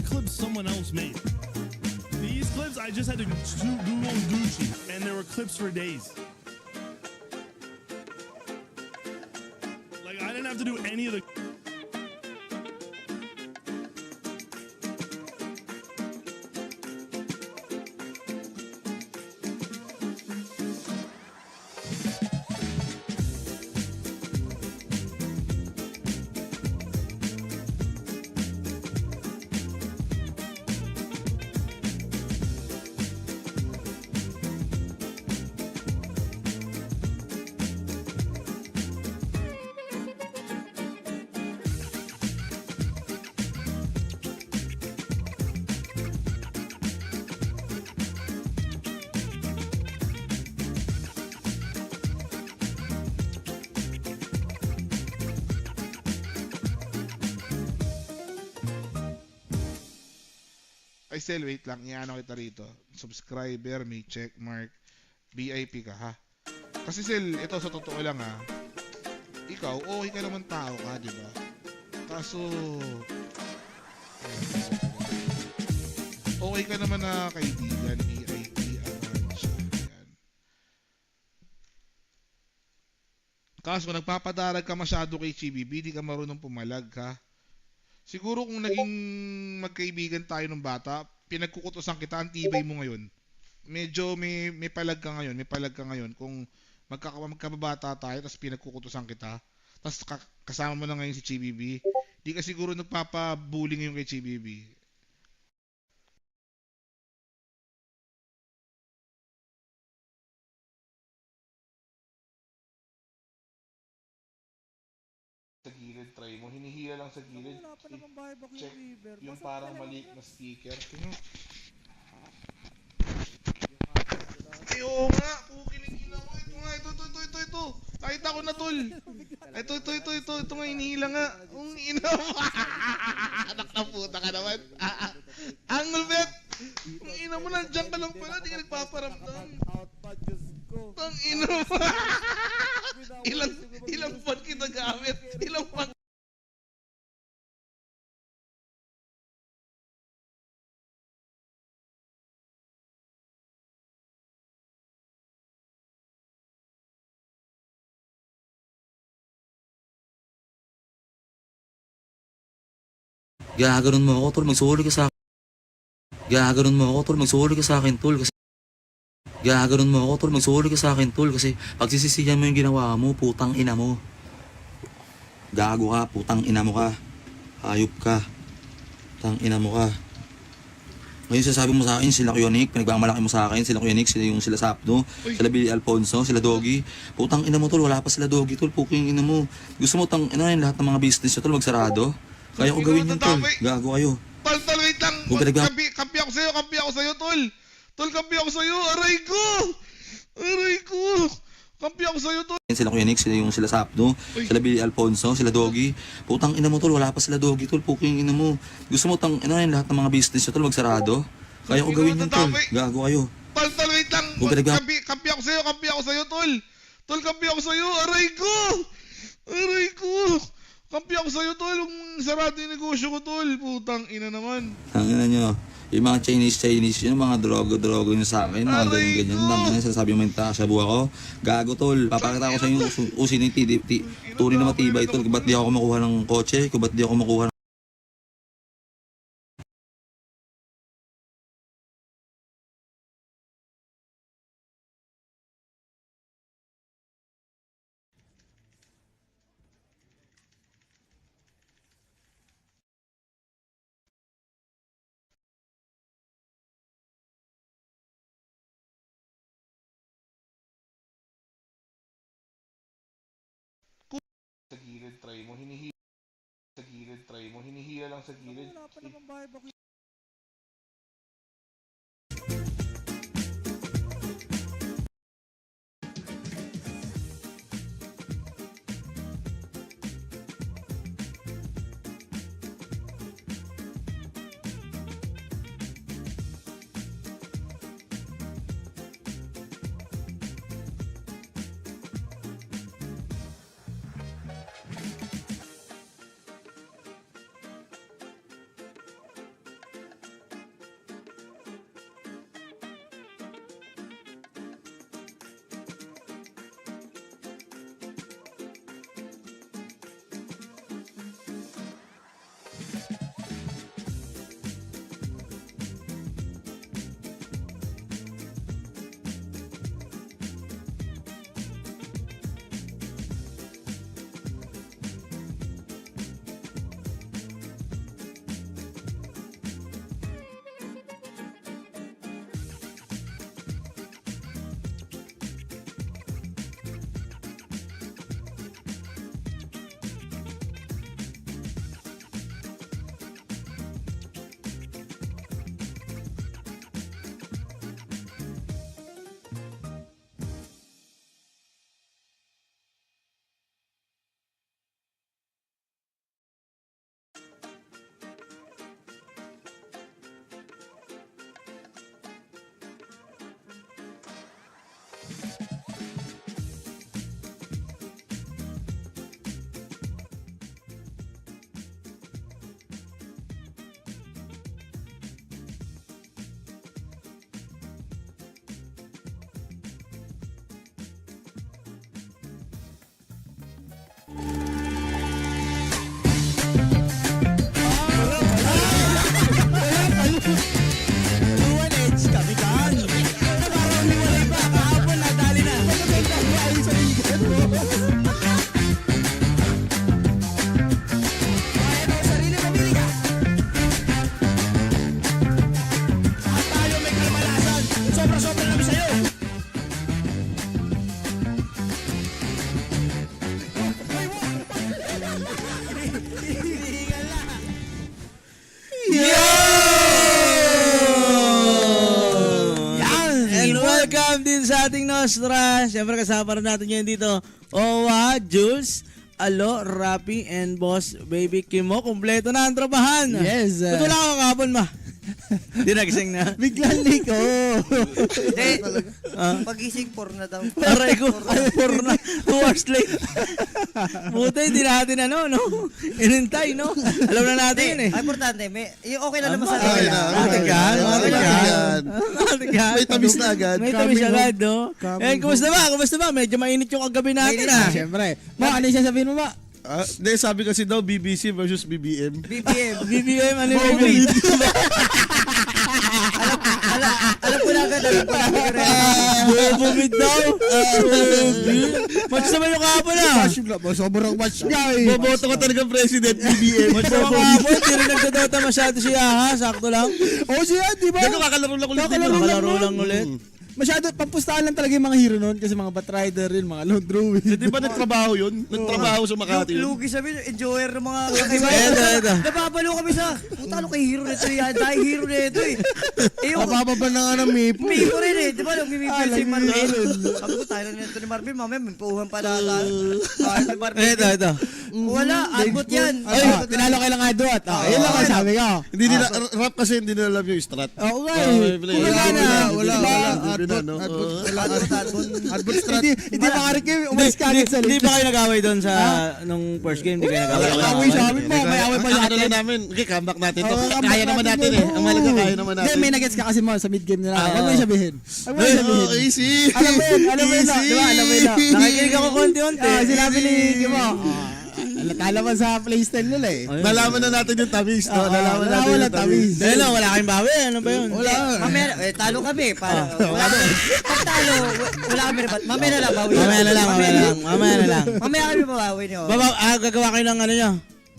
Clips someone else made. These clips I just had to Google Gucci, and there were clips for days. Like I didn't have to do any of the. Ay, Sel, wait lang. Iano kita rito. Subscriber, may checkmark. VIP ka, ha? Kasi, Sel, ito sa totoo lang, ha? Ikaw, okay ka naman tao ka, di ba? Kaso, okay ka naman na kaibigan, VIP, arrange. Ayan. Kaso, kung nagpapadarag ka masyado kay Chibibi, di ka marunong pumalag, ha? Siguro kung naging magkaibigan tayo ng bata, pinagkukutosan kita, ang tibay mo ngayon. Medyo may palag ka ngayon. Kung magkababata tayo, tapos pinagkukutosan kita, tapos kasama mo na ngayon si Chibibi, di ka siguro nagpapabully ngayon kay Chibibi. Sa gilid, try mo. Hinihila lang sa gilid. Wala pa naman bahay ba Check River? yung Basta parang talaga- maliit na speaker. Tingnan. Ay, oo nga. Pukinig ina mo. Ito nga. Ito. Nakita ko na, tol. Ito nga. Hinihila nga. Ang ina mo. Anak na puta ka naman. Ang lupit. Ang ina mo. Nandiyan ka lang pala. Di ka nagpaparamdam. Out pa, Diyos ko. Ang ina mo. Ilang buwan kita gamit. Ilang buwan. Gaganon mo ako, tol, magsuri ka sa akin. Gaganon mo ako, tol, magsuri ka sa akin, tol, kasi gaganon mo ako, tol, magsuri ka sa akin, tol, kasi pagsisisihan mo yung ginawa mo, putang ina mo. Gago ka, putang ina mo ka. Hayop ka. Putang ina mo ka. Ngayon sasabi mo sa akin, sila Kuyonik, pinagmamalaki mo sa akin, sila Kuyonik, sila Sapno, sila Billy Alfonso, sila Doggy. Putang ina mo, tol, wala pa sila Doggy, tol, puking ina mo. Gusto mo tang ina lahat ng mga business nyo, tol, magsarado? Kaya ko gawin yun, tol. Gago kayo. Tol, wait lang. Kampi ako sa'yo, tol. Tol, kampi ako sa'yo. Aray ko. Kampi ako sa'yo, tol. Sila Kuyonik, sila Sapno, sila Billy Alfonso, sila Doggy. Putang ina mo, tol, wala pa sila Doggy, tol, puking ina mo. Gusto mo tang ina lahat ng mga business nyo, tol, magsarado? Kaya ko gawin yun, tol. Gago kayo. Tol, wait lang. Kampi ako sa'yo, tol. Tol, kampi ako sa'yo. Aray ko. Kampi ako sa'yo, tol. Kung sarado yung negosyo ko, tol. Putang ina naman. Ang ina nyo, yung mga Chinese, yung mga drogo yung sa akin, mga ganyan. Ang sasabi mo yung tasabu ako. Gago, tol. Papakita ko sa inyo usin yung tunay na matibay, tol. Kung ba't di ako makuha ng kotse, kung ba't di ako makuha ng... Sa gilid, try mo. Hinihila sa gilid, try mo. Hinihila lang sa gilid. Wala pa naman bahay ba? Welcome din sa ating Nostra. Siyempre kasama rin natin ngayon dito. Owa, Jules, Alo, Rapi, and Boss Baby Kimo. Kompleto na ang tropahan. Yes. Ba't wala ka kahapon ma? Di nagising na. Biglang liko. Hindi. Pagising, 4 na daw. Aray ko, 4 na. 2 hours late. Buti, di natin no? Inintay, no? Alam na natin yun eh. Ay, importante. Okay na naman sa Okay na. Matigan. May tamis na agad. May tamis Coming agad, no? Coming Eh, kumusta ba? Medyo mainit yung kagabi natin, Mainit ah. na. Siyempre. Ma, ano yung sasabihin mo ba? Hindi, sabi kasi daw BBC versus BBM. BBM. BBM, ano yung BBM? Alam ko na agad. Bumid daw. Match naman yung kahapon, ah. Match nga ba? Sobrang match nga eh. Boboto ko talaga president, BBM. Match naman kahapon, hindi rin nagdodota masyado siya, ha? Sakto lang. Oo siya, di ba? Kakalaro lang ulit. Kakalaro lang ulit. Masyado, pampustahan lang talaga yung mga hero noon kasi mga batrider yun, mga lone druid. Di ba nagtrabaho yun? Nagtrabaho sa Makati yun? Lugi sabi, enjoyer ng mga Ito. Nababalo kami sa, puta ano kay hero nito yan? Dahil hero nito eh. Eh yung, Mababa na nga ng Mipo. Mipo rin eh. Di ba nung mimipil si lagi Marvin? rin. Sabi ko, tayo na nito ni Marvin. Mamaya, may puhuhan pa na. Si Marvin. Ito. Wala, agot yan. Ay, tinalo kayo lang adot. Yun lang ang sabi ko. Hindi nila, rap kasi hindi nila alam yung strat. Oo nga eh. Wala Wala na. wala. Grabe na, no? Hindi makarik kayo, umalis ka agad sa Hindi late. ba kayo nag-away doon sa nung first game? Hindi kayo nag-away? Away sa amin mo, may away pa Ang ano natin. lang namin, okay, comeback natin to. Oo, comeback Kaya naman natin eh. Ang malaga, kaya naman Hindi, natin. may nagets ka kasi mo sa mid-game nila. Huwag mo yung sabihin. Huwag mo yung sabihin. Oh, easy. Alam mo yun, di ba? Alam mo yun. Nakikinig ako konti-unti. Sinabi ni Kimo. Kalaman sa playstyle nila eh. Nalaman na natin yung tamis, no? Nalaman natin wala yung tamis. Dahil lang, wala kayong bawi. Ano ba yun? Wala. Mamaya, talo kami. Pag talo, wala kami rebat. Mamaya na lang, bawi. Mamaya na lang. Mamaya kami babawi niyo. Gagawa kayo ng ano nyo?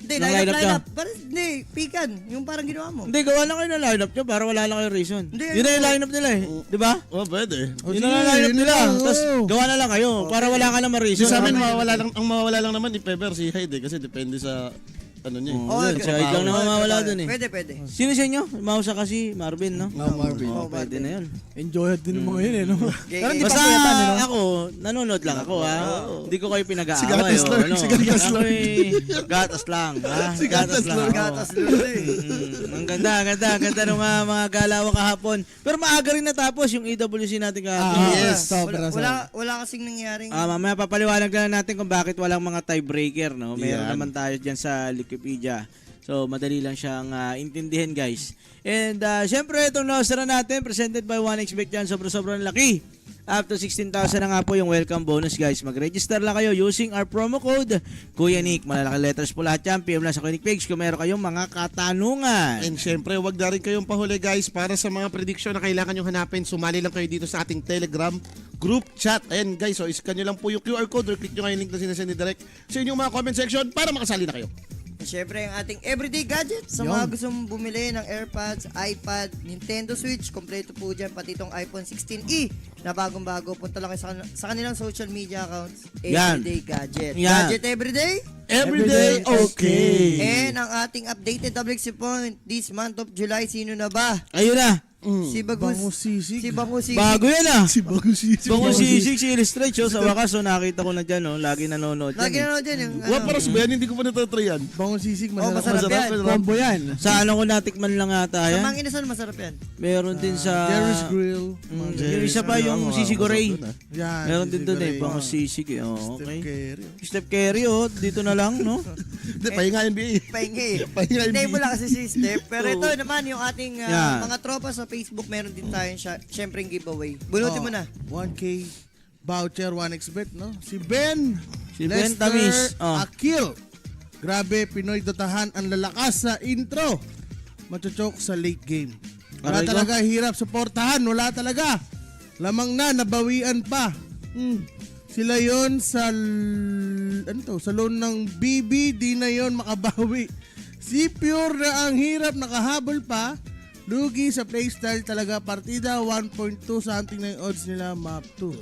Hindi, ng line lineup nyo? up. Hindi, pikan. Yung parang ginawa mo. Hindi, gawa na kayo ng lineup nyo para wala lang kayo reason. Hindi, Yun na yung lineup nila eh. Di ba? Oh, pwede. Yun na yung lineup nila. Tapos gawa na lang kayo para wala ka naman reason. Sa amin, ang mawawala lang naman ni Pepper si Hyde kasi depende sa ano niya. Oo, yun. Siya lang naman mawala dun eh. Pwede. Sino sa inyo? Mausa kasi Marvin, no? Marvin. Pwede na yun. Enjoy din ng mga yun eh, no? Pero hindi pa Basta puyatan, no? ako, nanonood lang ako ha. Hindi ko kayo pinag-aaway. Sigatas lang, Ano. sigatas lang. Ako'y gatas lang. Ha? Gatas lang. Gatas luli. Ang ganda ng mga galaw kahapon. Pero maaga rin natapos yung EWC natin kahapon. Yes. Sobra. Wala kasing nangyaring. Mamaya papaliwanag lang natin kung bakit walang mga tiebreaker, no? Meron Yan. naman tayo diyan sa Wikipedia. So, madali lang siyang intindihin, guys. And, syempre, itong Nostra natin, presented by 1xBet yan. Sobrang laki. Up to 16,000 na nga po yung welcome bonus, guys. Mag-register lang kayo using our promo code Kuya Nick. Malalaki letters po lahat yan. PM lang sa Kuya Nick page kung meron kayong mga katanungan. And syempre, wag na rin kayong pahuli guys para sa mga prediction na kailangan nyo hanapin. Sumali lang kayo dito sa ating Telegram group chat. Ayan guys, so iscan nyo lang po yung QR code or click nyo nga yung link na sinasend ni Direct sa inyong mga comment section para makasali na kayo. Siyempre, ang ating everyday gadgets sa mga gustong bumili ng AirPods, iPad, Nintendo Switch, kompleto po dyan, pati itong iPhone 16e na bagong-bago. Punta lang kayo sa kanilang social media accounts. Yan. Everyday gadget. Yan. Gadget everyday. Everyday okay. And ang ating updated WXC point this month of July, sino na ba? Ayun na. Si Bagus. Bangus sisig. Si Bangus Sisig. Bago yan ah. Si Bagus si Bangus sisig si Illustrate. Sa wakas, so nakita ko na dyan, oh. Lagi nanonood Lagi yan. na dyan yung What para ba yan? Hindi ko pa natatry yan. Bangus sisig, Oh, masarap yan. Combo yan. Sa ano ko natikman lang ata Sa yan. mga inasan, masarap yan. Meron din sa... Jerry's Grill. Yung isa pa yung sisiguray. Yan. Meron din doon eh. Bangus sisig eh. Oh, okay. Steph Curry oh. Dito na lang, no? Hindi, pahinga NBA. Pahingi. Pahinga Hindi mo NBA. lang kasi si Steph. Pero ito naman, yung ating Yan. mga tropa sa Facebook, meron din tayong syempre yung giveaway. Bunutin mo na. 1K voucher, 1xBet, no? Si Ben. Si Ben Lester Tamis. Oh. Akil. Grabe, Pinoy Dotahan ang lalakas sa intro. Machochok sa late game. Wala Aray ko. talaga, hirap suportahan. Wala talaga. Lamang na, nabawian pa. Sila yon sa sa loan ng BB, di na yon makabawi. Si Pure na ang hirap, nakahabol pa. Lugi sa playstyle talaga. Partida 1.2 something na yung odds nila, map 2.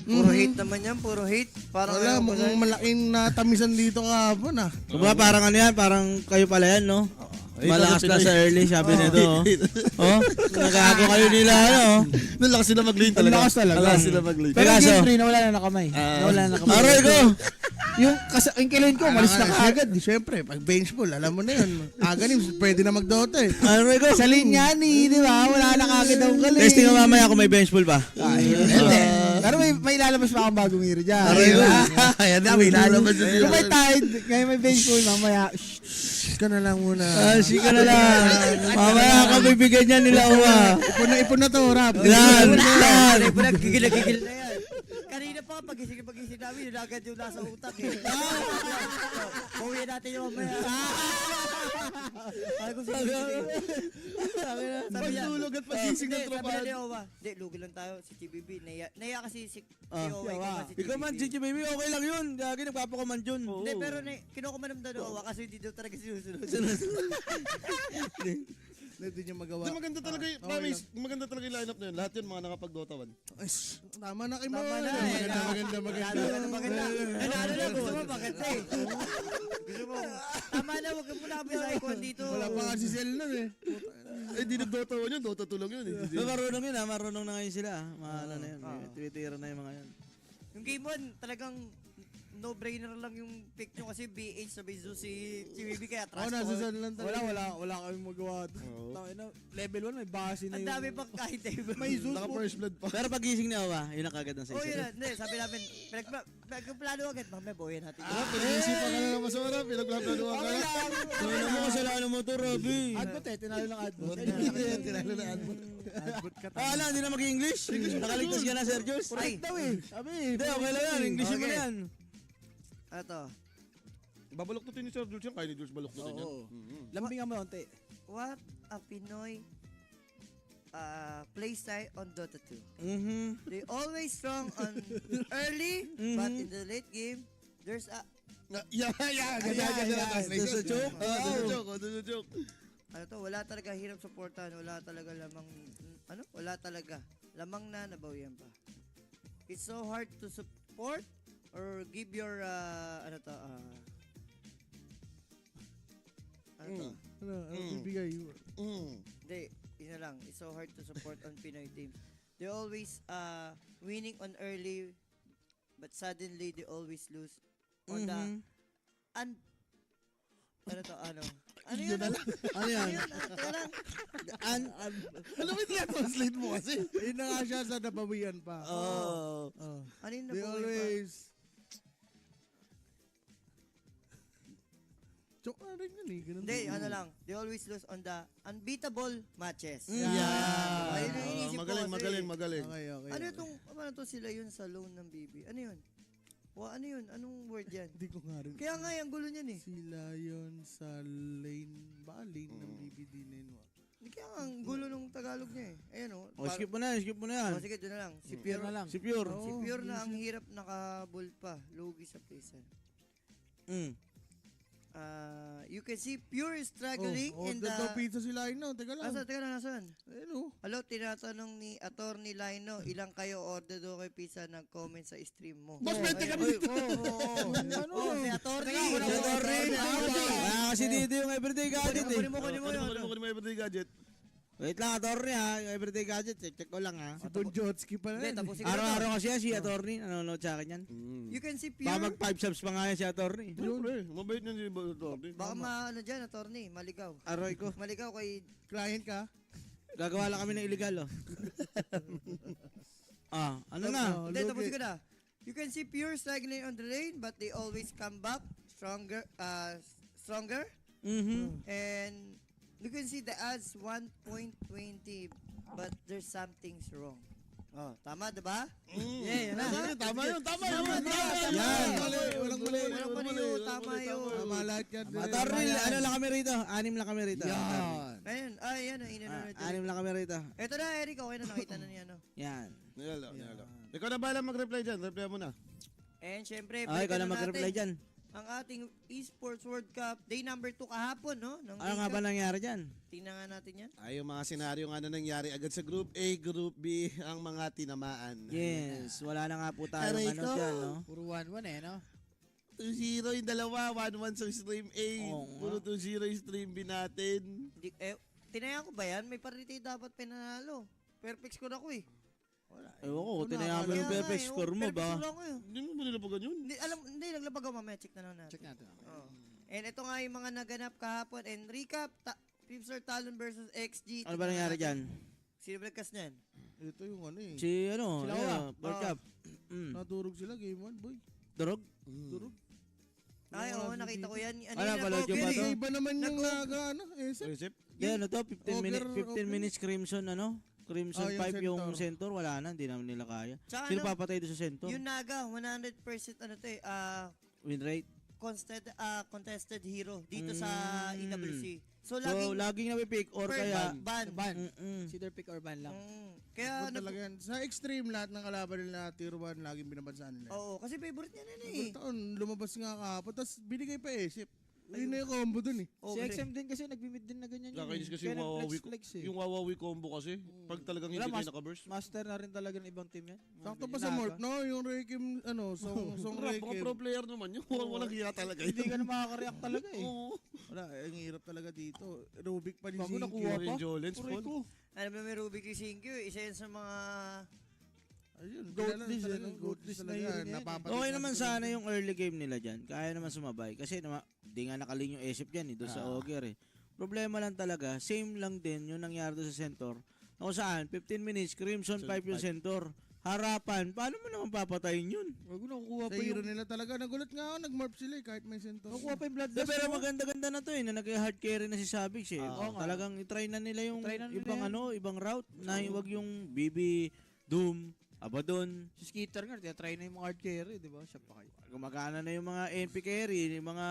Puro hate naman yan, puro hate. Parang Wala, ayaw ko mukhang sa'yo. malaking natamisan dito kahapon ah. Kumbaga parang ano yan, parang kayo pala yan, no? Malakas na sa early, sabi nito, oh. Oh, nagago kayo nila, ano? Nalakas sila mag-lane talaga. Lakas talaga. Nalakas sila mag-lane. Pero Pegaso. game 3, nawala na nakamay. Nawala na nakamay. Aray ko! Yung kilain ko, malis na kaagad. Siyempre, pag bench ball, alam mo na yun. Aganim, pwede na magdota eh. Aray ko! Sa linya ni, di ba? Wala na kaagad ang galing. Testing mo mamaya kung may bench pull pa. Hindi. Pero may ilalabas pa akong bagong hero dyan. Aray ko! Ayan na, may lalabas na Kung may tide, ngayon may bench ball, mamaya, shh ka na lang muna. Sige na lang. Mamaya ka bibigyan niya nila, uwa. Ipon na to, Rap. Yan! Yan! Gigil na yan. Kanina pa, pagising namin, yun agad yung nasa utak eh. Pauwi natin yung mamaya. Sabi ko sige. Pagtulog at pagising ng Sabi tropahan. na ni Owa, hindi, lugi lang tayo si TBB. Naya kasi si Owa, Ikaw man, Gigi Baby, okay lang yun. Gagi, nagpapakuman dyan. Hindi, pero kinukumanam daw ni Owa kasi hindi daw talaga sinusunod. Hindi niya magawa. Hindi, maganda talaga yung, promise, maganda talaga yung lineup na yun. Lahat yun mga nakapag-Dota 1. Ay, tama na kay Mo. Tama na. Maganda. Ano na, gusto mo maganda eh. Gusto mo. Tama na, huwag ka muna kami sa icon dito. Wala pa nga si Sel nun eh. Eh, di nag-Dota 1 yun. Dota 2 lang yun. Eh. Marunong yun ha, marunong na ngayon sila. Mahala na yun. Twitter na yung mga yan. Yung game 1, talagang no-brainer lang yung pick nyo kasi BH sabay Zeus si Chibibi kaya Oh, trust nasa ko. San lang talaga. Wala kaming magawa. Tangina, level 1 may base na Ang yun. dami pang kahit table. May Zeus Naka po. first blood pa. Pero pagising na ba, yun ang kagad ng Oh, session. yun na. Hindi, sabi namin, pinagplano agad. Mamaya, buhayin natin. Pinag-isipan ka na ng masura, pinagplaplanuhan ka na. Ano mo kasalanan mo to, Robby? Adbot tinalo ng adbot. Tinalo na adbot. Adbot ka Ah, hindi na mag-English. Nakaligtas ka na, Sergius. Ay, daw eh. Sabi Hindi, okay lang yan. English mo Okay. na yan. ano to? Babaloktutin ni Sir Jules yan, kaya ni Jules baloktutin yan. Oo. Lambingan mo onti. What a Pinoy playstyle on Dota 2. Mhm. They always strong on early, but in the late game, there's a Yeah. Ganda na translation. Doon sa joke? Doon sa joke. ano to, wala talaga hirap supportan, wala talaga lamang wala talaga lamang na nabawian pa. It's so hard to support or give your bibigay? Hindi, yun na lang. It's so hard to support on Pinoy teams. They always winning on early, but suddenly they always lose on the ano yun? Ano yan? Teka lang. Ano ba translate mo kasi? Yun na nga siya sa nabawian pa. Oh. Ano yun na They always... Joke na rin yun eh. Ganun Hindi, din. ano lang. They always lose on the unbeatable matches. Yeah. Ayun yung inisip ko kasi. Magaling. Okay. Ano to sila yun sa loan ng BB? Ano yun? Ano yun? Anong word yan? Hindi ko nga rin. Kaya nga, ang gulo niyan eh. Sila yun sa lane. Baka lane ng BBD lane. Kaya nga, ang gulo ng Tagalog niya eh. Ayan o. Oh, skip mo na yan. Sige, doon na lang. Si Pure na lang. Si Pure. Si Pure na ang hirap nakabul pa. Lugi sa playset. You can see Pure is struggling in the... Order pizza si Lino. Teka lang. Teka lang, nasan? Ayun o. Hello, tinatanong ni Attorney Lino, ilang kayo order do kay pizza nag-comment sa stream mo? Boss, bente kami dito. Si Attorney! Si Attorney! Kasi dito yung everyday gadget eh. Kunin mo yun. Kunin mo everyday gadget. Wait lang, Attorney ha. Yung everyday gadget, check ko lang ha. Si Don Jotski pa Hindi, na. tapos siguro to. Araw-araw kasi yan si Attorney. Nanonood sa akin yan. You can see Baka Pure. mag 5 subs pa nga yan si Attorney. Siyempre, mabait niyan si Tordi. Baka dyan, Attorney, maligaw. Aroy ko. Maligaw kay... Client ka? Gagawa lang kami ng illegal oh. Ano na? Hindi, tapos ko na. You can see Pure struggling on the lane, but they always come back stronger. And you can see the odds 1.20, but there's something's wrong. Oh, tama, diba? Yeah, yan na. Tama yun. Yan. Walang mali. Walang mali yun, tama yun. Tama lahat yan. Attorney, ano lang kami rito? 6 lang kami rito. Ayun, yan ang inanood. 6 lang kami rito. Ito na, Eric, okay na nakita na niya, no? Yan. Nilalo. Ikaw na bahala mag-reply dyan. Reply mo na. And syempre, Ay, ikaw na balikan mag-reply natin dyan. ang ating Esports World Cup, day number 2 kahapon, no? Ng Ano nga ba nangyari dyan? Tingnan nga natin yan. Ay, yung mga senaryo nga na nangyari agad sa Group A, Group B, ang mga tinamaan. Yes, wala na nga po tayong Aray ano ko. dyan, no? Puro 1-1 eh, no? 2-0 yung dalawa, 1-1 sa stream A. Oo nga. Puro 2-0 yung stream B natin. Tinaya ko ba yan? May parity dapat pinanalo. Perfect score ako eh. Ewan ko, tinayaan mo yung perfect score mo ba? Perfect score ako yun. Hindi mo ba nilapagan yun? Hindi, naglabag ako mamaya. Check na lang natin. Check natin. Oh. And ito nga yung mga naganap kahapon. And recap, Pipstar Talon versus XG. Ano ba nangyari dyan? Sino broadcast niyan? Ito yung ano eh. Si ano, Sila World Cup. Naturog sila game 1, boy. Durog? Turog. Ay, oo, nakita ko yan. Ano, pala, Poker ba eh. to? Iba naman yung Sep. Recep? Yan, ano to? 15 Ogre. minutes Crimson, ano? Crimson Yung 5 yung centaur. center, wala na, hindi naman nila kaya. Tsaka Sino ano, papatay doon sa center? Yung Naga, 100% ano to eh, Win rate? contested hero dito sa EWC. So, So, laging napipick or kaya... ban. Either pick or ban lang. Kaya, Talaga yan. Sa extreme, lahat ng kalaban nila tier 1 laging binabansahan nila. oo, kasi favorite niya na eh. Taon, lumabas nga kahapon, tapos binigay pa Sep. Ayun na yung combo dun eh. Si XM din kasi nagbimid din na ganyan yun. Kakainis kasi yung Wawawi combo kasi. Pag talagang hindi kayo nakaburst. Master na rin talaga ng ibang team yan. Sakto pa sa Morph, no? Yung Rekim, song Mga Rekim. pro player naman yun. Walang hiya talaga yun. Hindi ka na makaka-react talaga eh. Oo. Wala, ang hirap talaga dito. Rubik pa ni Bago Zinky. nakuha pa. Jolens, Aray ko. Alam mo, may Rubik Risingkyo, isa yan sa mga Ayun, Goat kilala list, talaga, ano? goat list na talaga. yun yan. Napapatid Okay na naman talaga. sana yung early game nila dyan. Kaya naman sumabay. Kasi di nga nakaling yung isip dyan doon sa Auger Problema lang talaga, same lang din yung nangyari doon sa center. Kung saan, 15 minutes, Crimson 5 yung center. Harapan, paano mo naman papatayin yun? Wag nakukuha Sa hero nila talaga. Nagulat nga ako, nag-morph sila kahit may center. Nakukuha pa yung blood Pero maganda-ganda na to na nag-hard carry na si Savage Talagang i-try na nila yung ibang route na wag yung BB, Doom, Abaddon. Si Skitter nga, tinatry na yung mga hard carry, di ba? Siya pa kayo. Gumagana na yung mga NP carry, yung mga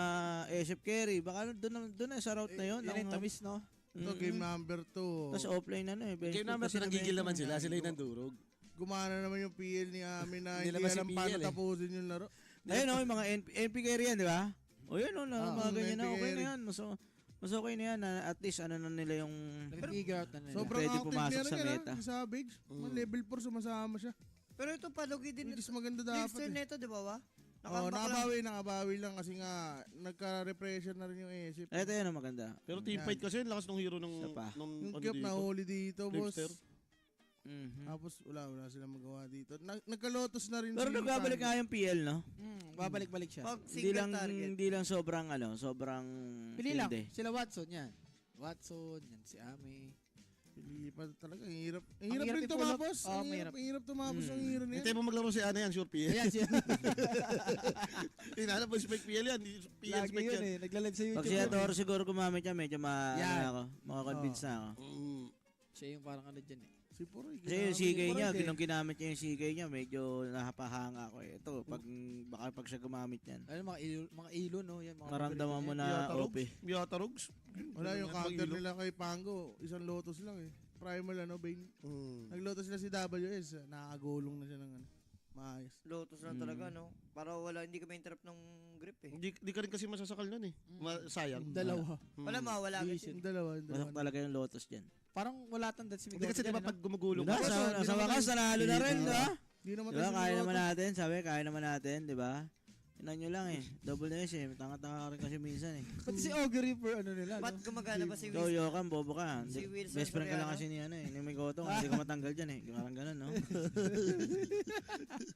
SF carry. Baka doon na sa route na yun. Yan yung tamis, no? Ito, game number 2. Tapos offline Game number 2, nagigil naman sila yung nandurog. Gumana naman yung PL ni Amin na Hindi hindi naman si alam paano PL tapusin yung laro. Ayun yung mga NP carry yan, di ba? O yun mga ganyan na NP okay na carry. yan. Mas okay na yan at least na nila yung Nag-figure out na nila. Sobrang Pwede active pumasok niya sa rin meta. si Savage. Level 4 sumasama siya. Pero ito palugi din. Which is maganda dapat. Trickster neto, di ba ba? Oo, nakabawi lang kasi nga nagka-repression na rin yung isip. Ito yun ang maganda. Pero teamfight kasi, lakas ng hero ng... Isa pa. Yung Kyop na huli dito, boss. Flipster. Tapos wala silang magawa dito. Nagka-lotus na rin Pero nagbabalik nga yung PL, no? Babalik-balik siya. Pag single target. Hindi lang sobrang Pili lang. tindi. Sila Watson, yan. Watson, yan si Ame. Pili pa talaga. Ang hirap hirap rin i-pull up. tumapos. Oo, Ang mahirap. hirap tumapos ang hero niya. Hintay mo maglaro si Ana yan, sure PL. Ayan siya. Hinanap mo spec PL yan. PL Lagi spec yun yan. Nagla-live sa YouTube. Pag si Adoro siguro gumamit yan, medyo Yan. makakonvince na ako. Siya yung parang ano dyan eh. Si Puroy. Kasi yung CK niya, Puro, nung ginamit niya yung CK niya, medyo napahanga ako eh. Ito, baka siya gumamit yan, Ano mga ilo no? Yan, mga maramdaman mo na OP. Miyata Rogs. Wala yung counter nila kay Pango. Isang lotus lang eh. Primal Bane. Naglotus sila si WS. Nakakagulong na siya ng maayos. Lotus lang talaga, no? Para hindi ka ma-interrupt ng grip eh. Di ka rin kasi masasakal nun eh. Sayang. Dalawa. Wala mawala agad yun. Yung dalawa. Wasak talaga yung Lotus dyan. Parang wala tanda si Hindi Miguel. kasi diba pag gumugulong Diba? Sa wakas, nanalo na rin, di ba? Di naman Diba? tayo Kaya si naman Lotus. natin, kaya naman natin, di ba? Tinan nyo lang eh. Double na yun eh. Tanga-tanga rin kasi minsan eh. Pati si Augury for ano nila, Ba't no? gumagana ba si Ikaw, Wilson? Yokan, bobo ka. Si Wilson Best friend ka lang Soriano. kasi ni ano eh. Ni may gotong, hindi ka matanggal dyan eh. Parang ganun, no?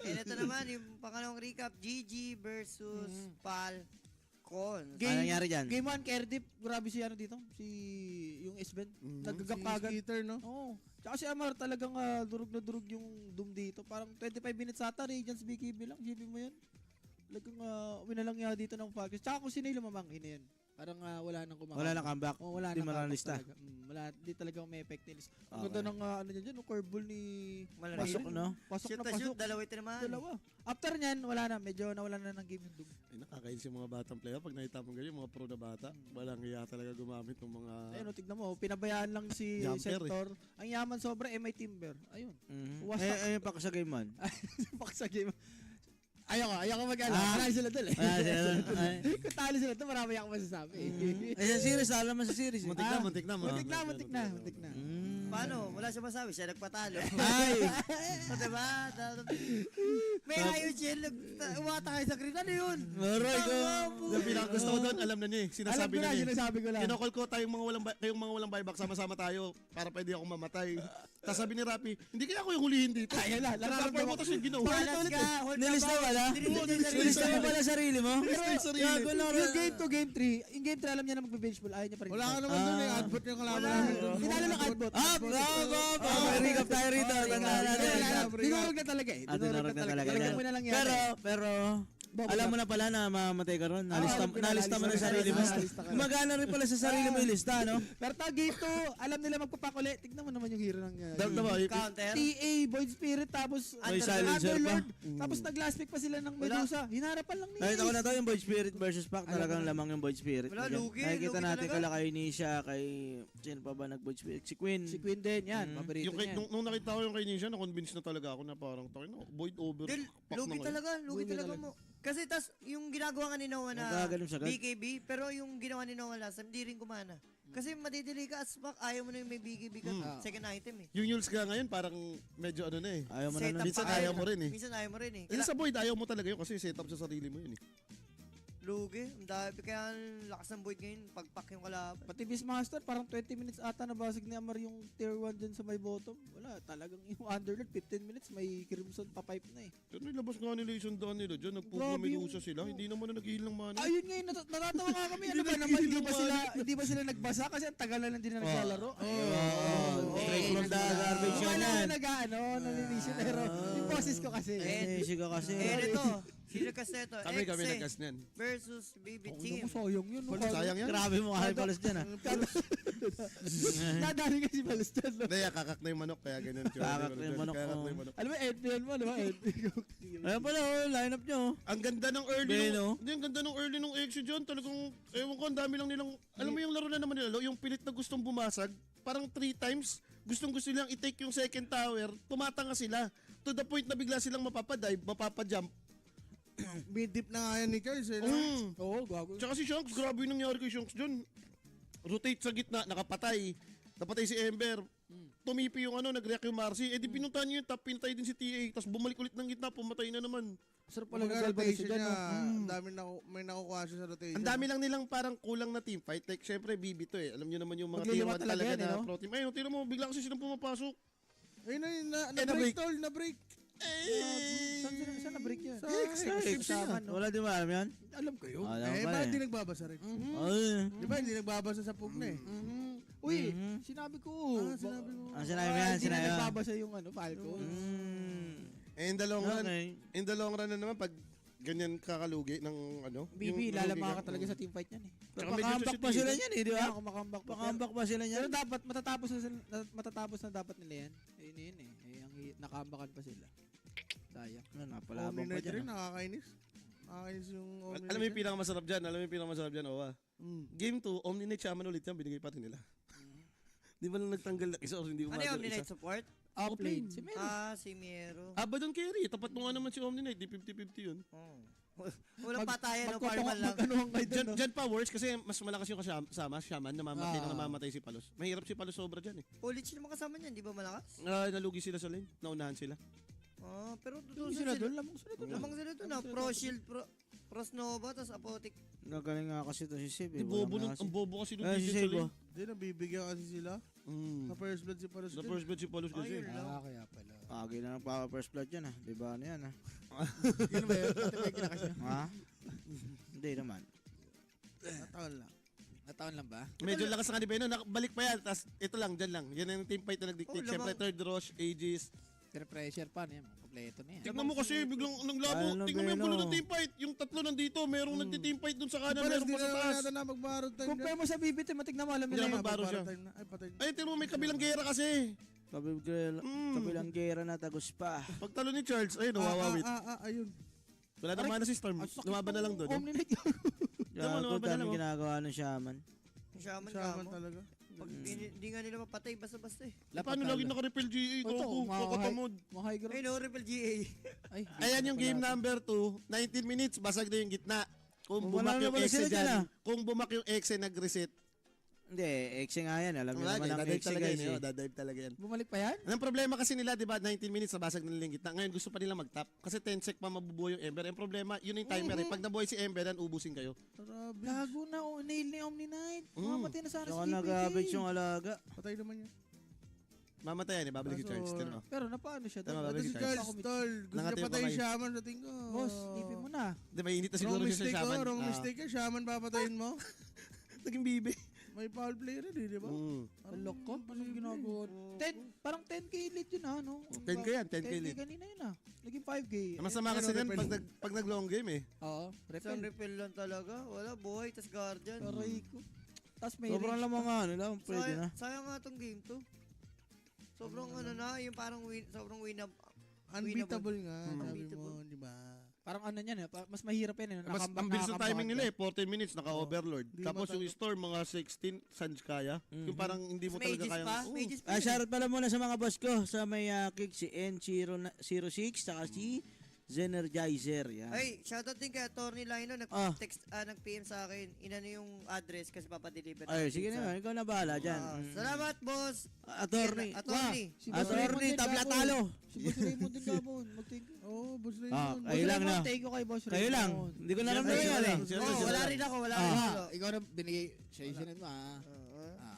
And ito naman, yung pangalawang recap, GG versus Falcon. Ano nangyari dyan? Game 1, Kerdip. Grabe si ano dito. Si yung Esben. Nagagap Si agad. Skeeter, no? Oo. Tsaka si Amar talagang durog na durog yung Doom dito. Parang 25 minutes ata, Radiance BKB lang. Isipin mo yan. Talagang winalang niya dito ng Falcons. Tsaka kung sino yung lumamangkin na yan. Parang wala nang kumakanta. Wala na comeback. Oh, wala Di nang comeback manalista. talaga. Wala, di talaga may effect nila. Ang Okay. ganda ng ano dyan, yung curveball ni... Malamig. Pasok, no? Pasok Shoot na na shoot, pasok. dalawa ito naman. Dalawa. After nyan, wala na. Medyo nawala na ng game yung Doom. Ay, nakakainis yung mga batang player. Pag nakita mo ganyan, yung mga pro na bata, walang iya talaga gumamit ng mga... Ayun, tignan mo, pinabayaan lang si Jumper, Sector. Ang yaman sobra, MI Timber. Ayun. Eh, ayun pa sa game man. Pak sa game. Ayoko mag-ala. Marami sila doon eh. Kung talo sila doon, marami akong masasabi. Eh, sa series, alam mo sa series. Muntik na. Muntik na. Paano? Wala siya masabi. Siya nagpatalo. Ay! So, diba? May ayaw siya. Umata kayo sa green. Ano yun? Maroy ko. Yung pinakagusto ko doon, alam na niya eh. Sinasabi Alam ko na niya. sinasabi ko lang. Kinokol ko tayong mga walang buyback, sama-sama tayo para pwede akong mamatay. Tapos sabi ni Rapi, hindi kaya ako yung hulihin dito. Ayun na, Nararamdaman ko tapos yung ginawa. Balas ka. Hold Nilista ka ba? wala? Nilista mo pala sarili mo? Gago lang. Yung game 2, game 3, yung game 3 alam niya na magbe-benchball, ayaw niya pa rin. Wala ka naman doon eh. Adbot yung kalaban namin doon. Tinalo ng adbot. May recap tayo rito. Tandaan natin. Dinurog na talaga eh. Dinurog na talaga. Talagang mo na lang yan. Pero, alam mo na pala na mamatay ka ron. Nalista mo na sarili mo. Gumagana rin pala sa sarili mo yung lista, no? Pero ta game 2, alam nila magpapakuli. Tignan mo naman yung hero ng Counter. TA, Void Spirit, tapos May silencer pa. Tapos nag-last pick pa sila ng Medusa. Hinarapan lang ni Nakita ko na to yung Void Spirit versus Pac. Talagang lamang yung Void Spirit. Wala, lugi. Nakikita Lugi natin talaga. kala kay Nisha, kay... Sino pa ba nag-Void Spirit? Si Queen. Si Queen din, yan. Paborito Yung niya. nung nakita ko yung kay Ninja, na-convince na talaga ako na parang takin na void over. Pack na Lugi ngayon. talaga. Lugi talaga mo. Kasi tas yung ginagawa nga ni Noah na Nakagalim sagad. BKB, pero yung ginawa ni Noah last time, di rin gumana. Kasi madidili ka as fuck, ayaw mo na yung may BKB ka second item eh. Yung Yules ka ngayon, parang medyo ano na eh. Ayaw mo na Setup nun. Minsan pa ayaw kayo. mo rin eh. Minsan ayaw mo rin eh. Kasi sa void, ayaw mo talaga yun kasi set up sa sarili mo yun eh. Lugi. Ang dami. Kaya ang lakas ng Void ngayon. Pagpak yung kalaban. Pati Beastmaster, parang 20 minutes ata nabasag ni Amar yung tier 1 dyan sa may bottom. Wala, talagang yung Underlord, 15 minutes, may Crimson pa pipe na eh. Pero nilabas nga nila yung sundaan nila dyan. Grabe Nagpupumilusa yung- sila. Hindi naman na nag-heal ng mana. Ayun nga yung natatawa nga kami. Ano ba naman, hindi ba sila nagbasa? Kasi ang tagal na lang din na naglalaro. Straight from the garbage Wala yun na yan. naninisip. Pero yung boses ko kasi. Sinisig ka kasi. Ito. Sino kasi ito? Kami Exe nagkas niyan. versus BB Ang Team. mo, sayang yun. no? Sayang yan. Grabe mo kahit palas dyan ah. Nadali kasi palas dyan. no? Hindi, kakak na yung manok. Kaya ganyan. Kakak na yung manok, Kakak oh. na yung manok. Alam mo, NPL mo, di ba? Ayun pala, line up nyo. Ang ganda ng early Beno. nung, hindi, ang ganda ng early nung EXE dyan. Talagang, ewan ko, ang dami lang nilang, alam mo yung laro na naman nila, yung pilit na gustong bumasag, parang 3 times, gustong-gusto nilang i-take yung second tower, tumatanga sila. To the point na bigla silang mapapadive, mapapajump. Mid-dip na nga yan ni Charles. Eh, no? Oo, gago. Tsaka si Shanks, grabe yung nangyari kay Shanks dyan. Rotate sa gitna, nakapatay. Napatay si Ember. Tumipi yung nag-react yung Marcy. Eh di pinuntahan niyo yung top, pinatay din si TA. Tapos bumalik ulit ng gitna, pumatay na naman. Sarap pala Kumbaga, nagbalbalisa rotation dyan. niya, no? ang dami may nakukuha siya sa rotation. Ang dami lang nilang parang kulang na team fight. Like, syempre, BB to eh. Alam niyo naman yung mga Maglilima tier 1 talaga talaga yan, na no? pro team. Ayun, tira mo, bigla kasi silang pumapasok. Ayun na, na-break. na-break tol, na-break. Saan na-break yan? Sa Wala di ba alam yan? Alam ko yun. Alam Eh, ko bakit eh. hindi nagbabasa rin? Ay. Di ba hindi nagbabasa sa pug na eh? Uy, sinabi ko. Sinabi mo. Ang sinabi mo yan, Hindi na sinabi mo. nagbabasa yung Falcon. Eh, in the long run, Okay. in the long run na naman, pag ganyan kakalugi ng BB, yung lalama ka lugi talaga sa team fight yan eh. Tsaka medyo Pakambak si pa Tito. sila niyan eh, di ba? Kumakambak pa. Pakambak pa sila Pero niyan. dapat matatapos na dapat nila yan. Ayun yun eh. Ang nakambakan pa sila. Sayang. Ano, napalabang pa Omni-Night dyan. rin, ah. nakakainis. Nakakainis yung Omni-Night. Alam mo yung pinakamasarap dyan? Alam mo yung pinakamasarap dyan, Owa? Game 2, Omni-Night Shaman ulit yan, binigay pa rin nila. Di ba lang nagtanggal na isa or hindi Ano umagal yung Omni-Night isa? support? Offlane. Si Mero. Si Miero. Ba doon carry? Tapat mo nga naman si Omni-Night, di 50-50 yun. Walang patayan, no? Farman lang. Magkanuhang kayo dun, no? Dyan pa works kasi mas malakas yung kasama, Shaman, namamatay si Palos. Mahirap si Palos sobra dyan eh. Ulit sila makasama niyan, di ba malakas? Nalugi sila sa lane, naunahan sila. Pero Hindi tutusin sila sila. doon. Lamang sila doon. Lamang sila doon, Pro Shield, Pro Snova, tapos Apotic. Nagaling nga kasi ito si Sib eh. Di bobo Walang nun, kasi. ang bobo kasi nung Eh, si DJ sa Sib oh. lane. Hindi, nabibigyan kasi sila. Sa first blood si Palos. The first bet si Palos kasi. Ayun lang. Kaya pala. Agi na nagpapa-first blood yan ah. Di ba ano yan ah? Yun ba yun? Pati may kinakas niya. Ha? Hindi naman. Nataon lang. Nataon lang ba? Medyo lakas nga ni Beno, balik pa yan, tapos ito lang, dyan lang. Yan ang team fight na nag-dictate. Oh, Siyempre, lamang. third rush, Aegis. Pero pressure pa niya. Kompleto na yan. Tignan mo kasi, biglang naglabo. Ano, Tignan mo yung Beno? gulo ng team fight. Yung tatlo nandito, merong nagti-team fight dun sa kanan, Palos, meron di pa sa na taas. natin na mag-barrel time. Compare mo sa BBT, matignan mo alam Hindi nila na yun. magbaro siya. Time na. Ay, patay na. Ay, tignan mo, may kabilang gera kasi. Kabilang gera na tagos pa. Pagtalo ni Charles, ayun, nawawawit. Ayun. Wala na mana si Storm. Lumaban na lang doon. Omni-Night. Gago, lumabas na lang, daming oh. ginagawa ng shaman. Yung Shaman Shaman ka mo. talaga. Pag hindi nga nila mapatay, basta-basta eh. Paano lagi naka-repel GA? Goku, kakatamod. Mga high ground. Ay, no, Rebel GA. Ay, Ayan yung game number 2, 19 minutes, basag na yung gitna. Kung Wala bumak na yung pala Exe sila dyan, dyan, ah. kung bumak yung Exe nag-reset, Hindi, exe nga yan. Alam niyo naman ang dadive exe talaga guys yan. eh. Dadive talaga yan. bumalik pa yan? Ang problema kasi nila, di ba, 19 minutes nabasag na nila yung gitna. Ngayon gusto pa nila mag-tap. Kasi 10 sec pa mabubuo yung Ember. Ang problema, yun yung timer eh. Pag nabuhay si Ember, yan ubusin kayo. Gago na, nail ni Omni-Night. Mamatay na sana Saka si nag-garbage yung alaga. Patay naman yan. Mamatay yan eh, babalik si Charles. Tino. Pero napaano siya Tama, doon? babalik Ito si si Charles. Charles, tol. Gusto Nangatay niya patay pa yung kayo. shaman sa tingin ko. Boss, tipin mo na. Di ba, init na siguro Wrong siya mistake sa ko, shaman. wrong mistake ka. Shaman papatayin mo. Naging bibi. May foul player rin eh, di ba? Ang lock ko, paano ginagawa? 10, parang 10k lead yun ha, no? 10K yan, 10K lead. kanina yun ha. Naging 5k. Ang masama kasi yan pag nag-long game eh. Oo, Isang repel. repel lang talaga. Wala, buhay, tas Guardian. Aray ko. Tapos may Sobrang range lamang pa. nga nila. Pwede na. Sayang nga tong game to. Sobrang yung parang sobrang Unbeatable nga, sabi Unbeatable. mo, di ba? Parang ano yan, mas mahirap yan. Mas ang bilis ng timing nila eh, 14 minutes, naka-overlord. Di Tapos yung matanggap. Storm, mga 16, Sanj kaya. Yung parang hindi mo talaga Mages kaya. pa? Mages pa. Shoutout pala muna sa mga boss ko. Sa may kick si N06, saka si Zenergizer. Yan. Ay, shoutout din kay Attorney Lino. Nag-PM sa akin. Inano yung address kasi papadeliver. Ay, sige na. Ikaw na bahala dyan. Salamat, boss. Attorney. Attorney. Si Boss Attorney, Raymond din tabla gabon. talo. Si Boss Raymond din gabon. Mag-thank you. Oo, Boss Raymond. Kayo lang na. Thank you kay Boss Raymond. Kayo lang. Hindi ko naramdaman yan eh. Wala rin ako. Wala rin ako. Ikaw na binigay siya yung sinend mo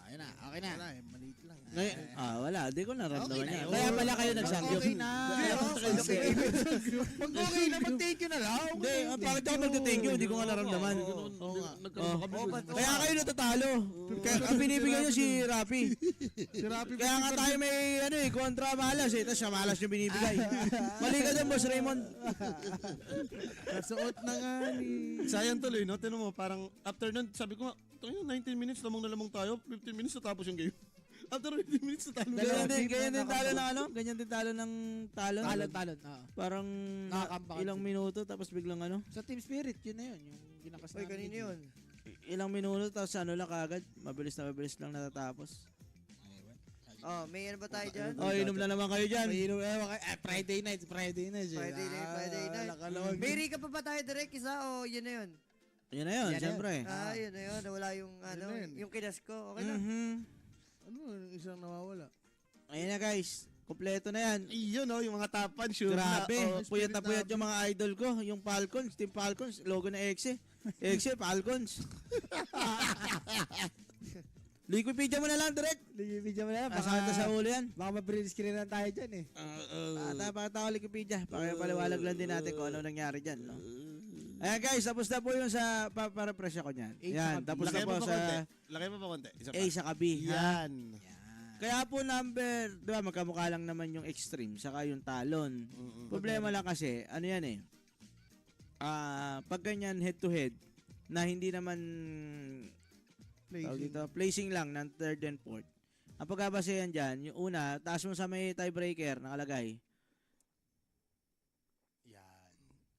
ayun na. Okay na. Wala eh, maliit lang. Wala. Hindi ko naramdaman Okay na. yan. Kaya pala kayo nagsanggol. Okay na. Pag okay na, mag-thank you na lang. Hindi, bakit ako magte-thank you? Hindi ko nga naramdaman. Kaya kayo natatalo. Kaya ang binibigyan nyo si Rapi. Si Rapi Kaya nga tayo may kontra malas eh. Tapos siya malas yung binibigay. Mali ka dyan, Boss Raymond. Kasuot na nga ni... Sayang tuloy, no? Tinan mo, parang after nun, sabi ko nga, 19 minutes lamang na lamang tayo, 15 minutes natapos yung game. After 15 minutes natalo na. Ganyan din talo ng ano? Ganyan din talo ng talon. Talon. Parang Nakakambakan ilang minuto tapos biglang ano? Sa Team Spirit, yun na yun. Yung ginakas Uy, namin. kanino yun? Ilang minuto tapos ano lang kagad. Mabilis lang natatapos. May ano ba tayo dyan? Inom na naman kayo dyan. Friday night. Friday night. May recap pa ba tayo direct isa o yun na yun? Yun na yun, siyempre. Yun na yun. Wala yung ano, Yun na yun. yung kinas ko. Okay na. Ano, yung isang nawawala? Ayun na guys. Kompleto na yan. Iyon, no? Yung mga tapan, sure Grabe. na. Puyat na puyat yung mga idol ko. Yung Falcons, Team Falcons. Logo na Exe. Exe, Falcons. Liquipedia mo na lang, direct. Liquipedia mo na yan. Asanta sa ulo yan. Baka ma-print screen na tayo dyan eh. Pakita ko Liquipedia. Pakipaliwalag lang din natin kung ano nangyari dyan. No? Ayan guys, tapos na po yung sa para presya ko niyan. Yan, tapos na po sa Laki mo pa konti. Isa pa. A sa kabi. Yan. Kaya po number, di ba, magkamukha lang naman yung extreme saka yung talon. Problema lang kasi, ano yan eh, pag ganyan head to head, na hindi naman placing lang ng third and fourth. Ang pagkabasehan dyan, yung una, taas mo sa may tiebreaker, nakalagay.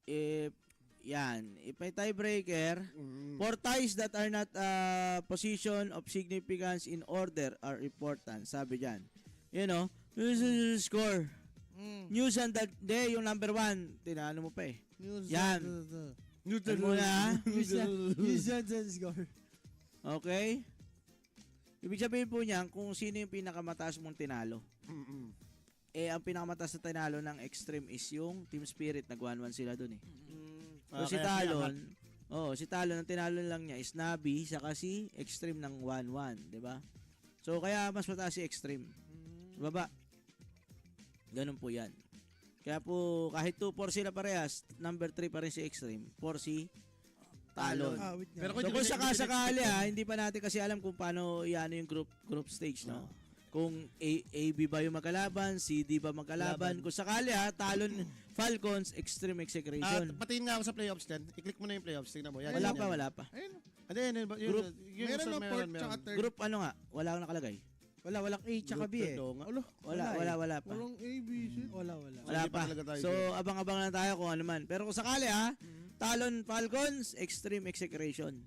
If may tiebreaker, for ties that are not position of significance in order are important. Sabi dyan. You know, score. News and that day, yung number 1. Tinano mo pa eh. Yan. Newton muna. News and score. Okay? Ibig sabihin po niyan, kung sino yung pinakamataas mong tinalo. Ang pinakamataas na tinalo ng extreme is yung Team Spirit. Nag-1-1 sila dun eh. So si Talon, si Talon, ang tinalo lang niya is Nabi, saka si Extreme ng 1-1, di ba? So kaya mas mataas si Extreme. Baba. Ganun po yan. Kaya po, kahit 2-4 sila parehas, number 3 pa rin si Extreme, 4 si Talon. Pero So kung sakasakali hindi pa natin kasi alam kung paano iano yung group stage, no? Kung AB ba yung magkalaban, CD ba magkalaban. Kung sakali Talon, Falcons, Extreme Execration. Patingin nga ako sa playoffs din. I-click mo na yung playoffs. Tingnan mo. Yan, Wala pa. Ayun. Group. Meron na fourth tsaka third. Group ano nga? Wala akong nakalagay. Walang A tsaka B eh. Wala pa. Walang A, B, C. Wala. Wala Hindi pa pa. talaga tayo So, dyan. abang-abang na tayo kung ano man. Pero kung sakali Talon, Falcons, Extreme Execration.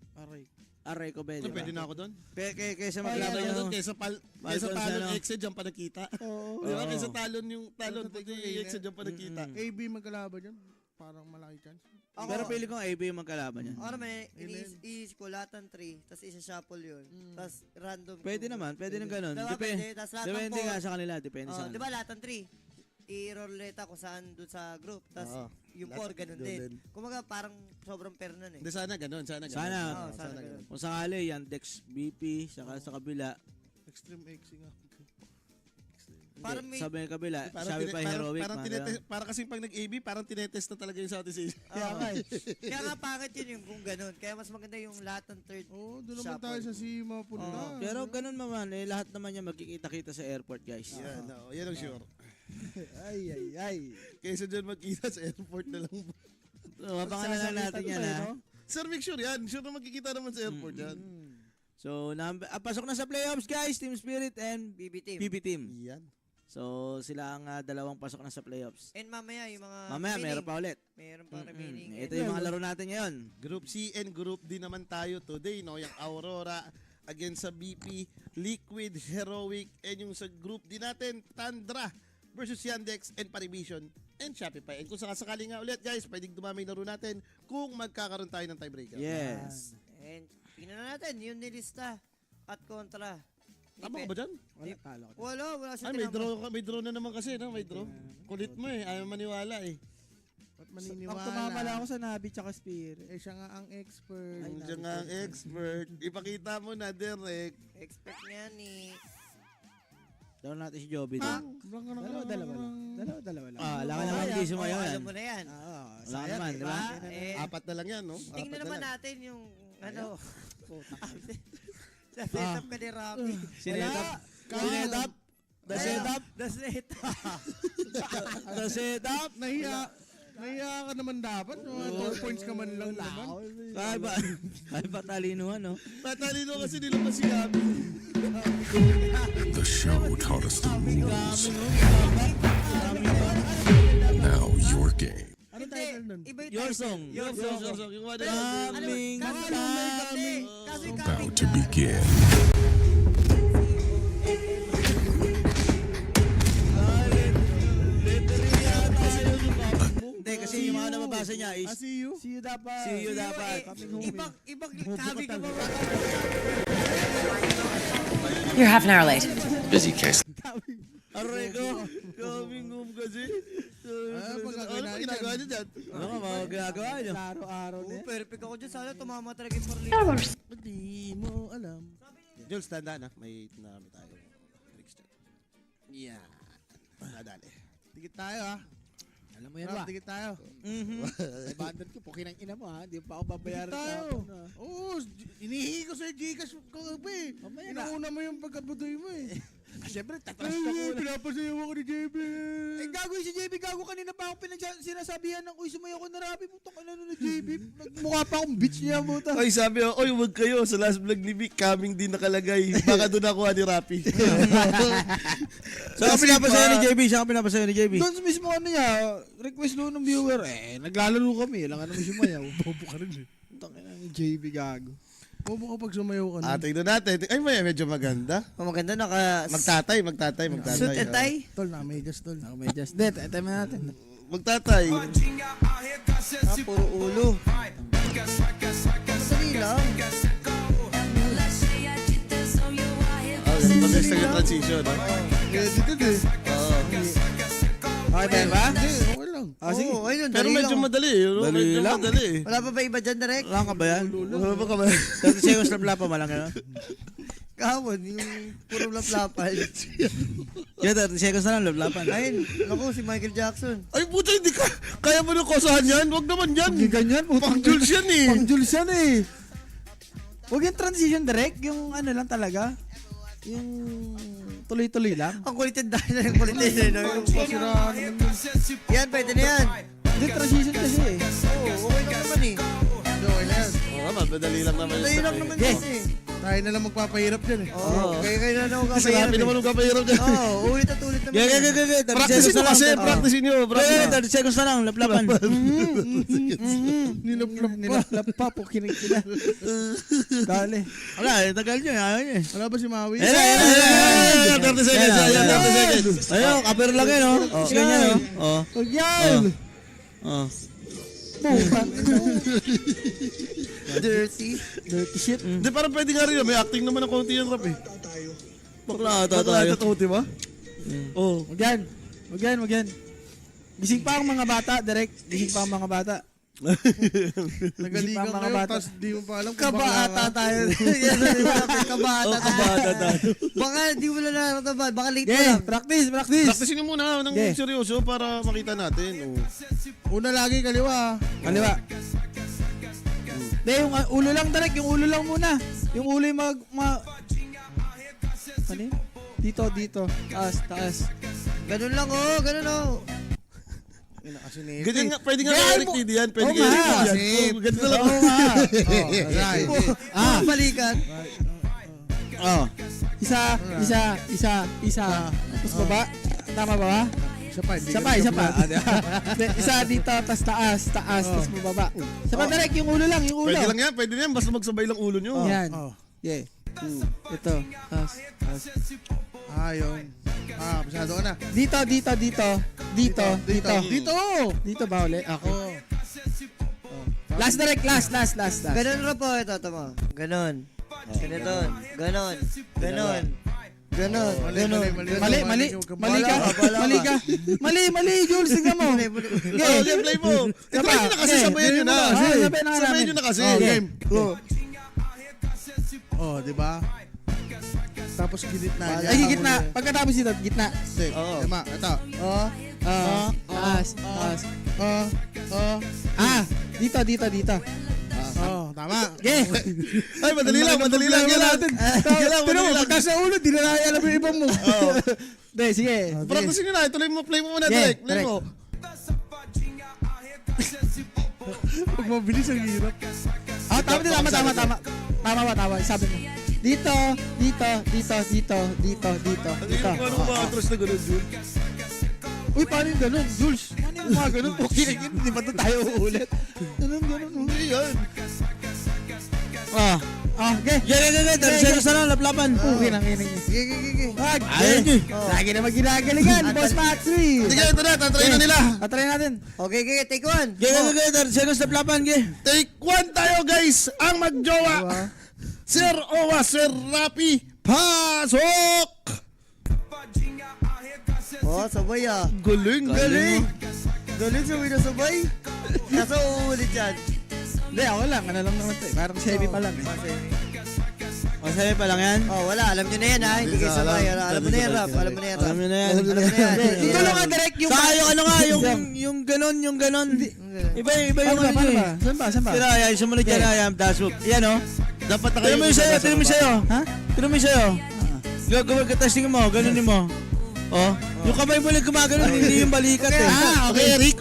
Aray ko, Pwede na ako doon. Kaysa Laban maglaban nyo doon. yung... Kaysa Falcons, talon ano? Exe, dyan pa nakita. Di ba? Kaysa talon yung talon. Exe, dyan pa nakita. A, B magkalaban yan. Parang malaki chance. Pero pili kong AB yung magkalaban yan. Ako naman, iniisip ko lahat ng 3, tapos isa-shuffle yun. Tapos random. Pwede naman, pwede ng ganun. Diba, pwede. Tas lahat ng Depende four. nga sa kanila, depende sa Di kanila. ba lahat ng 3? I-roulette kung saan doon sa group. Tapos yung 4, ganun din. Kumaga parang sobrang fair nun eh. Hindi, sana ganun. Sana ganun. Sana. Sana ganun. Kung sakali, yan, Dex BP, saka sa kabila. Extreme X nga. Parang may... Sabi ng kabila, sabi pa heroic. Parang kasing pag nag-AB, parang tinetest na talaga yung Southeast Asia. Kaya nga pangit yun yung kung ganun. Kaya mas maganda yung lahat ng third. Doon naman tayo sa C mapunta. Pero ganun naman, lahat naman yan magkikita-kita sa airport, guys. Yan ang sure. Ay. Kaysa dyan magkita sa airport na lang. Abangan na lang natin yan, Sir, make sure yan. Sure na magkikita naman sa airport yan. So, pasok na sa playoffs, guys. Team Spirit and BB team. Yan. So, sila ang dalawang pasok na sa playoffs. And mamaya, yung mga Mamaya, meron pa ulit. Meron pa remaining. Ito yung mga laro natin ngayon. Group C and Group D naman tayo today, no? Yung Aurora against sa BP, Liquid, Heroic, and yung sa Group D natin, Tundra versus Yandex and Parivision and Shopify. And kung sakasakali nga ulit guys, pwedeng dumami na rin natin kung magkakaroon tayo ng tiebreaker. Yes. And tingnan na natin yung nilista at kontra. Tama ka ba dyan? Wala, talo ko. Wala siya Ay, may draw na naman kasi, no? May draw. Kulit mo eh, ayaw maniwala eh. Ba't maniniwala? Pag tumama lang ako sa Nabi tsaka Spirit. Eh, siya nga ang expert. Diyan nga ang expert. Ipakita mo na, Derek. Expect niya ni... Down natin si Joby Ha? doon. Dalawa lang. Wala ka naman hindi sumayo yan. Alam mo na yan. Wala ka naman, di ba? Apat na lang yan, no? Tingnan Apat naman na lang. natin yung ano. Sa setup ka ni Robbie. Sinetap. Sinetap. The setup. The setup. The setup. Nahiya ka naman dapat. 2 points ka man lang naman. Kaya ba talinuhan, no? Tatalino kasi nila pa si Abby. The show taught us the rules. Now your game. Ano title nun? Iba yung Your title. song. Your song. Yung one Coming. Kaso yung About coming to begin. Hindi, kasi yung mga nababasa niya is See you? See you dapat. see you dapat. Ibang coming ka ba? You're half an hour late. Busy case. Aray ko. Coming home kasi. Ano pa ginagawa niyo dyan? Ano ka mga ginagawa niyo? Araw-araw na yan. Perfect ako dyan. Sana tumama talaga yung parli. Hindi mo alam. Jules, tanda na. May tinarami tayo. Yan. Nadali. Tikit tayo ha. Alam mo yan ba? Tikit tayo. Ay, bandad ko, pukinang ina mo ha. Di pa ako babayaran Tikit tayo. sa akin. Oo, inihingi ko sa'yo Gcash ko eh. Mamaya na. Inauna mo yung pagkabudoy mo eh. Siyempre, tatrash ka ko. Pinapasayaw ako ni JB. Eh, gago yung si JB. Gago kanina pa ako sinasabihan ng, uy, sumayo ko na Rabi. Putang ina nun na JB. Nagmukha pa akong bitch niya, buta. Ay, sabi ko, oy, wag kayo. Sa last vlog ni Vic, coming din nakalagay. Baka doon ako ni Rapi. Saan ka pinapasayo ni JB? Saan ka pinapasayo ni JB? Doon mismo ano niya, request doon ng viewer. Naglalaro kami. Lang ano sumayaw. Bobo ka rin eh. Putang ina ng JB, gago. Bobo ka pag sumayaw ka na. Tingnan natin. Ay, medyo maganda. Maganda Magtatay. suit and tie. Tol, nakamedyas tol. Ako may just. Hindi, time natin. Magtatay. Puro ulo. Madali lang. Mag-next yung transition. Edited eh. Okay ba? Hindi, okay lang. Sige. Oo, ayun, Pero dali medyo lang. madali. Medyo lang. madali. Wala pa ba iba dyan, direct? Wala ka ba yan? Wala pa ka ba? 30 seconds na plapa malang yun. Kahapon, yung puro laplapan. Yan, 30 seconds na lang, laplapan. Ayun, ako si Michael Jackson. Ay, puta, hindi ka. Kaya mo nang kosahan yan? Huwag naman yan. Hindi ganyan, putang Pang Jules yan eh. Pang Jules yan eh. Huwag yung transition direct, yung ano lang talaga. Yung tuloy-tuloy lang. Ang kulitin dahil na yung kulitin. Yan, pwede na yan. Hindi, transition kasi eh. Oo, okay lang naman eh. Okay na yan. Oo naman, madali lang naman. Madali lang naman kasi. Tayo na lang magpapahirap dyan eh. Oo, kaya na ako Kasi kapahirap happy naman nung kapahirap dyan. Oo, ulit at ulit naman. Gaya. 30 Practice seconds nyo na lang. kasi, practice nyo. Gaya, 30 seconds na lang, laplapan. Nilaplap pa po, kinig-kina. Dali. Wala, tagal nyo, ayaw nyo eh. Wala ba si Maui? Ayan, 30 seconds. Ayan, 30 seconds. Ayun, kapir lang yun, oh. Ganyan, oh. Huwag yan! Oh. Dirty. Dirty shit. Hindi, parang pwede nga rin yun. May acting naman ng konti yan, rap eh. Bakla ata tayo. Totoo, ba? Oh, huwag yan. Huwag yan. Gising pa ang mga bata, direct. Gising pa ang mga bata. Nagaligang mga kayo, bata. tapos di mo pa alam kung Kabaata bakla tayo. Yan na yung sabi, kabaata tayo. Baka di mo lang nararamdaman. Baka late mo Okay, lang. practice. Practicein nyo muna ng Okay. seryoso para makita natin. Una lagi kaliwa. Kaliwa. Hindi, yung ulo lang direct. Yung ulo lang muna. Yung ulo yung ano yun? Dito. Taas. Ganun lang oh, ganun oh. Ganyan nga, pwede nga Eric TD yan. Pwede Oo nga Eric nga. TD yan. Ganito lang. Oo nga. Right. Balikan. Oh. Isa. Tapos baba. Tama ba ba? Isa pa. Isa pa. Isa dito, tas taas, tas baba. Isa pa direct, yung ulo lang, yung ulo. Pwede lang yan. Pwede yan. Basta magsabay lang ulo nyo. Yan. Yeah. Ito. Tas. Ayun. Masyado ka na. Dito. Dito ba ulit? Okay. Oo. Last direct, last. Ganon na po, ito mo. Ganon. Ganito. Ganon. Mali ka. Mali, Jules, tingnan mo. Okay, play mo. Try nyo na kasi, sabayan nyo na. Sabayan nyo na kasi. Game. Oh, di ba? Tapos gitna niya. Ay, gitna. Pagkatapos dito, gitna. Oo. Tama, ito. Taas. Dito. Oh, tama. Okay. Ay, madali lang. Madali lang. Pero pagkas sa ulo, di na alam yung ibang mo. Hindi, sige. Practice nyo na. Tuloy mo, play mo muna direct. Play mo. Pag mabilis ang hirap. Tama. Sabi mo. Dito. Paano ko makatros na gano'n, Jun? Uy, paano yung ganun, Jules? Paano yung mga ganun? Okay, hindi ba ito tayo uulit? Ganun. Hindi yan. Okay. Tercero sana, laplapan. Okay lang. Gigi. Ayun eh. Lagi naman ginagalingan, Boss Max 3. Sige, ito na. Tatry na nila. Tatry natin. Okay, take one. Tercero sa laplapan, Take one tayo, guys. Ang magjowa. Sir Owa, Sir Rapi. Pasok! Oh, sabay ah. Galing. Galing sabay na sabay. Kaso uulit yan. Hindi, ako lang. Ano lang naman ito eh. Parang semi pa lang eh. Masaya pa lang yan. Oh, wala. Alam nyo na yan ha. Hindi kayo sabay. Alam mo na yan, Rap. Alam mo na yan. Dito lang nga direct yung... Saka yung ano nga, yung ganon. Iba yung ano eh. Saan ba? Tira, yan. Sumunod yan, yan. Dashbook. Yan o. Dapat na Tira kayo. mo yung sa'yo. Ha? Tira mo yung sa'yo. Gagawin ka testing mo. Ganunin mo. Oh, yung kamay mo lang gumagano, hindi yung balikat eh. Okay, Eric.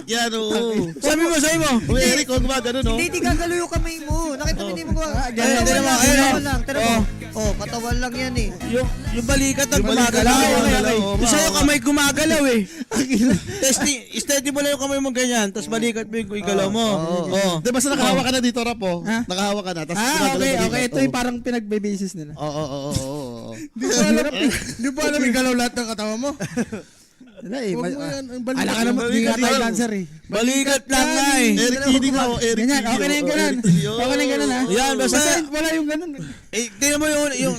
Yan, oo. Sabi mo. Eric, huwag gumagano, no? Hindi gagalo yung kamay mo. Nakita mo hindi mo gawa. Katawan lang. Tira mo. Oh, katawan lang yan eh. Yung balikat ang gumagalaw. Yung sa'yo kamay gumagalaw eh. Steady mo lang yung kamay mo ganyan, tapos balikat mo yung igalaw mo. Di basta nakahawa ka na dito, Rap, oh. Nakahawa ka na. Okay. Ito yung parang pinagbe-basis nila. Oo. Di ba alam yung galaw lahat ng katawan mo? Wala eh. Huwag mo yan. Ang balikat. Ala ka naman, hindi nga tayo dancer eh. Balikat lang nga eh. Eric Tidi nga, Eric Ganyan, Tidi. okay na yung ganun. Okay na yung ganun ha. Yan, basta Wala yung ganun. tingnan mo yung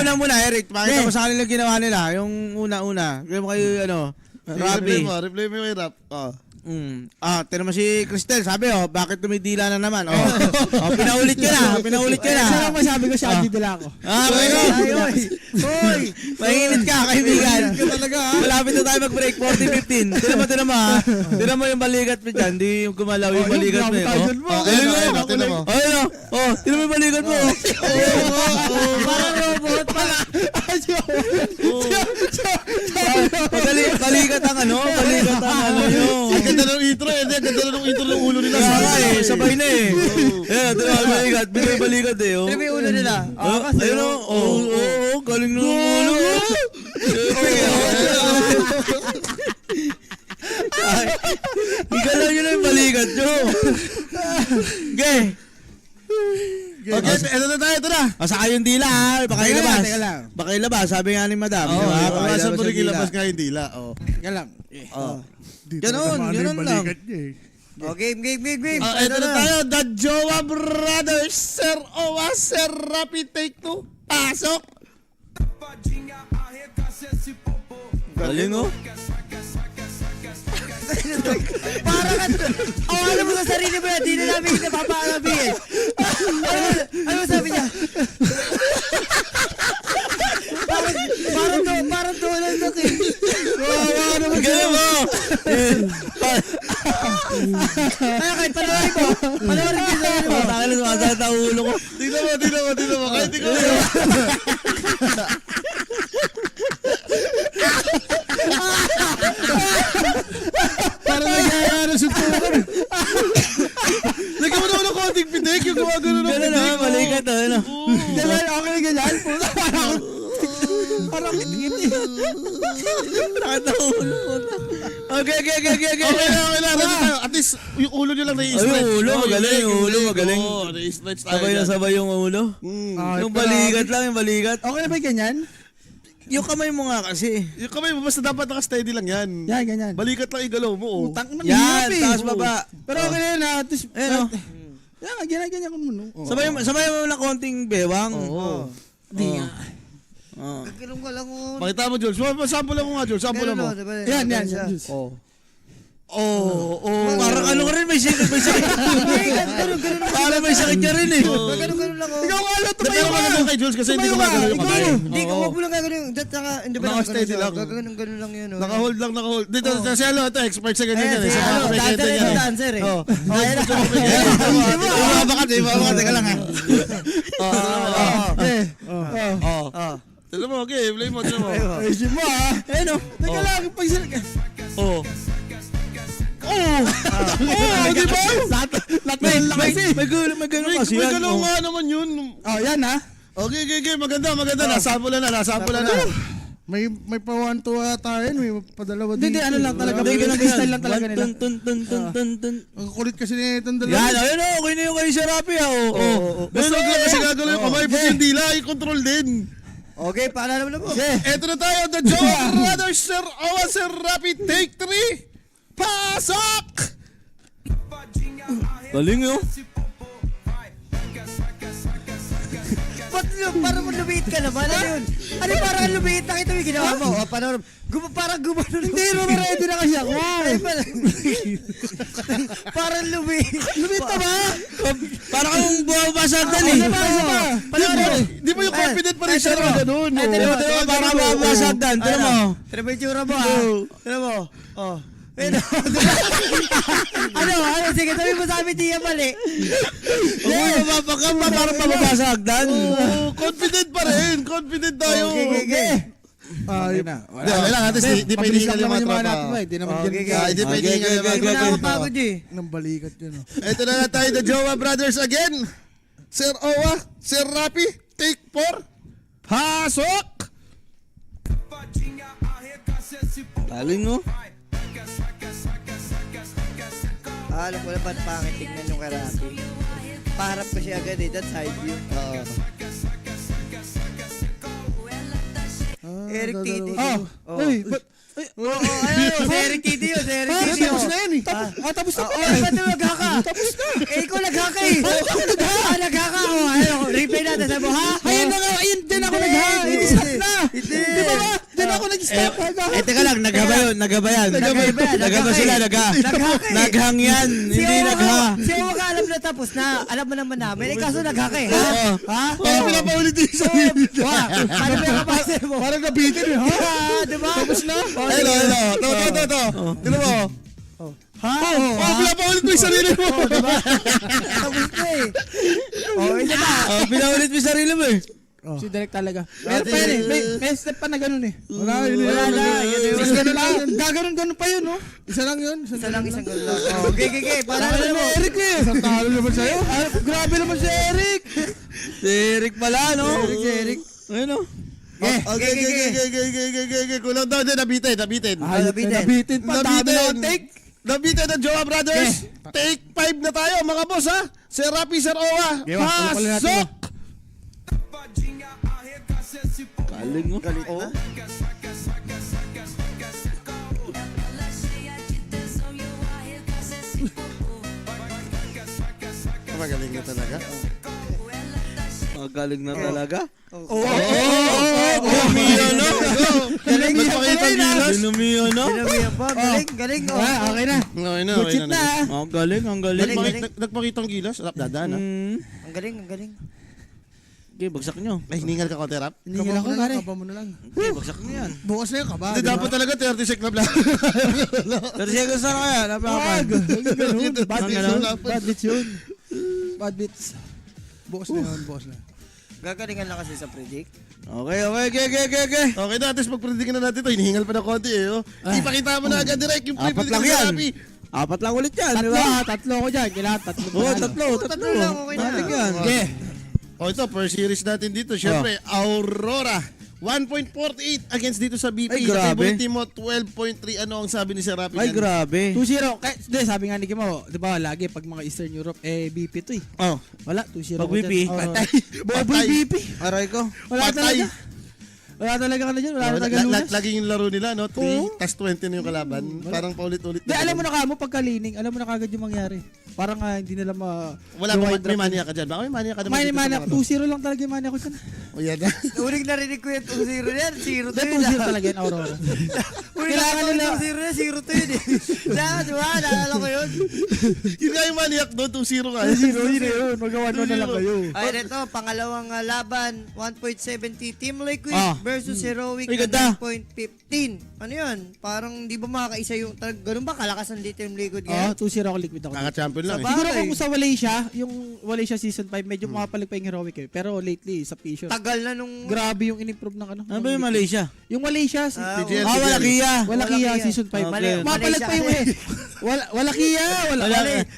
una muna, Eric. Pakita mo sa kanila ginawa nila. Yung una. Kaya mo kayo, Robby. Replay mo kay Rap. Tignan mo si Cristel, sabi bakit tumidila na naman? Pinaulit ka na. Isa lang masabi ko siya, hindi dila ako. Hoy! Mainit ka, kaibigan. Malapit na tayo mag-break, 40-15. Tignan mo ha. Tignan mo yung balikat mo dyan, hindi yung gumalaw yung balikat mo. Tignan mo yung balikat mo. Parang robot pa. Balikat ang yun. Ang ganda ng intro eh. Ang ganda ng intro ng ulo nila. Sabay na eh. Ayan, balikat. Bigay balikat eh. Tira mo yung ulo nila. Ayun o. Galing ng ulo. Igalaw nyo na yung balikat nyo. Okay. Okay, ito na. Saka yung dila ha. Baka ilabas. Teka lang. Baka ilabas, sabi nga ni madam. Baka po rin ilabas nga yung dila. Teka lang. Ganun lang. Game. Ito na tayo. The Jowa Brothers. Sir Owa, Sir Rapi, take 2. Pasok. Galing o. Parang alam mo sa sarili mo yan, di na namin napapaalabi eh. Ano sabi niya? Parang doon na eh. Galing mo. Kaya kahit panoorin ko sa sarili mo. Bakit na sumasakit ang ulo ko. Tingnan mo. Kahit ikaw. Parang nagyayari sa tuwan. Lagyan mo naman ng konting pitik. Yung gumagano ng Ganun pitik. naman, balikat o. Diba, okay na ganyan? Parang kitikiti. Bakit ang ulo ko. Okay. Okay na. At least, yung ulo nyo lang na-i-stretch. Yung ulo, magaling. Na-i-stretch tayo. Sabay na sabay yung ulo. Yung balikat lang, yung balikat. Okay na ba yung ganyan? Yung kamay mo nga kasi. Yung kamay mo, basta dapat naka-steady lang yan. Yan, ganyan. Balikat lang igalaw mo. Oh. Utang na Yan, hirap eh. taas baba. Pero okay na yun ha. Tapos, Ano? yan, ganyan ko muna. Sabay mo na konting bewang. Oo. Hindi nga. Ganun ka lang Pakita mo, Jules. Sample lang mo nga, Jules. Sample mo. Yan, Jules. Parang ano ka rin, may sakit. Parang may sakit ka rin eh. Ganun lang Ikaw nga lang, Pero maganda kay Jules kasi hindi ko magano yung kamay. Hindi ko, wag mo lang gagawin. Hindi ba Naka-steady lang. Ganun lang yun. Naka-hold lang, naka-hold. Dito, si ano, ito, expert sa ganyan yan. Ayan, Sa mga kumikita dancer yan. ito, dancer eh. Ayan na. Ibabakat, teka lang ha. Tila mo, okay, play mo, tila mo. Ayusin mo ha. Ayun o. Teka lang, pag sila ka. Di ba? May gano'n kasi May yan. galaw nga naman yun. Yan ha. Okay, maganda. Nasample na. May pa 1 to tayo, may padalawa dito. Hindi, ano lang talaga. May ganun style lang talaga nila. Tun. Ang kulit kasi na itong dalawa. Yan, ayun o. Okay na yung kayo sa Rappi ha. Basta kasi gagalaw yung kamay, pati yung dila, i-control din. Okay, paalala mo na po. Eto na tayo, the Joe Brothers, Sir Owa, Sir Rapid, take 3. Pasok! Galing yun. Parang lumiit ka naman. Ano yun? Ano parang lumiit? Nakita mo yung ginawa mo? Parang gumano. Hindi, ready na kasi ako. Parang lumiit. Lumit na ba? Parang kang bumabasagdan eh. Di ba yung confident pa rin siya na ganun? Tira mo, parang bumabasagdan. Tira mo. Tira mo yung tsura mo ha. Tira mo. Ano? Sige, sabi mo sa amin di yan mali. Parang mababasagdan. Confident pa rin. Confident tayo. Okay. Okay na. Wala nga, di pa hinihingal yung mga tropa. Hindi naman Di pa hinihingal yung mga Hindi mo na tropa. mapagod eh. Nang balikat yun. Ito na tayo, the Jowa Brothers again. Sir Owa, Sir Rapi, take 4. Pasok! Galing no? Alam ko na ba't pangit tignan yung karapi. Paharap ko siya agad eh, that's side view. Eric Titi. Uy, ba't? Si Eric Titi yun, si Eric Titi. Tapos na yan eh. Tapos na. Ba't naghaka? Tapos na. Ikaw naghaka eh. Naghaka ako. Replay natin, sabi mo, ha? Ayun na nga, ayun din ako nag-ha. Stop na. Hindi. Di ba ba? Din ako nag-stop. Teka lang, naghaba yan. Naghaba sila, naghang yan. Hindi nagha. Si Owa ka alam na tapos na. Alam mo naman namin. Kaso naghaka eh, ha? Ha? Pinapaulit yung sarili. Ano ba yung kapasir mo? Parang nabitin eh, ha? Di ba? Tapos na? Hello. Ito. Tino mo. Ha? Pinapaulit mo yung sarili mo. Tapos na eh. Isa na. Pinaulit mo yung sarili mo eh. Si Direk talaga. May step pa na ganun eh. Wala na. Gaganon pa yun, no? Isa lang yun. Isa lang, isang gano'n lang. Okay. Para na mo. Eric eh. Isang talo naman sa'yo. Grabe naman si Eric. Si Eric pala, no? Eric. Ayun no? Okay. Kulang daw din, nabitin. Nabitin pa. Dami na take. Nabitin ng Jowa Brothers. Take 5 na tayo, mga boss, ha? Sir Rapi, Sir Owa. Pasok! Galing no? Magaling na talaga. Galing na talaga. Umiyo, no? Nagpakita ang gilas. Sinumiyo, no? Sinabihan pa. Galing. Okay na. Okay na. Ang galing. Nagpakita ang gilas. Rap, dadaan, ha? Ang galing. Okay, bagsak nyo. Ay, hiningal ka konti, Rap? Hindi ako, pare. Kaba mo na lang. Okay, bagsak nyo yan. Bukas na yun, kaba. Hindi, dapat talaga 30 sec na lang. 30 seconds na kaya. Napakapan. Bad beats yun. Bad beats. Bukas na yun, bukas na. Gagalingan lang kasi sa predict. Okay. Okay na, at least mag-predict na natin ito. Hinihingal pa ng konti, eh. Ipakita mo na agad direct yung Apat predict lang ni yan. Rapi. Apat lang ulit yan, di Tatlo ba? tatlo ko dyan. Kailangan tatlo. Tatlo. lang, okay na. Balik yan. Okay. O ito, per series natin dito. Siyempre, Aurora. 1.48 against dito sa BP. Ay, grabe. Sa team mo, 12.3. Ano ang sabi ni Sir Rapi? Ay, grabe. 2-0. Sabi nga ni Kimo, di ba lagi pag mga Eastern Europe, BP to eh. Oh. Wala, 2-0. Pag ko BP, dyan. patay. Boboy BP. Aray ko. Wala Patay. talaga. Wala talaga ka na dyan. Wala na Oh, talaga lunas. laging yung laro nila, no? 3, Oo. tas 20 na yung kalaban. Parang paulit-ulit. Di, alam mo na kamo pagkalining, alam mo na kagad yung mangyari. Parang hindi nila Wala yung ba one may drop mania ka dyan? Baka may mania ka naman May dito sa mania, mga 2-0 lang talaga yung mania ko dyan. O yan na. Uling narinig ko yung 2-0 yan. 0 to Hindi, yun. 2-0 talaga yung Aurora. Uling Kailangan narinig nila- ko 0 yan. 0 to yun eh. Di ba? Naalala ko yun. Yun nga yung maniac doon, 2-0 ka. 2-0 yun. Magawa na lang kayo. Ay, ito, pangalawang laban, 1.70 Team Liquid versus Heroic Ay, na ganda. 9.15. Ano yun? Parang di ba makakaisa yung, ganun ba kalakas ang Team Liquid Oo, ngayon? 2-0 ako liquid ako. Kaka-champion lang eh. Sabay. Siguro kung sa Malaysia, yung Malaysia Season 5, medyo makapalag pa yung Heroic eh. Pero lately, sa Fisher, Tagal na nung... grabe yung in-improve ng ano. Ano ba yung Malaysia? Yung Malaysia, TGL. Wala Kia. wala Kia Season 5. Mali- Mapalag pa yung eh. Wala Kia, wala.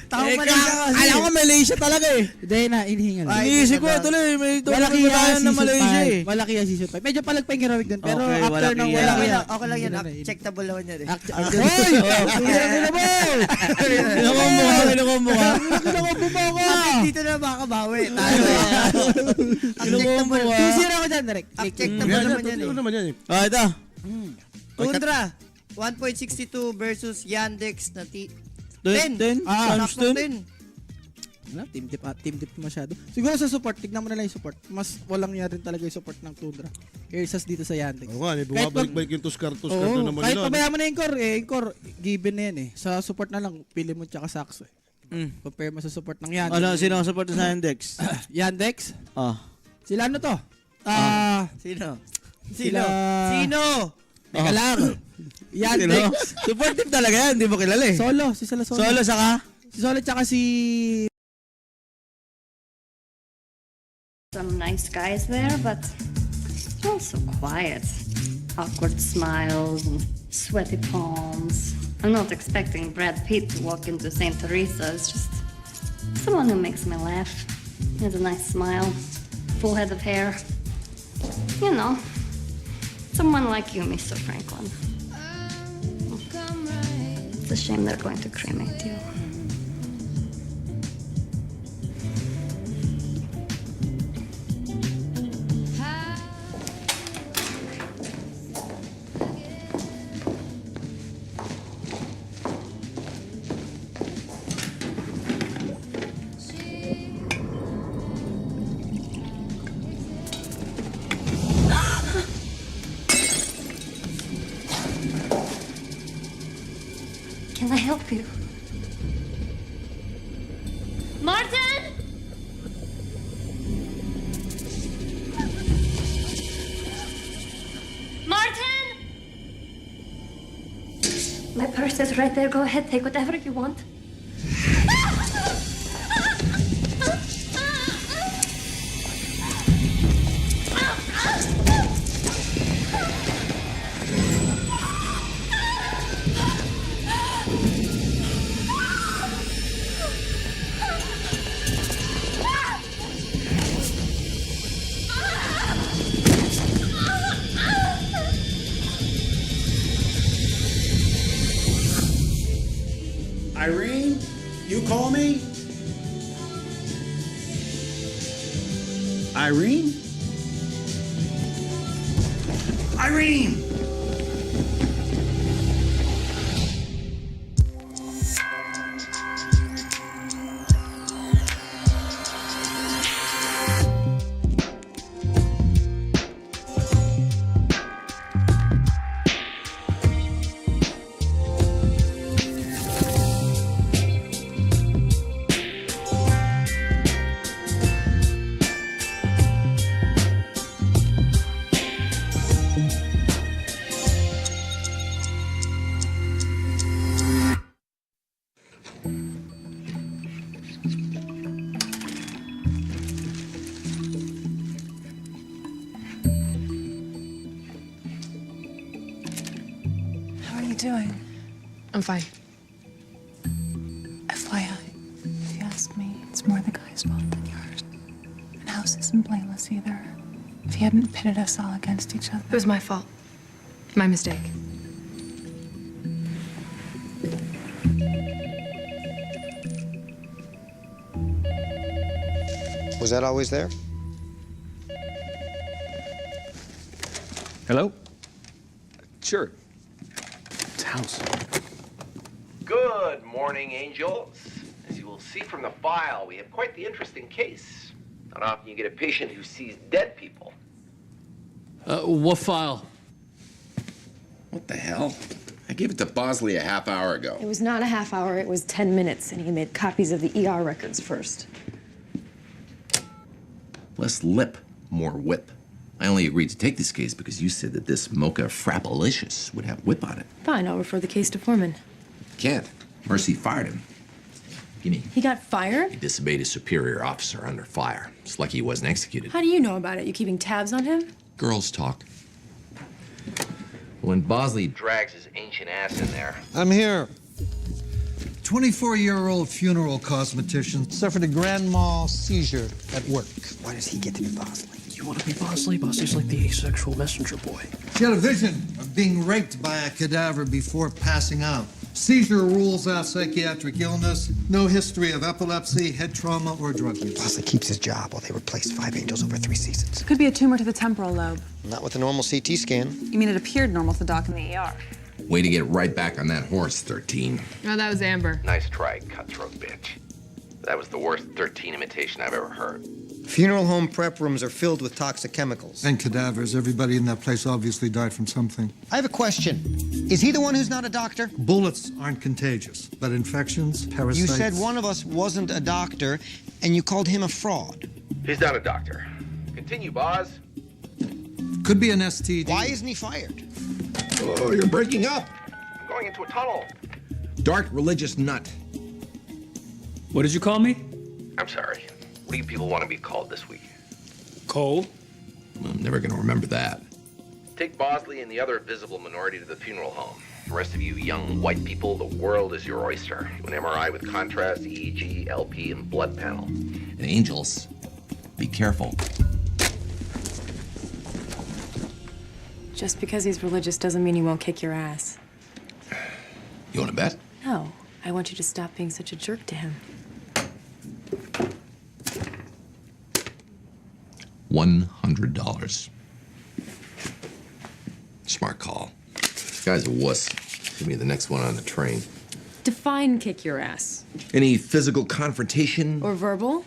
Tao Malaysia kasi. Alam ko Malaysia talaga eh. Hindi na, inihingal. Ay, Iniisip ko hindi na ba? tuloy, may Wala tuloy Kia tayo na Season Malaysia 5. eh. Wala Kia Season 5. Medyo palag pa yung Heroic doon. Pero Okay, after wala ng Kia. wala Okay Kia. lang, okay lang yan. Hindi na, Acceptable naman yan eh. Hoy! Hindi mo! Kinukombo ka, kinukombo ka. Kinukombo mo ako! Dito na makabawi. Tayo eh. Kinukombo ka. 2-0 ako dyan, direct. Acceptable naman yan eh. Ano naman yan eh. Oh, ito. Tundra, 1.62 versus Yandex na 10. 10? Times Saktong 10? 10. Wala, team tip masyado. Siguro sa support, tignan mo na lang yung support. Mas walang niya rin talaga yung support ng Tundra. Versus dito sa Yandex. Oo nga, bumabalik-balik yung tuskar Oo, na naman kahit nila. pabayaan mo na yung core, yung core, given na yan eh. Sa support na lang, pili mo tsaka Saxo eh. Compare mo sa support ng Yandex. Ano, sino ang support sa Index? Yandex? Oh. Sila ano to? Sino? Sino? Teka Oh. lang. Yandex. Supportive talaga yan, hindi mo kilala eh. Solo, si Solo. Solo saka? Si Solo tsaka si... Some nice guys there, but also quiet. Awkward smiles and sweaty palms. I'm not expecting Brad Pitt to walk into St. Teresa's, just someone who makes me laugh. He has a nice smile, full head of hair. You know, someone like you, Mr. Franklin. It's a shame they're going to cremate you. Can I help you? Martin! Martin! My purse is right there. Go ahead, take whatever you want. Irene, you call me? Irene? Irene! How are you doing? I'm fine. FYI, if you ask me, it's more the guy's fault than yours. And House isn't blameless either. If he hadn't pitted us all against each other. It was my fault. My mistake. Was that always there? Hello? Sure. It's House. Good morning, Angels. As you will see from the file, we have quite the interesting case. Not often you get a patient who sees dead people. What file? What the hell? I gave it to Bosley a half hour ago. It was not a half hour, it was 10 minutes, and he made copies of the ER records first. Less lip, more whip. I only agreed to take this case because you said that this mocha frappalicious would have whip on it. Fine, I'll refer the case to Foreman. Can't. Mercy fired him. Gimme. He got fired? He disobeyed his superior officer under fire. It's lucky he wasn't executed. How do you know about it? You keeping tabs on him? Girls talk. When Bosley drags his ancient ass in there. I'm here. 24-year-old funeral cosmetician suffered a grand mal seizure at work. Why does he get to be Bosley? You want to be Bosley? Bosley's like the asexual messenger boy. She had a vision of being raped by a cadaver before passing out. Seizure rules out psychiatric illness. No history of epilepsy, head trauma, or drug use. Bosley keeps his job while they replaced 5 angels over 3 seasons. Could be a tumor to the temporal lobe. Not with a normal CT scan. You mean it appeared normal to the doc in the ER? Way to get right back on that horse, 13. No, that was Amber. Nice try, cutthroat bitch. That was the worst 13 imitation I've ever heard. Funeral home prep rooms are filled with toxic chemicals. And cadavers. Everybody in that place obviously died from something. I have a question. Is he the one who's not a doctor? Bullets aren't contagious, but infections, parasites... You said one of us wasn't a doctor, and you called him a fraud. He's not a doctor. Continue, Boz. Could be an STD. Why isn't he fired? Oh, you're breaking up. I'm going into a tunnel. Dark religious nut. What did you call me? I'm sorry. What do you people want to be called this week? Cole? I'm never gonna remember that. Take Bosley and the other visible minority to the funeral home. The rest of you young white people, the world is your oyster. An MRI with contrast, EEG, LP, and blood panel. And angels, be careful. Just because he's religious doesn't mean he won't kick your ass. You wanna bet? No, I want you to stop being such a jerk to him. $100. Smart call. This guy's a wuss. Give me the next one on the train. Define kick your ass. Any physical confrontation? Or verbal?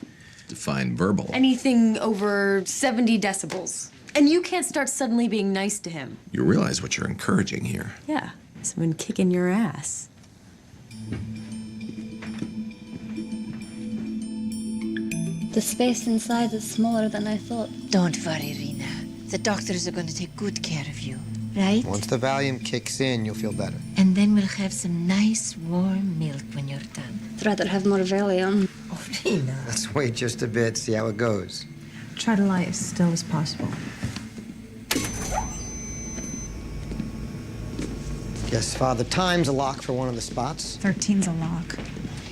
Define verbal. Anything over 70 decibels. And you can't start suddenly being nice to him. You realize what you're encouraging here. Yeah, someone kicking your ass. The space inside is smaller than I thought. Don't worry, Rena. The doctors are going to take good care of you, right? Once the Valium kicks in, you'll feel better. And then we'll have some nice warm milk when you're done. I'd rather have more Valium. Oh, Rena. Let's wait just a bit, see how it goes. Try to lie as still as possible. Guess Father Time's a lock for one of the spots. 13's a lock.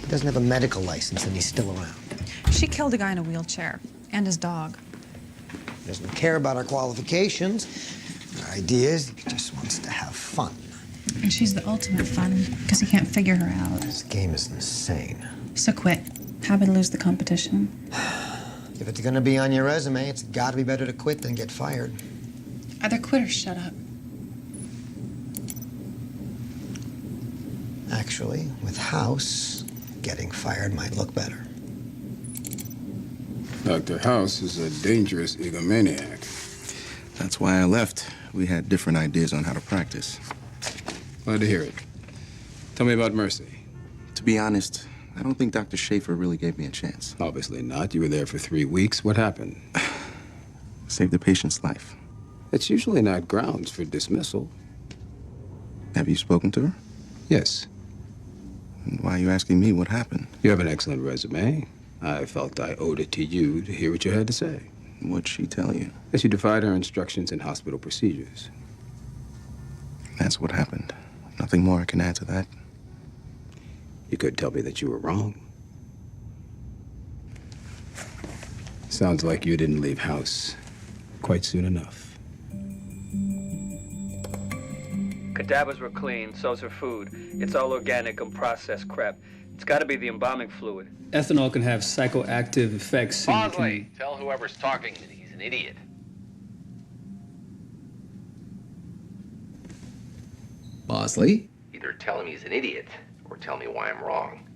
He doesn't have a medical license and he's still around. She killed a guy in a wheelchair. And his dog. He doesn't care about our qualifications. Our idea is he just wants to have fun. And she's the ultimate fun, because he can't figure her out. This game is insane. So quit. Happy to lose the competition. If it's gonna be on your resume, it's gotta be better to quit than get fired. Either quit or shut up. Actually, with House, getting fired might look better. Dr. House is a dangerous egomaniac. That's why I left. We had different ideas on how to practice. Glad to hear it. Tell me about Mercy. To be honest, I don't think Dr. Schaefer really gave me a chance. Obviously not. You were there for 3 weeks. What happened? Saved the patient's life. It's usually not grounds for dismissal. Have you spoken to her? Yes. And why are you asking me what happened? You have an excellent resume. I felt I owed it to you to hear what you had to say. What'd she tell you? That you defied her instructions in hospital procedures. That's what happened. Nothing more I can add to that. You could tell me that you were wrong. Sounds like you didn't leave house quite soon enough. Cadavers were clean, so's her food. It's all organic and processed crap. It's got to be the embalming fluid. Ethanol can have psychoactive effects. Bosley, tell whoever's talking that he's an idiot. Bosley? Either tell him he's an idiot or tell me why I'm wrong.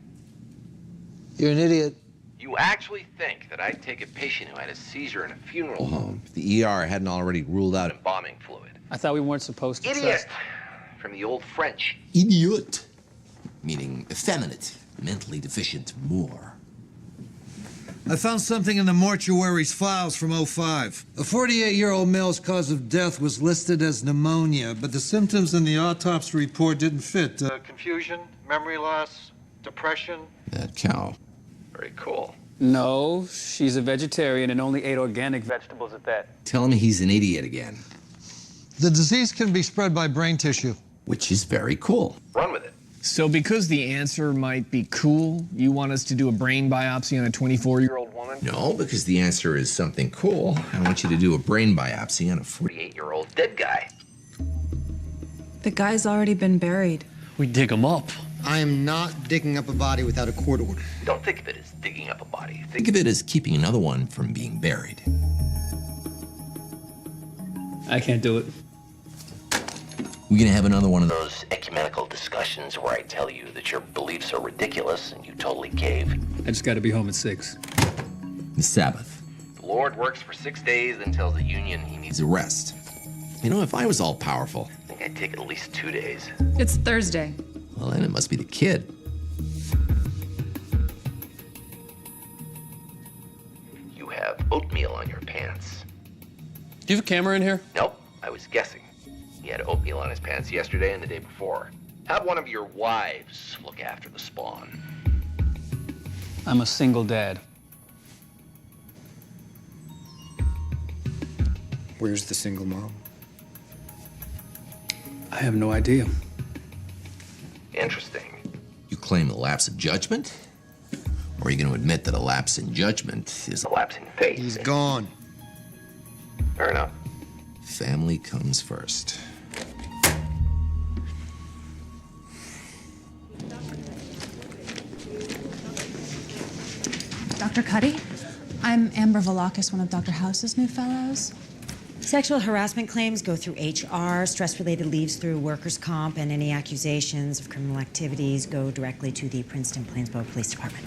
You're an idiot. You actually think that I'd take a patient who had a seizure in a funeral home If the ER hadn't already ruled out embalming fluid? I thought we weren't supposed to Idiot! trust. From the old French. idiot, meaning effeminate, mentally deficient, more. I found something in the mortuary's files from '05. A 48-year-old male's cause of death was listed as pneumonia, but the symptoms in the autopsy report didn't fit. Confusion, memory loss, depression. That cow. Very cool. No, she's a vegetarian and only ate organic vegetables at that. Tell him he's an idiot again, The disease can be spread by brain tissue. which is very cool. Run with it. So because the answer might be cool, you want us to do a brain biopsy on a 24-year-old woman? No, because the answer is something cool. I want you to do a brain biopsy on a 48-year-old dead guy. The guy's already been buried. We dig him up. I am not digging up a body without a court order. Don't think of it as digging up a body. Think of it as keeping another one from being buried. I can't do it. We're gonna have another one of those. Those ecumenical discussions where I tell you that your beliefs are ridiculous and you totally cave. I just got to be home at 6. The Sabbath. The Lord works for 6 days, then tells the union he needs Needs a rest. You know, if I was all powerful, I think I'd take at least 2 days. It's Thursday. well, then it must be the kid. You have oatmeal on your pants. Do you have a camera in here? Nope, I was guessing. He had oatmeal on his pants yesterday and the day before. Have one of your wives look after the spawn. I'm a single dad. Where's the single mom? I have no idea. Interesting. You claim a lapse of judgment? Or are you going to admit that a lapse in judgment is A lapse in faith. He's gone. Fair enough. family comes first? Dr. Cuddy? I'm Amber Volakis, one of Dr. House's new fellows. Sexual harassment claims go through HR, stress-related leaves through workers' comp, and any accusations of criminal activities go directly to the Princeton Plainsboro Police Department.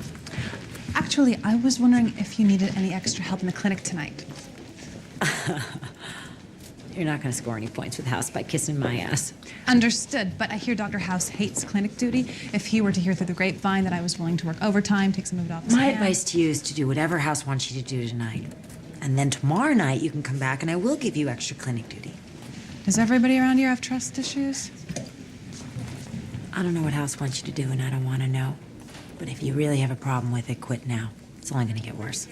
Actually, I was wondering if you needed any extra help in the clinic tonight. You're not going to score any points with House by kissing my ass. Understood, but I hear Dr. House hates clinic duty. If he were to hear through the grapevine that I was willing to work overtime, take some of it off his My hands. advice to you is to do whatever House wants you to do tonight. And then tomorrow night you can come back and I will give you extra clinic duty. Does everybody around here have trust issues? I don't know what House wants you to do and I don't want to know. But if you really have a problem with it, quit now. It's only going to get worse.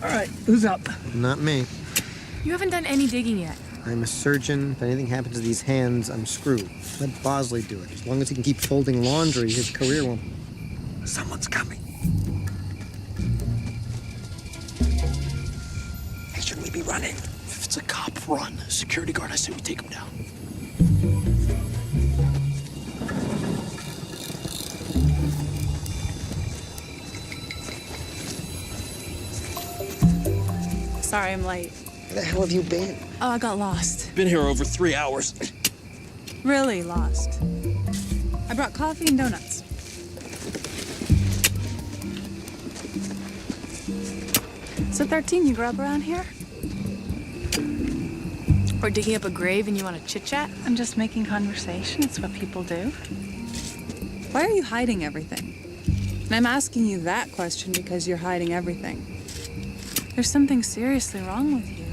All right, who's up? Not me. You haven't done any digging yet. I'm a surgeon. If anything happens to these hands, I'm screwed. Let Bosley do it. As long as he can keep folding laundry, his career won't. Someone's coming. Hey, shouldn't we be running? If it's a cop, run. Security guard, I say we take him down. Sorry, I'm late. Where the hell have you been? Oh, I got lost. Been here over 3 hours. Really lost. I brought coffee and donuts. So 13, you grew up around here? Or digging up a grave and you want to chit-chat? I'm just making conversation. It's what people do. Why are you hiding everything? And I'm asking you that question because you're hiding everything. There's something seriously wrong with you.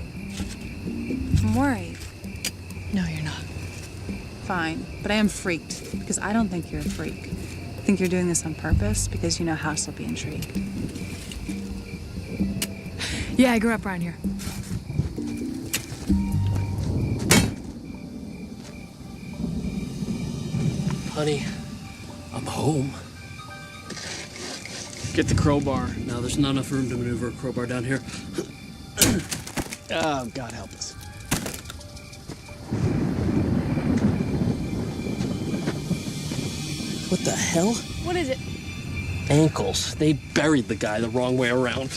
I'm worried. No, you're not. Fine, but I am freaked because I don't think you're a freak. I think you're doing this on purpose because you know House will be intrigued. Yeah, I grew up around here. Honey, I'm home. Get the crowbar. No, there's not enough room to maneuver a crowbar down here. Oh, God help us. What the hell? What is it? ankles. They buried the guy the wrong way around.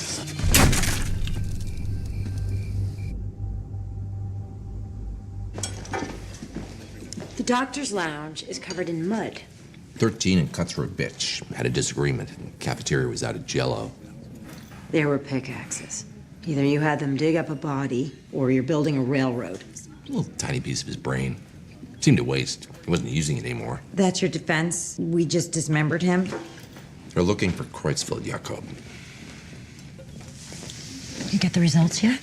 The doctor's lounge is covered in mud. 13 and cutthroat bitch. Had a disagreement. The cafeteria was out of Jell-O. There were pickaxes. Either you had them dig up a body, or you're building a railroad. A little tiny piece of his brain. Seemed to waste. He wasn't using it anymore. That's your defense? We just dismembered him? They're looking for Kreutzfeldt Jakob. You get the results yet?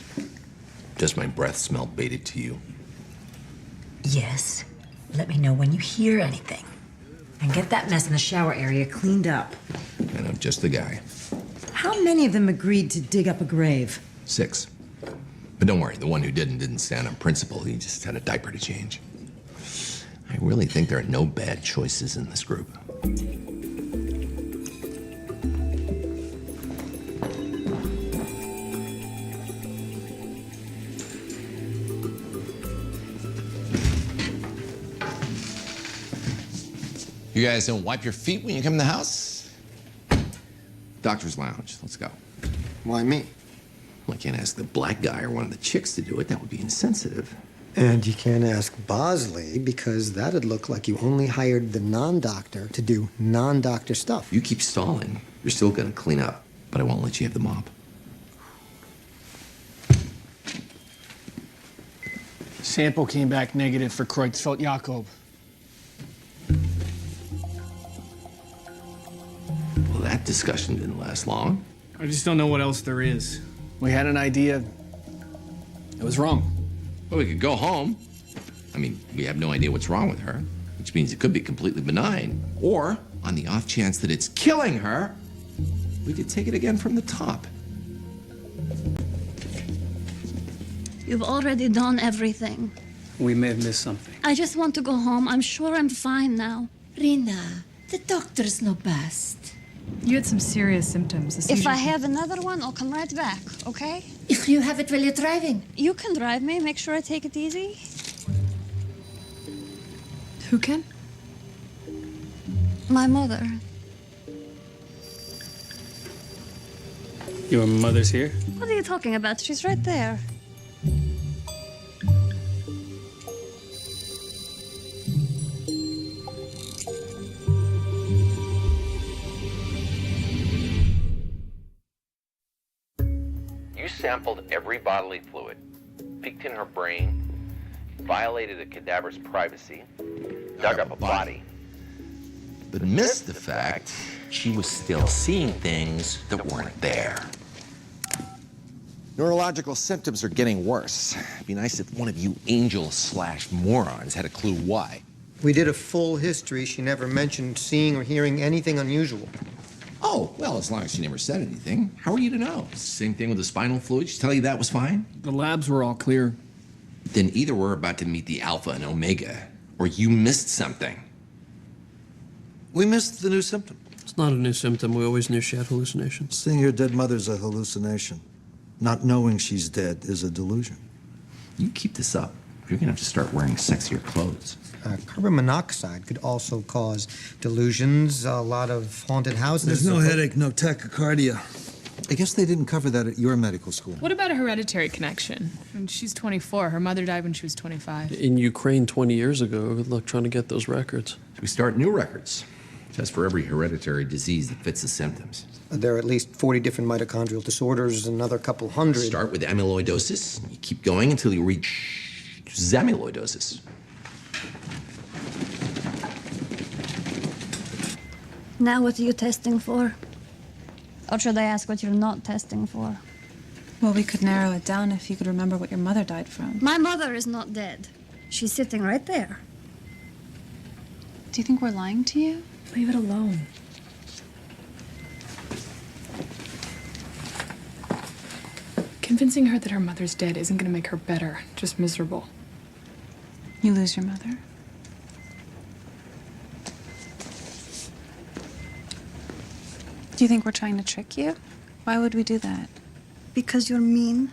Does my breath smell baited to you? Yes. Let me know when you hear anything. And get that mess in the shower area cleaned up. And I'm just the guy. How many of them agreed to dig up a grave? 6. But don't worry, the one who didn't stand on principle. He just had a diaper to change. I really think there are no bad choices in this group. You guys don't wipe your feet when you come in the house? Doctor's lounge. Let's go. Why me? Well, I can't ask the black guy or one of the chicks to do it. That would be insensitive. And you can't ask Bosley because that'd look like you only hired the non-doctor to do non-doctor stuff. You keep stalling, you're still gonna clean up, but I won't let you have the mop. Sample came back negative for Kreutzfeldt Jakob. Well, that discussion didn't last long. I just don't know what else there is. We had an idea. It was wrong. Well, we could go home. I mean, we have no idea what's wrong with her, which means it could be completely benign. Or, on the off chance that it's killing her, we could take it again from the top. You've already done everything. We may have missed something. I just want to go home. I'm sure I'm fine now. Rina, the doctors know best. You had some serious symptoms. If I have another one, I'll come right back, okay? If you have it while you're driving. You can drive me. Make sure I take it easy. Who can? My mother. Your mother's here? What are you talking about? She's right there. You sampled every bodily fluid, peeked in her brain, violated a cadaver's privacy, dug up a body. But missed the fact she was still seeing things that weren't there. Neurological symptoms are getting worse. It'd be nice if one of you angels/morons had a clue why. We did a full history. She never mentioned seeing or hearing anything unusual. Oh, well, as long as she never said anything, how are you to know? Same thing with the spinal fluid. She tell you that was fine? The labs were all clear. Then either we're about to meet the alpha and omega, or you missed something. We missed the new symptom. It's not a new symptom. We always knew she had hallucinations. Seeing your dead mother's a hallucination. Not knowing she's dead is a delusion. You keep this up, you're gonna have to start wearing sexier clothes. Carbon monoxide could also cause delusions, a lot of haunted houses. There's no headache, no tachycardia. I guess they didn't cover that at your medical school. What about a hereditary connection? When she's 24, her mother died when she was 25. In Ukraine 20 years ago, good luck trying to get those records. We start new records. Test for every hereditary disease that fits the symptoms. There are at least 40 different mitochondrial disorders, another couple hundred. Start with amyloidosis. You keep going until you reach zamyloidosis. Now what are you testing for? Or should I ask what you're not testing for? Well, we could narrow it down if you could remember what your mother died from. My mother is not dead. She's sitting right there. Do you think we're lying to you? Leave it alone. Convincing her that her mother's dead isn't going to make her better, just miserable. You lose your mother. Do you think we're trying to trick you? Why would we do that? Because you're mean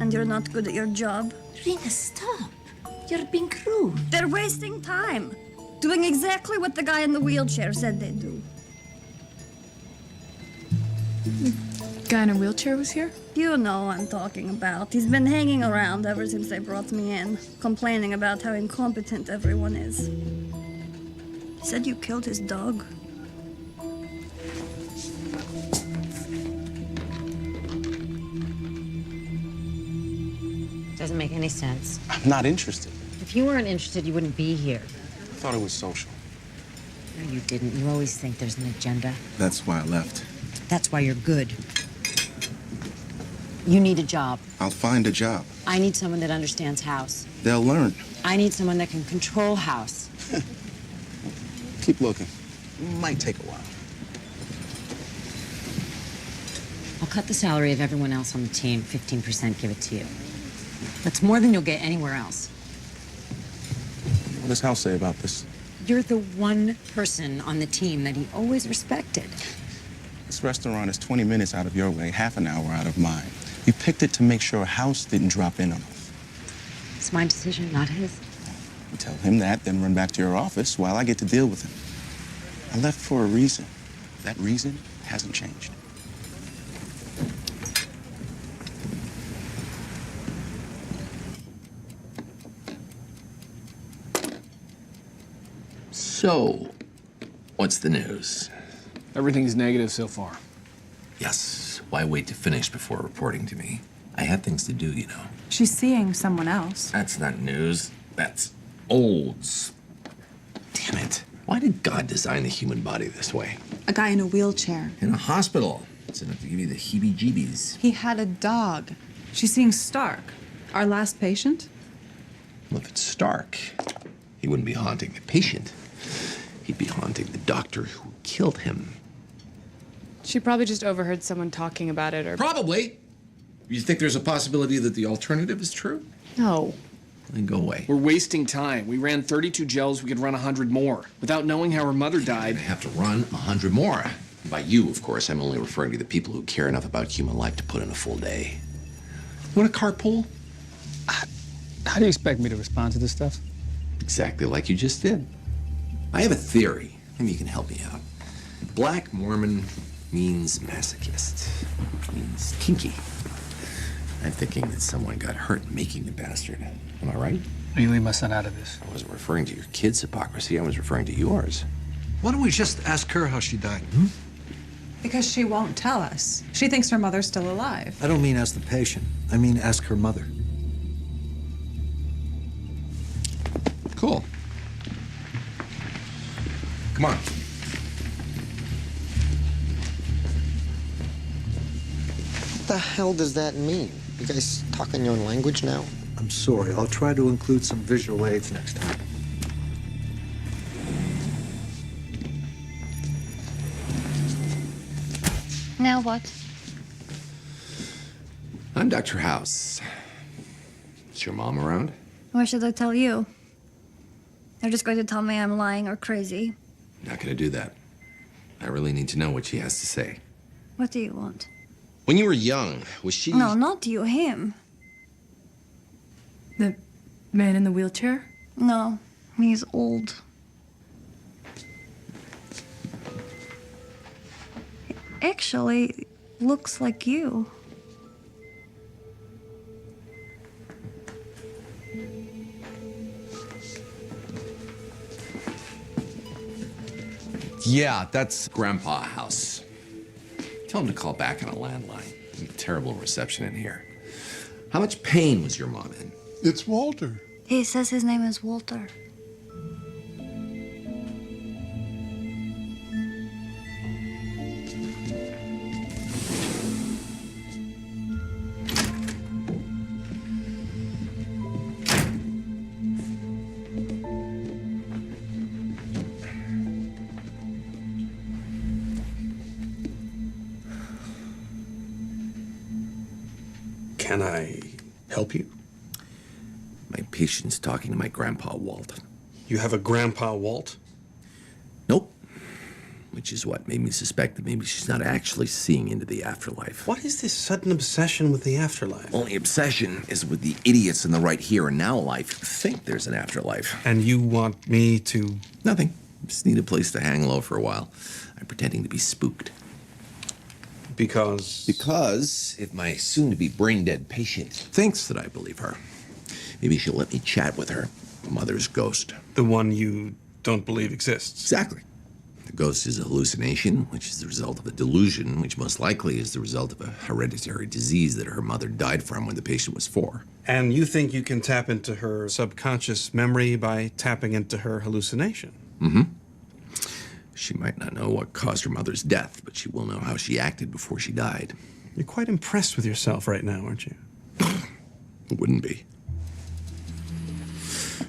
and you're not good at your job. Rina, stop. You're being cruel. They're wasting time, doing exactly what the guy in the wheelchair said they'd do. Guy in a wheelchair was here? You know what I'm talking about. He's been hanging around ever since they brought me in, complaining about how incompetent everyone is. He said you killed his dog. Doesn't make any sense. I'm not interested. If you weren't interested, you wouldn't be here. I thought it was social. No, you didn't. You always think there's an agenda. That's why I left. That's why you're good. You need a job. I'll find a job. I need someone that understands house. They'll learn. I need someone that can control house. Keep looking. Might take a while. I'll cut the salary of everyone else on the team. 15% give it to you. That's more than you'll get anywhere else. What does Hal say about this? You're the one person on the team that he always respected. This restaurant is 20 minutes out of your way, half an hour out of mine. You picked it to make sure House didn't drop in on us. It's my decision, not his. You tell him that, then run back to your office while I get to deal with him. I left for a reason. That reason hasn't changed. So, what's the news? Everything's negative so far. Yes. Why wait to finish before reporting to me? I had things to do, you know. She's seeing someone else. That's not news. That's old. Damn it. Why did God design the human body this way? A guy in a wheelchair. In a hospital. It's enough to give you the heebie-jeebies. He had a dog. She's seeing Stark, our last patient. Well, if it's Stark, he wouldn't be haunting the patient. He'd be haunting the doctor who killed him. She probably just overheard someone talking about it or... Probably. You think there's a possibility that the alternative is true? No. Then go away. We're wasting time. We ran 32 gels, we could run 100 more. Without knowing how her mother died. I have to run 100 more. By you, of course, I'm only referring to the people who care enough about human life to put in a full day. You want a carpool? How do you expect me to respond to this stuff? Exactly like you just did. I have a theory. Maybe you can help me out. Black Mormon means masochist. Means kinky. I'm thinking that someone got hurt making the bastard. Am I right? You leave my son out of this. I wasn't referring to your kid's hypocrisy. I was referring to yours. Why don't we just ask her how she died? Because she won't tell us. She thinks her mother's still alive. I don't mean ask the patient. I mean ask her mother. Cool. Come on. What the hell does that mean? You guys talking your own language now? I'm sorry. I'll try to include some visual aids next time. Now what? I'm Dr. House. Is your mom around? Why should I tell you? They're just going to tell me I'm lying or crazy. Not gonna do that. I really need to know what she has to say. What do you want? When you were young, was she... No, not you, him. The man in the wheelchair? No, he's old. Actually, looks like you. Yeah, that's Grandpa House. Tell him to call back on a landline. Terrible reception in here. How much pain was your mom in? It's Walter. He says his name is Walter. Can I help you? My patient's talking to my grandpa, Walt. You have a Grandpa Walt? Nope. Which is what made me suspect that maybe she's not actually seeing into the afterlife. What is this sudden obsession with the afterlife? Only obsession is with the idiots in the right here and now life who think there's an afterlife. And you want me to... Nothing. Just need a place to hang low for a while. I'm pretending to be spooked. Because if my soon-to-be brain-dead patient thinks that I believe her, maybe she'll let me chat with her mother's ghost. The one you don't believe exists. Exactly. The ghost is a hallucination, which is the result of a delusion, which most likely is the result of a hereditary disease that her mother died from when the patient was 4. And you think you can tap into her subconscious memory by tapping into her hallucination? Mm-hmm. She might not know what caused her mother's death, but she will know how she acted before she died. You're quite impressed with yourself right now, aren't you? It wouldn't be.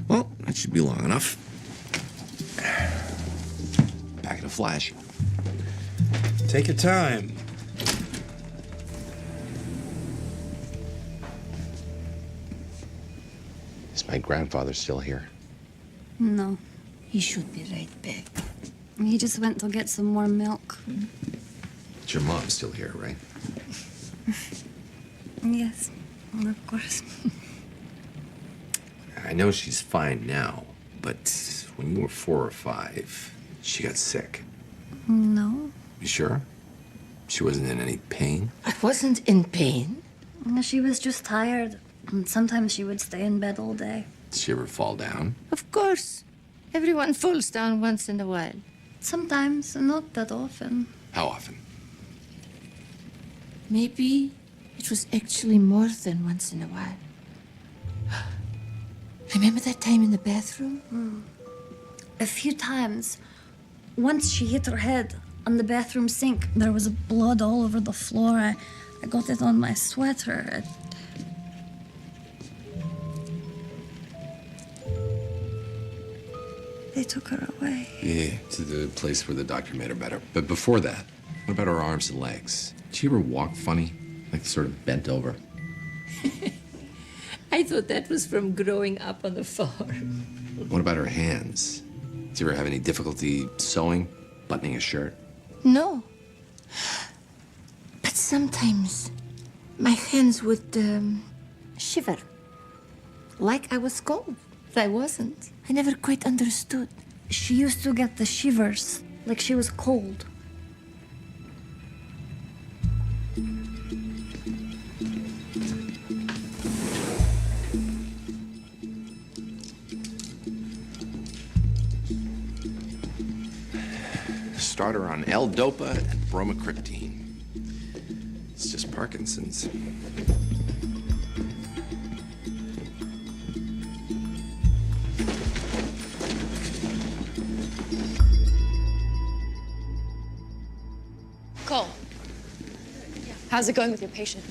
Well, that should be long enough. Back in a flash. Take your time. Is my grandfather still here? No, He should be right back. he just went to get some more milk. But your mom's still here, right? Yes, of course. I know she's fine now, but when you were 4 or 5, she got sick. No, You sure? She wasn't in any pain? I wasn't in pain. she was just tired. And sometimes she would stay in bed all day. Did she ever fall down? Of course. Everyone falls down once in a while. Sometimes, not that often. How often? Maybe it was actually more than once in a while. Remember that time in the bathroom? A few times. Once she hit her head on the bathroom sink. There was blood all over the floor. I got it on my sweater. They took her away. Yeah, to the place where the doctor made her better. But before that, what about her arms and legs? Did she ever walk funny? Like sort of bent over? I thought that was from growing up on the farm. What about her hands? Did you ever have any difficulty sewing, buttoning a shirt? No. But sometimes my hands would shiver. Like I was cold. But I wasn't. I never quite understood. She used to get the shivers, like she was cold. Start her on L-Dopa and bromocriptine. It's just Parkinson's. Cole, how's it going with your patient?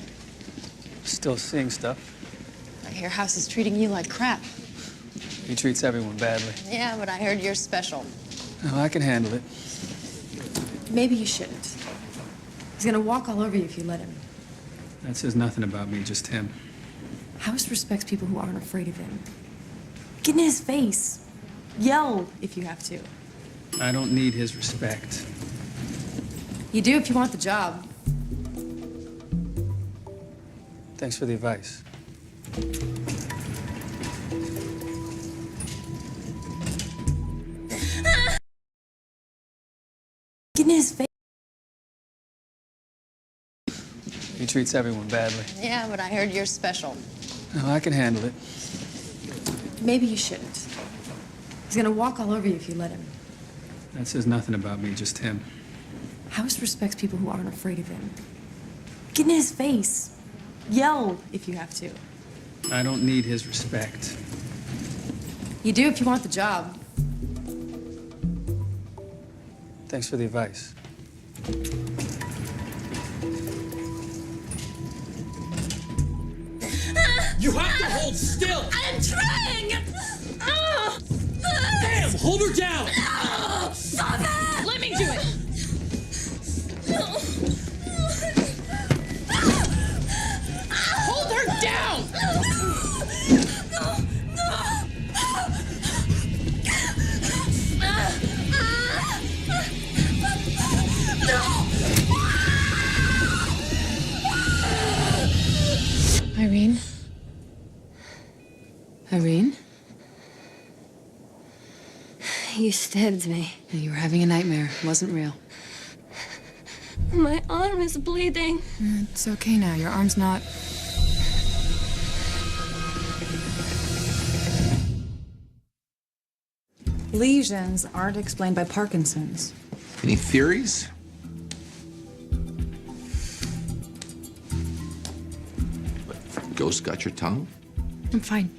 Still seeing stuff. I hear House is treating you like crap. He treats everyone badly. Yeah, but I heard you're special. Oh, I can handle it. Maybe you shouldn't. He's gonna walk all over you if you let him. That says nothing about me, just him. House respects people who aren't afraid of him. Get in his face. Yell if you have to. I don't need his respect. You do if you want the job. Thanks for the advice. Get in his face. He treats everyone badly. Yeah, but I heard you're special. Oh, I can handle it. Maybe you shouldn't. He's gonna walk all over you if you let him. That says nothing about me, just him. House respects people who aren't afraid of him. Get in his face. Yell if you have to. I don't need his respect. You do if you want the job. Thanks for the advice. You have to hold still! I'm trying! Damn! Hold her down! No! Stop it! Let me do it! Hold her down! Irene? Irene? You stabbed me. You were having a nightmare. It wasn't real. My arm is bleeding. It's okay now. Your arm's not. Lesions aren't explained by Parkinson's. Any theories? Ghost got your tongue? I'm fine.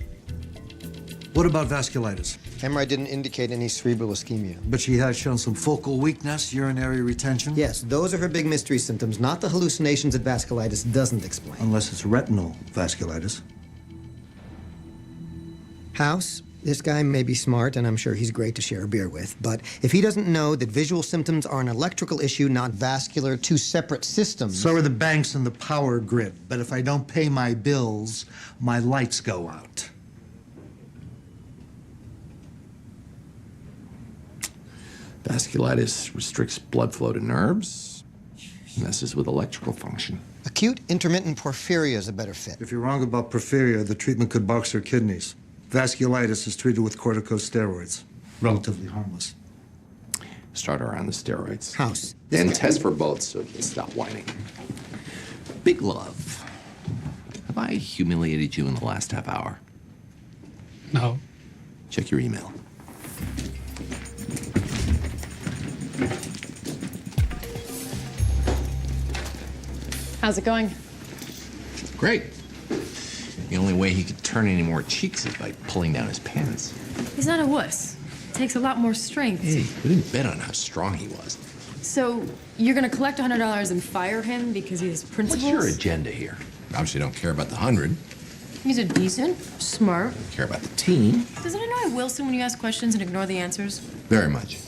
What about vasculitis? MRI didn't indicate any cerebral ischemia. But she has shown some focal weakness, urinary retention? Yes, those are her big mystery symptoms, not the hallucinations that vasculitis doesn't explain. Unless it's retinal vasculitis. House, this guy may be smart, and I'm sure he's great to share a beer with, but if he doesn't know that visual symptoms are an electrical issue, not vascular, two separate systems... So are the banks and the power grid. But if I don't pay my bills, my lights go out. Vasculitis restricts blood flow to nerves, messes with electrical function. Acute intermittent porphyria is a better fit. If you're wrong about porphyria, the treatment could box her kidneys. Vasculitis is treated with corticosteroids. Relatively harmless. Start her on the steroids. House. Then test for both so you can stop whining. Big love. Have I humiliated you in the last half hour? No. Check your email. How's it going? Great. The only way he could turn any more cheeks is by pulling down his pants. He's not a wuss. Takes a lot more strength. Hey, we didn't bet on how strong he was. So you're gonna collect $100 and fire him because he has principles? What's your agenda here? Obviously don't care about the 100. He's a decent, smart. Care about the team. Doesn't it annoy Wilson when you ask questions and ignore the answers? Very much.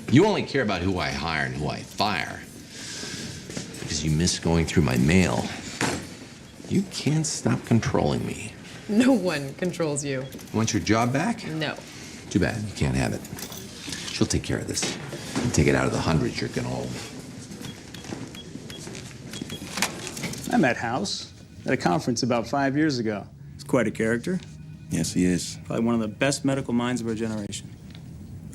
You only care about who I hire and who I fire. Because you miss going through my mail. You can't stop controlling me. No one controls you. Want your job back? No. Too bad. You can't have it. She'll take care of this. You take it out of the hundreds you're gonna owe. I met House at a conference about 5 years ago. He's quite a character. Yes, he is. Probably one of the best medical minds of our generation.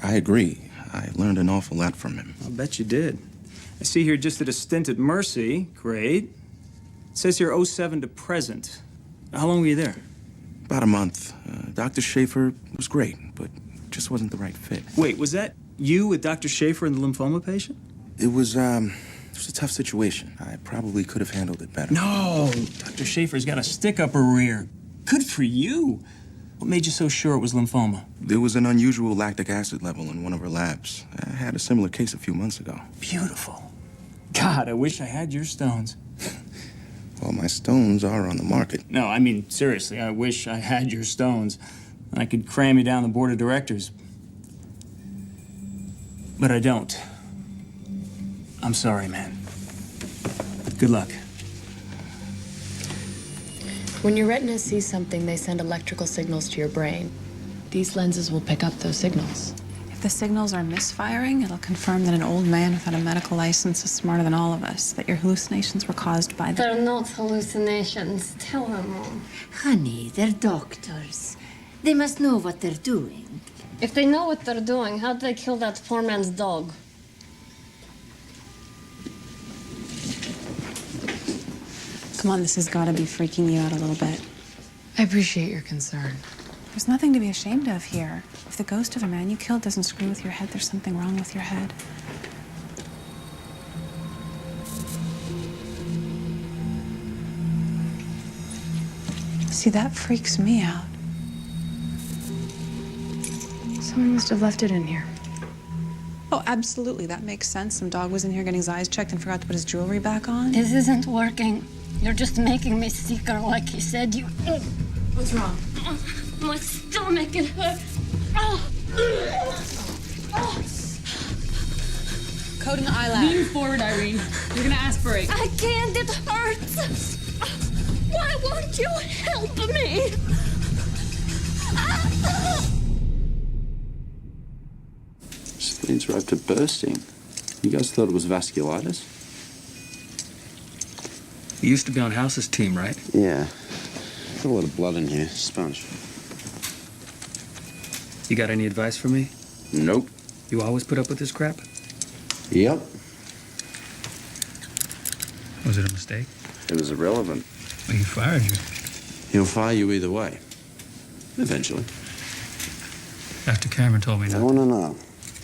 I agree. I learned an awful lot from him. I'll bet you did. I see here just did a stint at Mercy. Great. It says here 07 to present. How long were you there? About a month. Dr. Schaefer was great, but just wasn't the right fit. Wait, was that you with Dr. Schaefer and the lymphoma patient? It was a tough situation. I probably could have handled it better. No, Dr. Schaefer's got a stick up her rear. Good for you. What made you so sure it was lymphoma? There was an unusual lactic acid level in one of her labs. I had a similar case a few months ago. Beautiful. God, I wish I had your stones. Well, my stones are on the market. No, I mean, seriously, I wish I had your stones. I could cram you down the board of directors. But I don't. I'm sorry, man. Good luck. When your retina sees something, they send electrical signals to your brain. These lenses will pick up those signals. If the signals are misfiring, it'll confirm that an old man without a medical license is smarter than all of us, that your hallucinations were caused by the... They're not hallucinations. Tell her, Mom. Honey, they're doctors. They must know what they're doing. If they know what they're doing, how'd they kill that poor man's dog? Come on, this has got to be freaking you out a little bit. I appreciate your concern. There's nothing to be ashamed of here. If the ghost of a man you killed doesn't screw with your head, there's something wrong with your head. See, that freaks me out. Someone must have left it in here. Oh, absolutely. That makes sense. Some dog was in here getting his eyes checked and forgot to put his jewelry back on. This isn't working. You're just making me sicker like he said you... What's wrong? My stomach, it hurts. Coding eyelash. Lean forward, Irene. You're gonna aspirate. I can't, it hurts. Why won't you help me? Spleens are up to bursting. You guys thought it was vasculitis? You used to be on House's team, right? Yeah. Got a lot of blood in here. Sponge. You got any advice for me? Nope. You always put up with this crap? Yep. Was it a mistake? It was irrelevant. Well, he fired you. He'll fire you either way. Eventually. Dr. Cameron told me I not. want to know.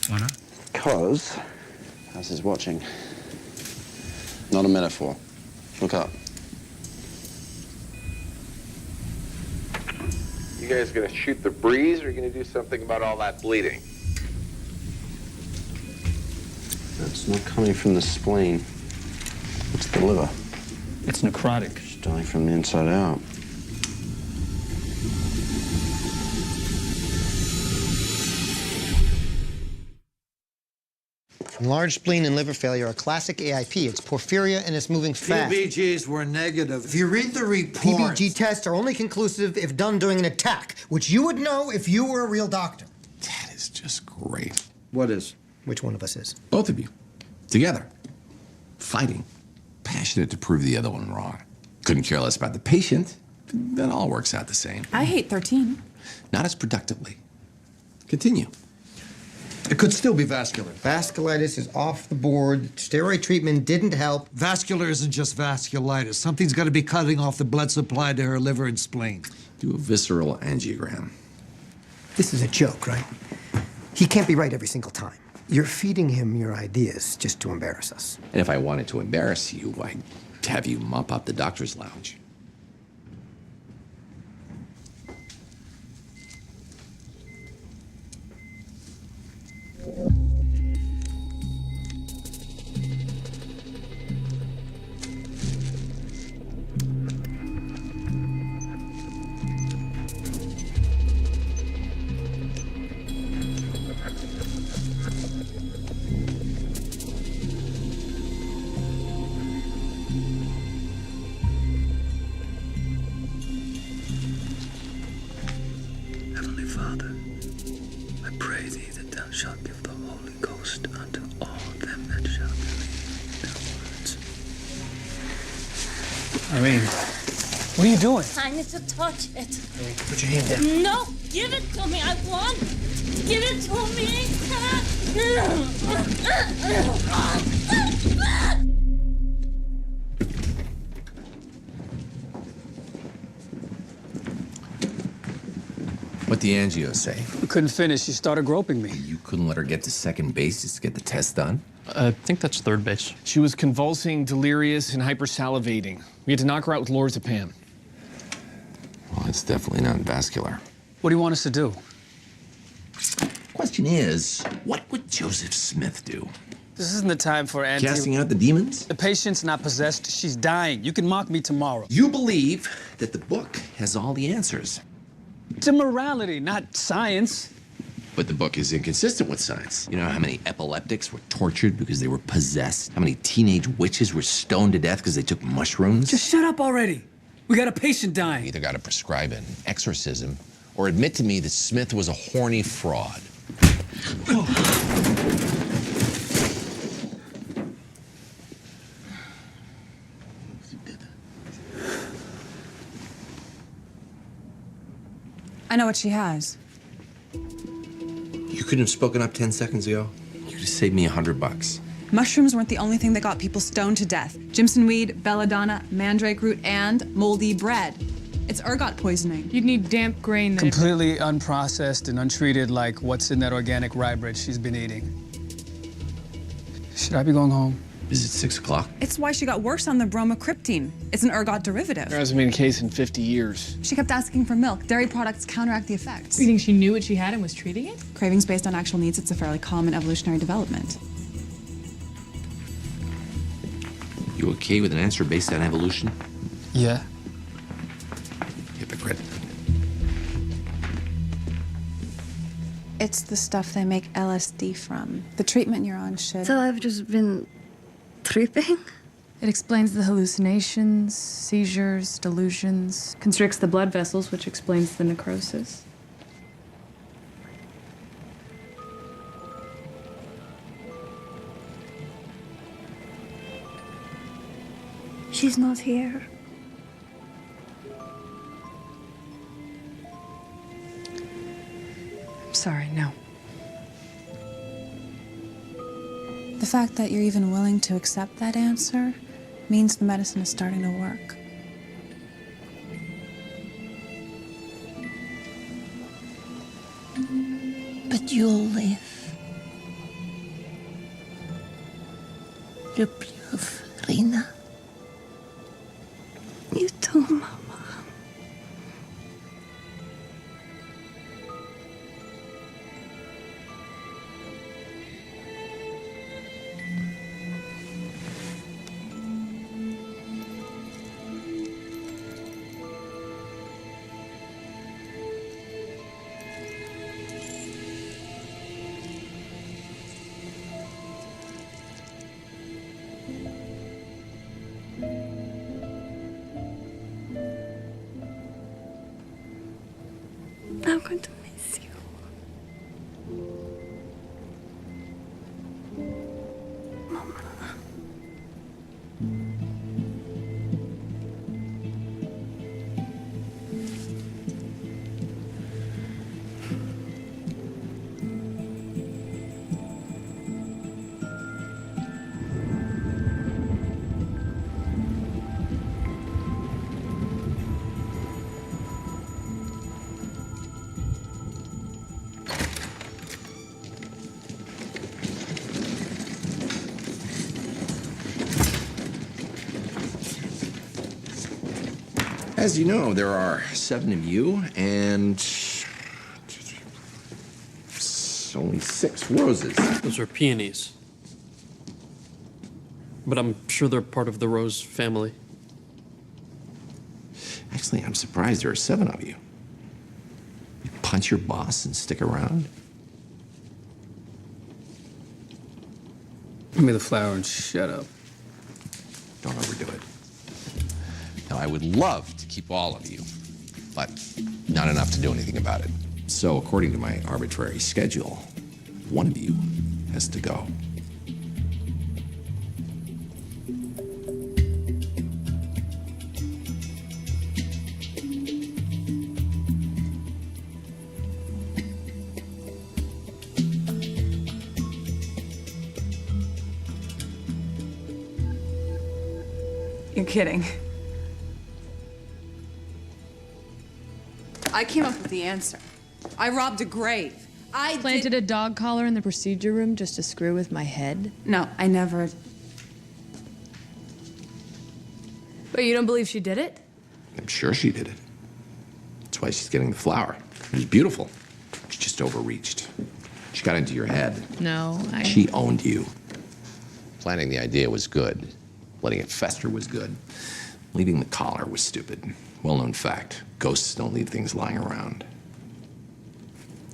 Why not? Because House is watching. Not a metaphor. Look up. You guys gonna shoot the breeze, or are you gonna do something about all that bleeding? It's not coming from the spleen. It's the liver. It's necrotic. It's dying from the inside out. Enlarged spleen and liver failure are classic AIP. It's porphyria and it's moving fast. PBGs were negative. If you read the report... PBG tests are only conclusive if done during an attack, which you would know if you were a real doctor. That is just great. What is? Which one of us is? Both of you. Together. Fighting. Passionate to prove the other one wrong. Couldn't care less about the patient. That all works out the same. I hate 13. Not as productively. Continue. It could still be vascular. Vasculitis is off the board. Steroid treatment didn't help. Vascular isn't just vasculitis. Something's got to be cutting off the blood supply to her liver and spleen. Do a visceral angiogram. This is a joke, right? He can't be right every single time. You're feeding him your ideas just to embarrass us. And if I wanted to embarrass you, I'd have you mop up the doctor's lounge. Heavenly Father, I pray thee that thou shalt give the Holy Ghost unto all them that shall believe their words. Irene, what are you doing? I need to touch it. Put your hand down. No, give it to me. I want. Give it to me. What'd the angio say? We couldn't finish. She started groping me. You couldn't let her get to second base just to get the test done? I think that's third base. She was convulsing, delirious, and hypersalivating. We had to knock her out with lorazepam. Well, it's definitely not vascular. What do you want us to do? Question is, what would Joseph Smith do? This isn't the time for Casting out the demons? The patient's not possessed. She's dying. You can mock me tomorrow. You believe that the book has all the answers. It's immorality, not science. But the book is inconsistent with science. You know how many epileptics were tortured because they were possessed? How many teenage witches were stoned to death because they took mushrooms? Just shut up already. We got a patient dying. You either got to prescribe an exorcism or admit to me that Smith was a horny fraud. I know what she has. You couldn't have spoken up 10 seconds ago? You could have saved me $100. Mushrooms weren't the only thing that got people stoned to death. Jimson weed, belladonna, mandrake root, and moldy bread. It's ergot poisoning. You'd need damp grain. Completely unprocessed and untreated, like what's in that organic rye bread she's been eating. Should I be going home? Is it 6 o'clock? It's why she got worse on the bromocriptine. It's an ergot derivative. There hasn't been a case in 50 years. She kept asking for milk. Dairy products counteract the effects. You think she knew what she had and was treating it? Cravings based on actual needs, it's a fairly common evolutionary development. You okay with an answer based on evolution? Yeah. Hypocrite. It's the stuff they make LSD from. The treatment you're on should... So I've just been tripping? It explains the hallucinations, seizures, delusions, constricts the blood vessels, which explains the necrosis. She's not here. I'm sorry, no. The fact that you're even willing to accept that answer means the medicine is starting to work. But you'll live. Люблю, Rina. You too, Mama. I'm going to miss you. As you know, there are 7 of you and only 6 roses. Those are peonies. But I'm sure they're part of the rose family. Actually, I'm surprised there are 7 of you. You punch your boss and stick around? Give me the flower and shut up. Don't overdo it. Now, I would love to keep all of you, but not enough to do anything about it. So, according to my arbitrary schedule, one of you has to go. You're kidding. I came up with the answer. I robbed a grave. I Planted a dog collar in the procedure room just to screw with my head? No, I never. But you don't believe she did it? I'm sure she did it. That's why she's getting the flower. It was beautiful. She just overreached. She got into your head. No, She owned you. Planting the idea was good. Letting it fester was good. Leaving the collar was stupid. Well-known fact. Ghosts don't leave things lying around.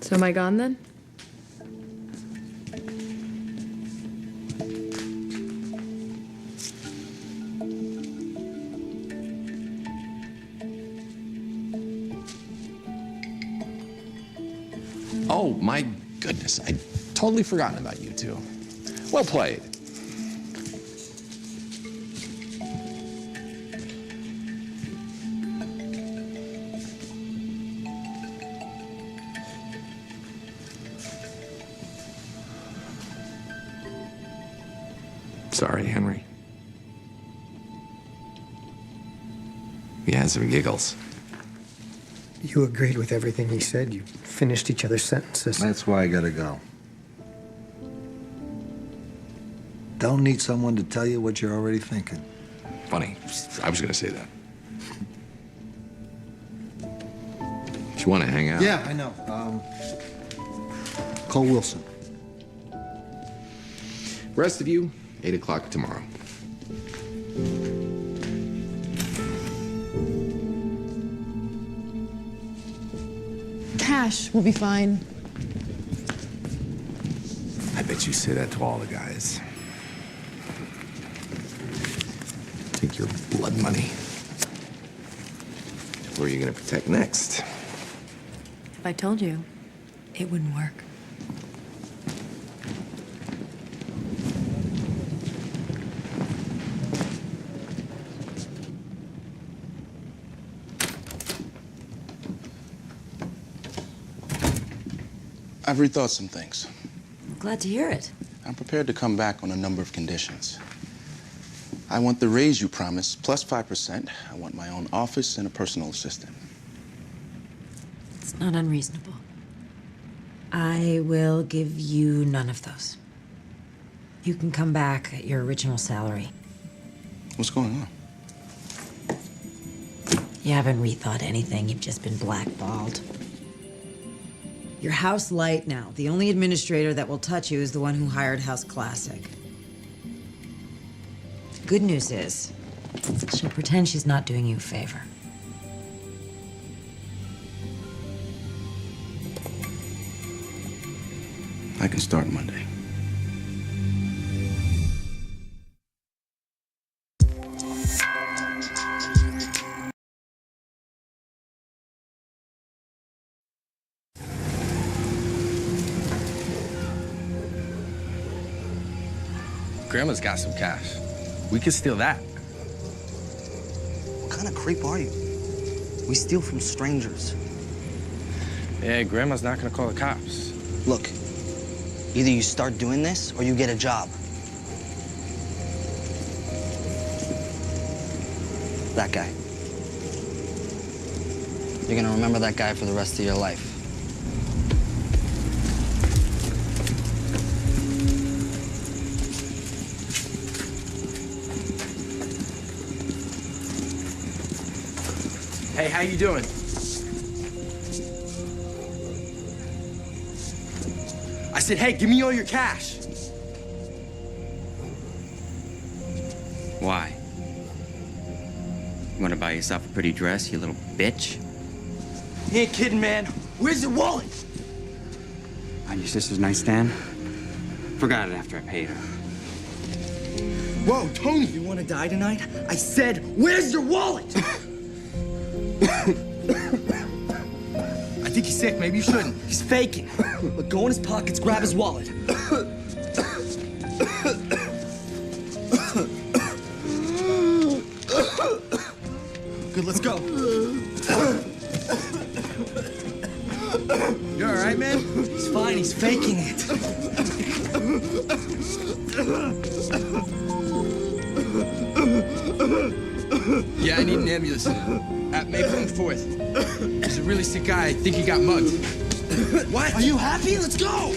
So am I gone then? Oh, my goodness. I'd totally forgotten about you two. Well played. Sorry, Henry. We had some giggles. You agreed with everything he said. You finished each other's sentences. That's why I gotta go. Don't need someone to tell you what you're already thinking. Funny. I was gonna say that. Do you want to hang out? Yeah, I know. Cole Wilson. Rest of you, 8 o'clock tomorrow. Cash will be fine. I bet you say that to all the guys. Take your blood money. Who are you gonna protect next? If I told you, it wouldn't work. I've rethought some things. Glad to hear it. I'm prepared to come back on a number of conditions. I want the raise you promised, plus 5%. I want my own office and a personal assistant. It's not unreasonable. I will give you none of those. You can come back at your original salary. What's going on? You haven't rethought anything. You've just been blackballed. You're House Light now. The only administrator that will touch you is the one who hired House Classic. Good news is, she'll pretend she's not doing you a favor. I can start Monday. Grandma's got some cash. We could steal that. What kind of creep are you? We steal from strangers. Yeah, Grandma's not gonna call the cops. Look, either you start doing this or you get a job. That guy. You're gonna remember that guy for the rest of your life. Hey, how you doing? I said, hey, give me all your cash. Why? You wanna buy yourself a pretty dress, you little bitch? You ain't kidding, man. Where's your wallet? On your sister's nightstand? Forgot it after I paid her. Whoa, Tony! You wanna die tonight? I said, where's your wallet? I think he's sick. Maybe you shouldn't. He's faking. But go in his pockets, grab his wallet. Good, let's go. You all right, man? He's fine. He's faking it. Yeah, I need an ambulance. At Maple and 4th. He's a really sick guy. I think he got mugged. What? Are you happy? Let's go!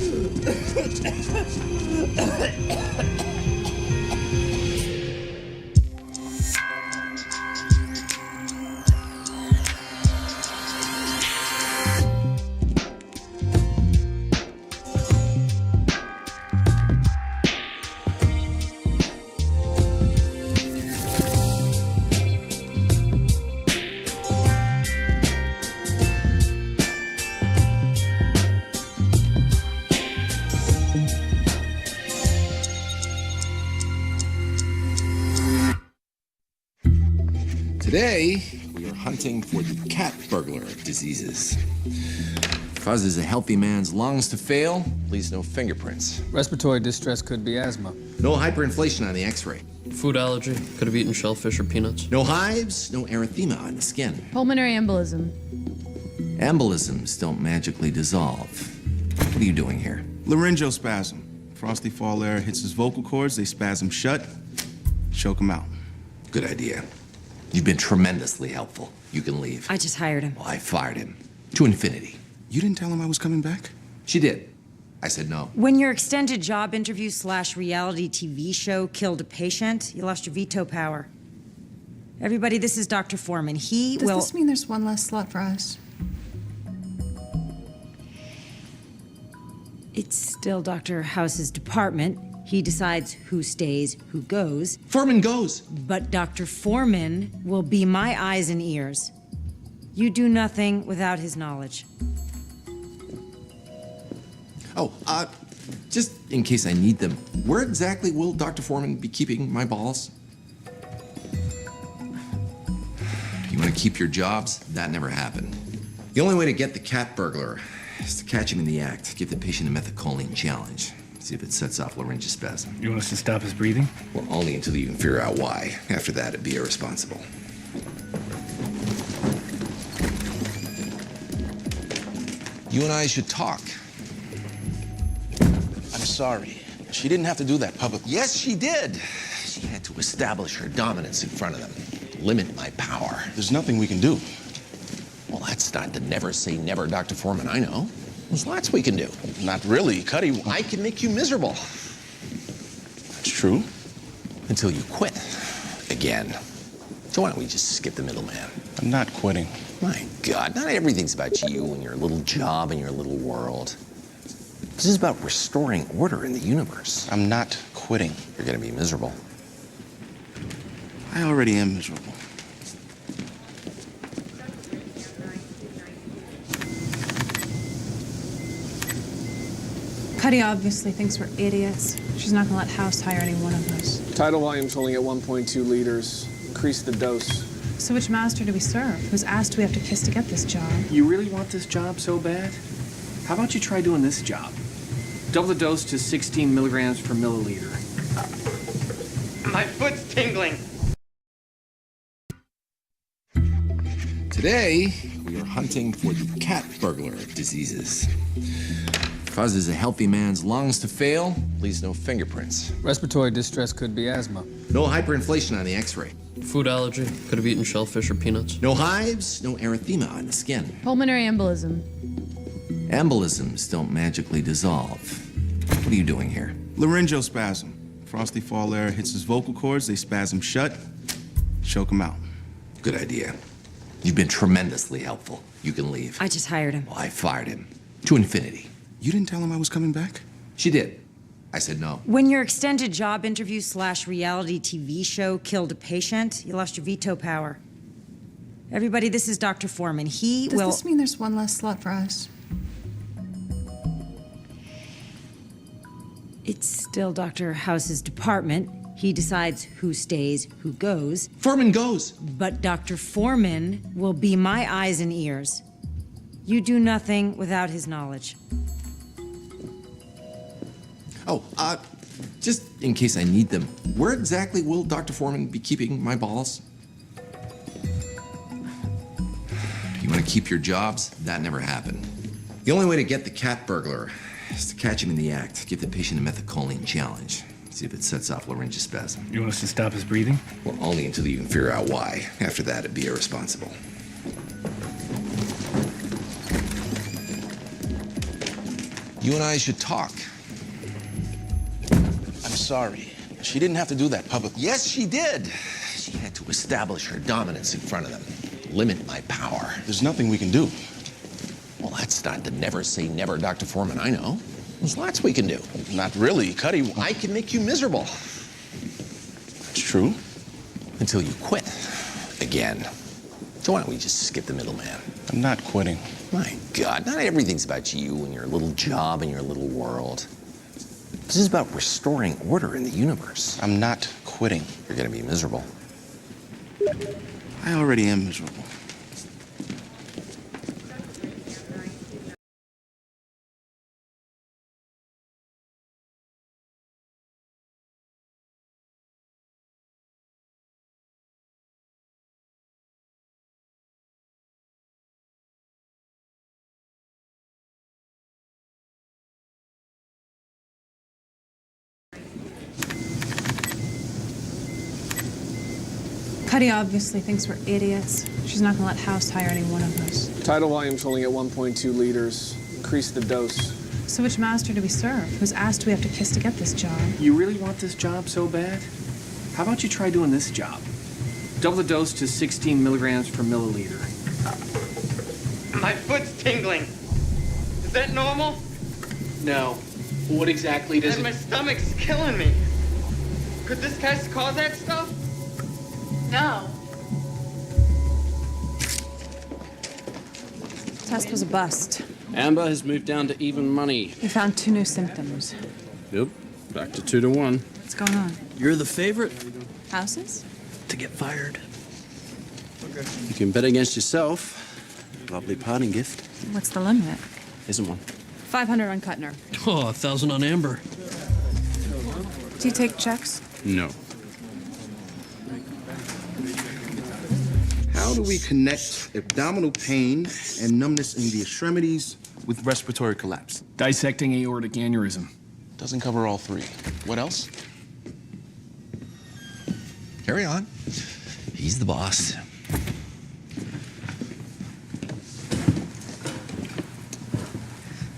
Today, we are hunting for the cat burglar of diseases. Causes a healthy man's lungs to fail, leaves no fingerprints. Respiratory distress could be asthma. No hyperinflation on the x-ray. Food allergy. Could have eaten shellfish or peanuts. No hives, no erythema on the skin. Pulmonary embolism. Embolisms don't magically dissolve. What are you doing here? Laryngospasm. Frosty fall air hits his vocal cords, they spasm shut, choke him out. Good idea. You've been tremendously helpful. You can leave. I just hired him. Well, I fired him. To infinity. You didn't tell him I was coming back? She did. I said no. When your extended job interview / reality TV show killed a patient, you lost your veto power. Everybody, this is Dr. Foreman. He will... Does this mean there's one less slot for us? It's still Dr. House's department. He decides who stays, who goes. Foreman goes. But Dr. Foreman will be my eyes and ears. You do nothing without his knowledge. Oh, just in case I need them, where exactly will Dr. Foreman be keeping my balls? You want to keep your jobs? That never happened. The only way to get the cat burglar is to catch him in the act, give the patient a methacholine challenge. See if it sets off laryngospasm. You want us to stop his breathing? Well, only until you can figure out why. After that, it'd be irresponsible. You and I should talk. I'm sorry. She didn't have to do that publicly. Yes, she did. She had to establish her dominance in front of them, limit my power. There's nothing we can do. Well, that's not the never say never, Dr. Foreman, I know. There's lots we can do. Not really. Cuddy. I can make you miserable. That's true. Until you quit. Again. So why don't we just skip the middleman? I'm not quitting. My God, not everything's about you and your little job and your little world. This is about restoring order in the universe. I'm not quitting. You're gonna be miserable. I already am miserable. Cuddy obviously thinks we're idiots. She's not gonna let House hire any one of us. Tidal volume's only at 1.2 liters. Increase the dose. So which master do we serve? Whose ass do we have to kiss to get this job? You really want this job so bad? How about you try doing this job? Double the dose to 16 milligrams per milliliter. My foot's tingling. Today, we are hunting for the cat burglar of diseases. Causes a healthy man's lungs to fail, leaves no fingerprints. Respiratory distress could be asthma. No hyperinflation on the x-ray. Food allergy. Could have eaten shellfish or peanuts. No hives, no erythema on the skin. Pulmonary embolism. Embolisms don't magically dissolve. What are you doing here? Laryngospasm. Frosty fall air hits his vocal cords, they spasm shut, choke him out. Good idea. You've been tremendously helpful. You can leave. I just hired him. Well, I fired him. To infinity. You didn't tell him I was coming back? She did. I said no. When your extended job interview / reality TV show killed a patient, you lost your veto power. Everybody, this is Dr. Foreman. Does this mean there's one less slot for us? It's still Dr. House's department. He decides who stays, who goes. Foreman goes. But Dr. Foreman will be my eyes and ears. You do nothing without his knowledge. Oh, just in case I need them, where exactly will Dr. Foreman be keeping my balls? You want to keep your jobs? That never happened. The only way to get the cat burglar is to catch him in the act, give the patient a methacholine challenge, see if it sets off laryngospasm. You want us to stop his breathing? Well, only until you can figure out why. After that, it'd be irresponsible. You and I should talk. I'm sorry. She didn't have to do that publicly. Yes, she did. She had to establish her dominance in front of them, limit my power. There's nothing we can do. Well, that's not the never say never, Dr. Foreman, I know. There's lots we can do. Not really. Cuddy. I can make you miserable. That's true. Until you quit. Again. So why don't we just skip the middleman? I'm not quitting. My God, not everything's about you and your little job and your little world. This is about restoring order in the universe. I'm not quitting. You're gonna be miserable. I already am miserable. Cuddy obviously thinks we're idiots. She's not gonna let House hire any one of us. Tidal volume's only at 1.2 liters. Increase the dose. So which master do we serve? Whose ass do we have to kiss to get this job? You really want this job so bad? How about you try doing this job? Double the dose to 16 milligrams per milliliter. My foot's tingling. Is that normal? No. What exactly does And it... my stomach's killing me. Could this test cause that stuff? No. Test was a bust. Amber has moved down to even money. We found 2 new symptoms. Yep, back to 2 to 1. What's going on? You're the favorite Houses? to get fired. You can bet against yourself. Lovely parting gift. What's the limit? Isn't one. 500 on Kuttner. Oh, 1,000 on Amber. Do you take checks? No. How do we connect abdominal pain and numbness in the extremities with respiratory collapse? Dissecting aortic aneurysm. Doesn't cover all 3. What else? Carry on. He's the boss.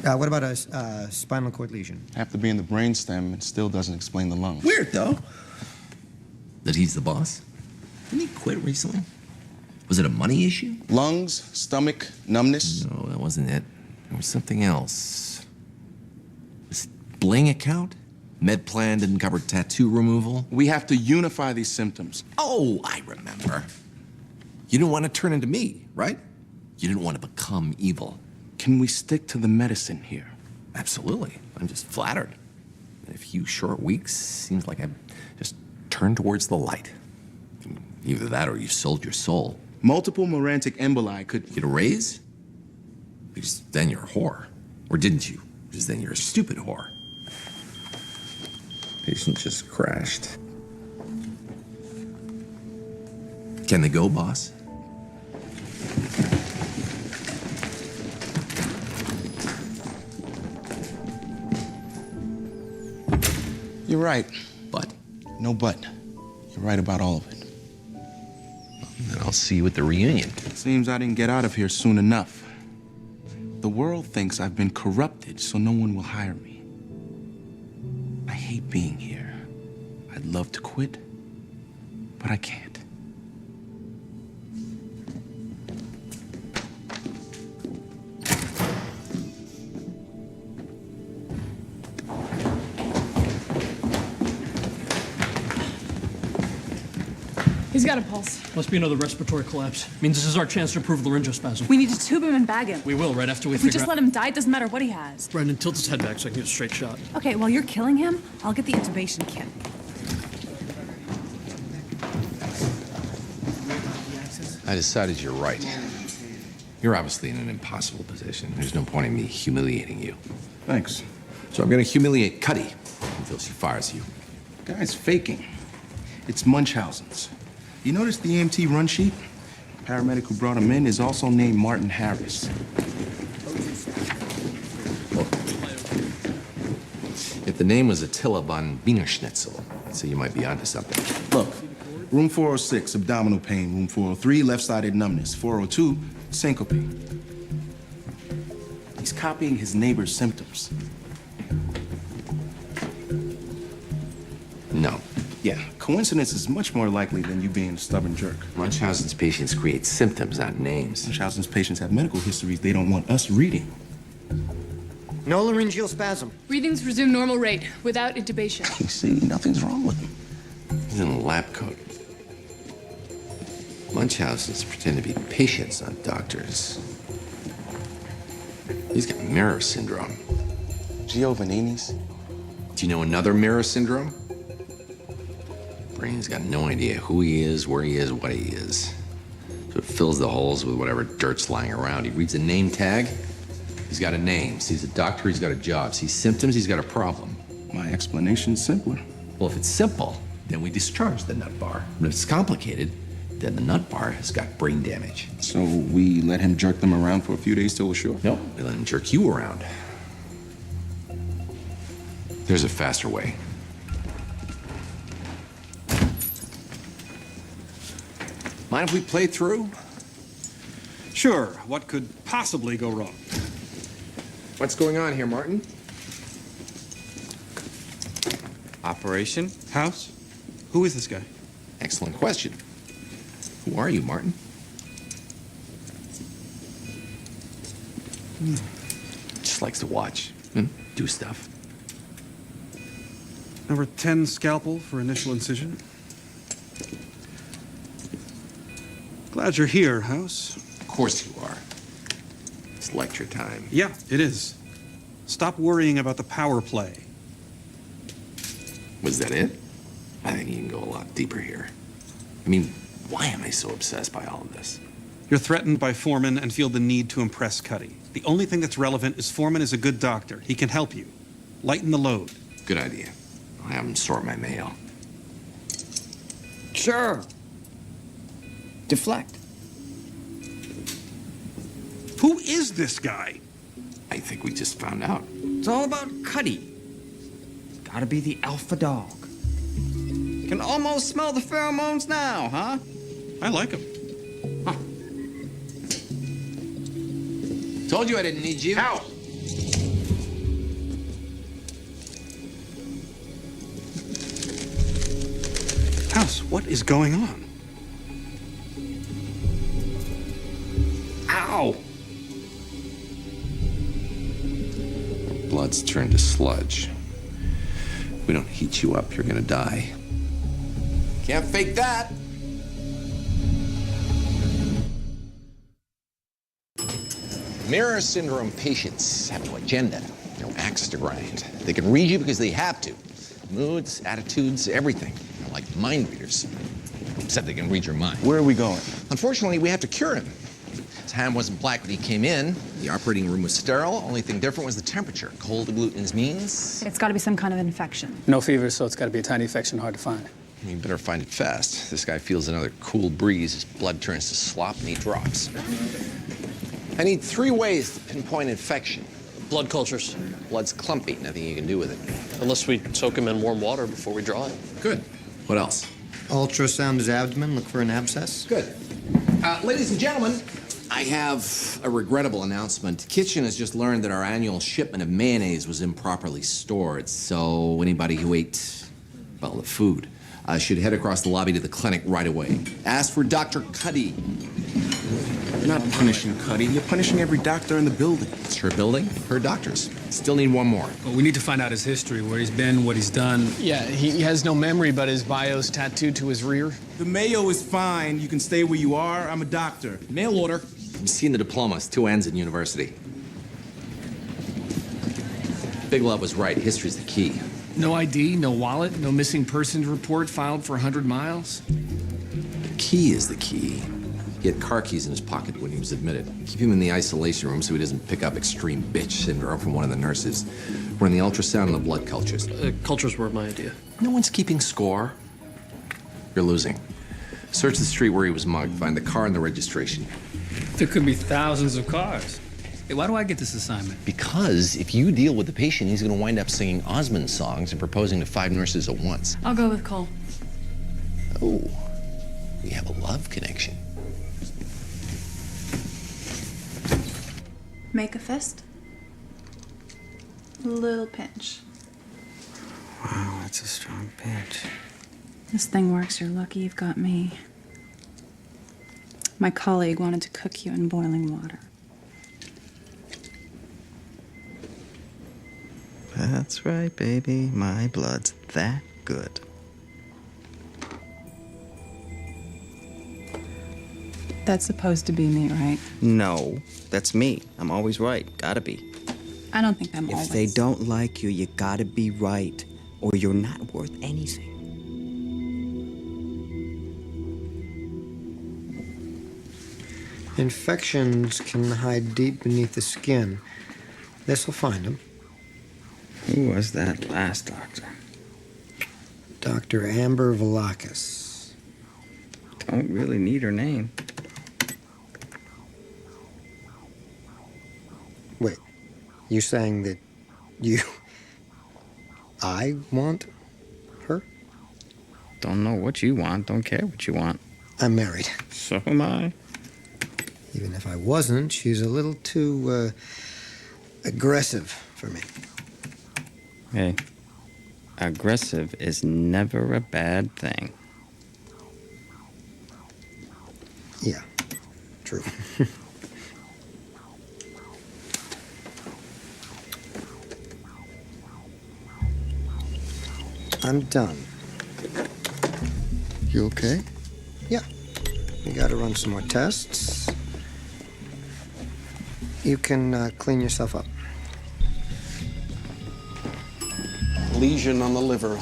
What about a spinal cord lesion? Have to be in the brainstem. It still doesn't explain the lungs. Weird, though. That he's the boss? Didn't he quit recently? Was it a money issue? Lungs, stomach, numbness. No, that wasn't it. There was something else. This bling account? Med plan didn't cover tattoo removal? We have to unify these symptoms. Oh, I remember. You didn't want to turn into me, right? You didn't want to become evil. Can we stick to the medicine here? Absolutely. I'm just flattered. In a few short weeks, seems like I've just turned towards the light. Either that or you sold your soul. Multiple morantic emboli could... Get a raise? Because then you're a whore. Or didn't you? Because then you're a stupid whore. Patient just crashed. Can they go, boss? You're right. But? No but. You're right about all of it. Then I'll see you at the reunion. Seems I didn't get out of here soon enough. The world thinks I've been corrupted, so no one will hire me. I hate being here. I'd love to quit, but I can't. He's got a pulse. Must be another respiratory collapse. Means this is our chance to prove laryngospasm. We need to tube him and bag him. We will, right after we If we figure just let him die, it doesn't matter what he has. Brendan, tilt his head back so I can get a straight shot. Okay, while you're killing him, I'll get the intubation kit. I decided you're right. You're obviously in an impossible position. There's no point in me humiliating you. Thanks. So I'm gonna humiliate Cuddy until she fires you. Guy's faking. It's Munchausen's. You notice the EMT run sheet? Paramedic who brought him in is also named Martin Harris. If the name was Attila von Wienerschnitzel, I'd say you might be onto something. Look, room 406, abdominal pain. Room 403, left-sided numbness. 402, syncope. He's copying his neighbor's symptoms. No. Yeah, coincidence is much more likely than you being a stubborn jerk. Munchausen's patients create symptoms, not names. Munchausen's patients have medical histories they don't want us reading. No laryngeal spasm. Breathings resume normal rate without intubation. You see, nothing's wrong with him. He's in a lab coat. Munchausen's pretend to be patients, not doctors. He's got mirror syndrome. Giovannini's? Do you know another mirror syndrome? Brain's got no idea who he is, where he is, what he is. So it fills the holes with whatever dirt's lying around. He reads a name tag. He's got a name. Sees a doctor, he's got a job. Sees symptoms, he's got a problem. My explanation's simpler. Well, if it's simple, then we discharge the nut bar. But if it's complicated, then the nut bar has got brain damage. So we let him jerk them around for a few days till we're sure? No, we let him jerk you around. There's a faster way. Mind if we play through? Sure. What could possibly go wrong? What's going on here, Martin? Operation? House? Who is this guy? Excellent question. Who are you, Martin? Just likes to watch and do stuff. Number 10 scalpel for initial incision. Glad you're here, House. Of course you are. It's lecture time. Yeah, it is. Stop worrying about the power play. Was that it? I think you can go a lot deeper here. I mean, why am I so obsessed by all of this? You're threatened by Foreman and feel the need to impress Cuddy. The only thing that's relevant is Foreman is a good doctor. He can help you. Lighten the load. Good idea. I'll have him sort my mail. Sure. Deflect. Who is this guy? I think we just found out. It's all about Cuddy. Gotta be the alpha dog. Can almost smell the pheromones now, huh? I like him. Told you I didn't need you. House! House, what is going on? Ow! Blood's turned to sludge. If we don't heat you up, you're gonna die. Can't fake that. Mirror syndrome patients have no agenda, no axe to grind. They can read you because they have to. Moods, attitudes, everything. They're like mind readers. Except they can read your mind. Where are we going? Unfortunately, we have to cure him. His hand wasn't black when he came in. The operating room was sterile. Only thing different was the temperature. Cold agglutins means... It's got to be some kind of infection. No fever, so it's got to be a tiny infection, hard to find. You better find it fast. This guy feels another cool breeze. His blood turns to slop and he drops. I need 3 ways to pinpoint infection. Blood cultures. Blood's clumpy. Nothing you can do with it. Unless we soak him in warm water before we draw it. Good. What else? Ultrasound his abdomen, look for an abscess. Good. Ladies and gentlemen, I have a regrettable announcement. Kitchen has just learned that our annual shipment of mayonnaise was improperly stored. So anybody who ate, well, the food, should head across the lobby to the clinic right away. Ask for Dr. Cuddy. You're not punishing Cuddy. You're punishing every doctor in the building. It's her building, her doctors. Still need one more. Well, we need to find out his history, where he's been, what he's done. Yeah, he has no memory, but his bio's tattooed to his rear. The Mayo is fine. You can stay where you are. I'm a doctor. Mail order. You've seen the diplomas, 2 ends in university. Big Love was right. History's the key. No ID, no wallet, no missing persons report filed for 100 miles. The key is the key. He had car keys in his pocket when he was admitted. Keep him in the isolation room so he doesn't pick up extreme bitch syndrome from one of the nurses. Run the ultrasound and the blood cultures. Cultures were my idea. No one's keeping score. You're losing. Search the street where he was mugged. Find the car and the registration. There could be thousands of cars. Hey, why do I get this assignment? Because if you deal with the patient, he's going to wind up singing Osmond songs and proposing to 5 nurses at once. I'll go with Cole. Oh, we have a love connection. Make a fist. Little pinch. Wow, that's a strong pinch. This thing works. You're lucky you've got me. My colleague wanted to cook you in boiling water. That's right, baby. My blood's that good. That's supposed to be me, right? No, that's me. I'm always right. Gotta be. I don't think I'm If always. they don't like you, you gotta be right, or you're not worth anything. Infections can hide deep beneath the skin. This will find them. Who was that last doctor? Dr. Amber Velakis. Don't really need her name. Wait, you saying that I want her? Don't know what you want. Don't care what you want. I'm married. So am I. Even if I wasn't, she's a little too aggressive for me. Hey, aggressive is never a bad thing. Yeah, true. I'm done. You okay? Yeah. We gotta run some more tests. You can clean yourself up. Lesion on the liver.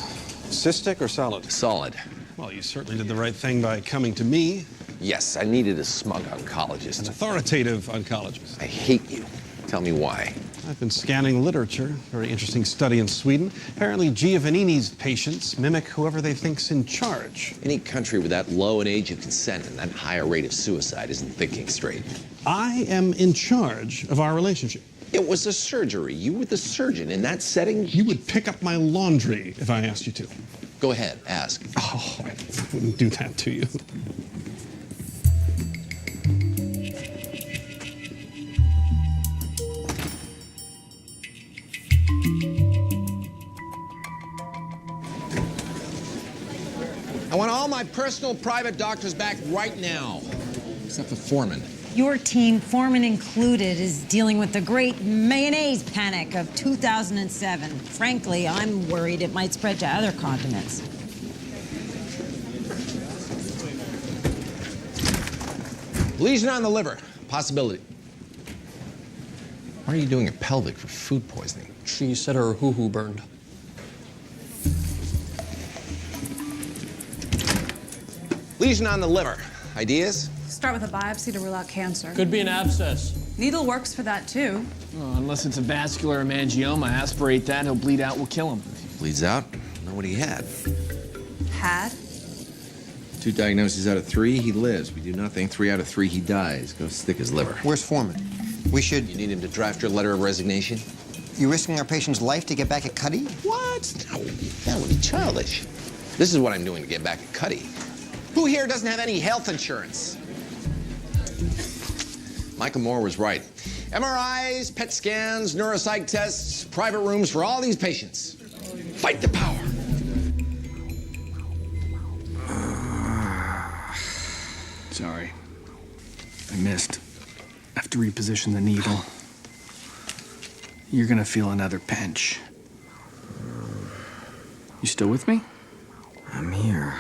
Cystic or solid? Solid. Well, you certainly did the right thing by coming to me. Yes, I needed a smug oncologist. An authoritative oncologist. I hate you. Tell me why. I've been scanning literature. Very interesting study in Sweden. Apparently, Giovannini's patients mimic whoever they think's in charge. Any country with that low an age of consent and that higher rate of suicide isn't thinking straight. I am in charge of our relationship. It was a surgery. You were the surgeon. In that setting, you would pick up my laundry if I asked you to. Go ahead, ask. Oh, I wouldn't do that to you. I want all my personal private doctors back right now, except for Foreman. Your team, Foreman included, is dealing with the great mayonnaise panic of 2007. Frankly, I'm worried it might spread to other continents. Lesion on the liver, possibility. Why are you doing a pelvic for food poisoning? She said her hoo-hoo burned. Lesion on the liver. Ideas? Start with a biopsy to rule out cancer. Could be an abscess. Needle works for that too. Unless it's a vascular hemangioma, aspirate that, he'll bleed out, we'll kill him. Bleeds out. Know what he had. Had? 2 diagnoses out of 3, he lives. We do nothing. 3 out of 3, he dies. Go stick his liver. Where's Foreman? We should... You need him to draft your letter of resignation? You risking our patient's life to get back at Cuddy? What? No, that would be childish. This is what I'm doing to get back at Cuddy. Who here doesn't have any health insurance? Michael Moore was right. MRIs, PET scans, neuropsych tests, private rooms for all these patients. Fight the power. Sorry. I missed. I have to reposition the needle. You're gonna feel another pinch. You still with me? I'm here.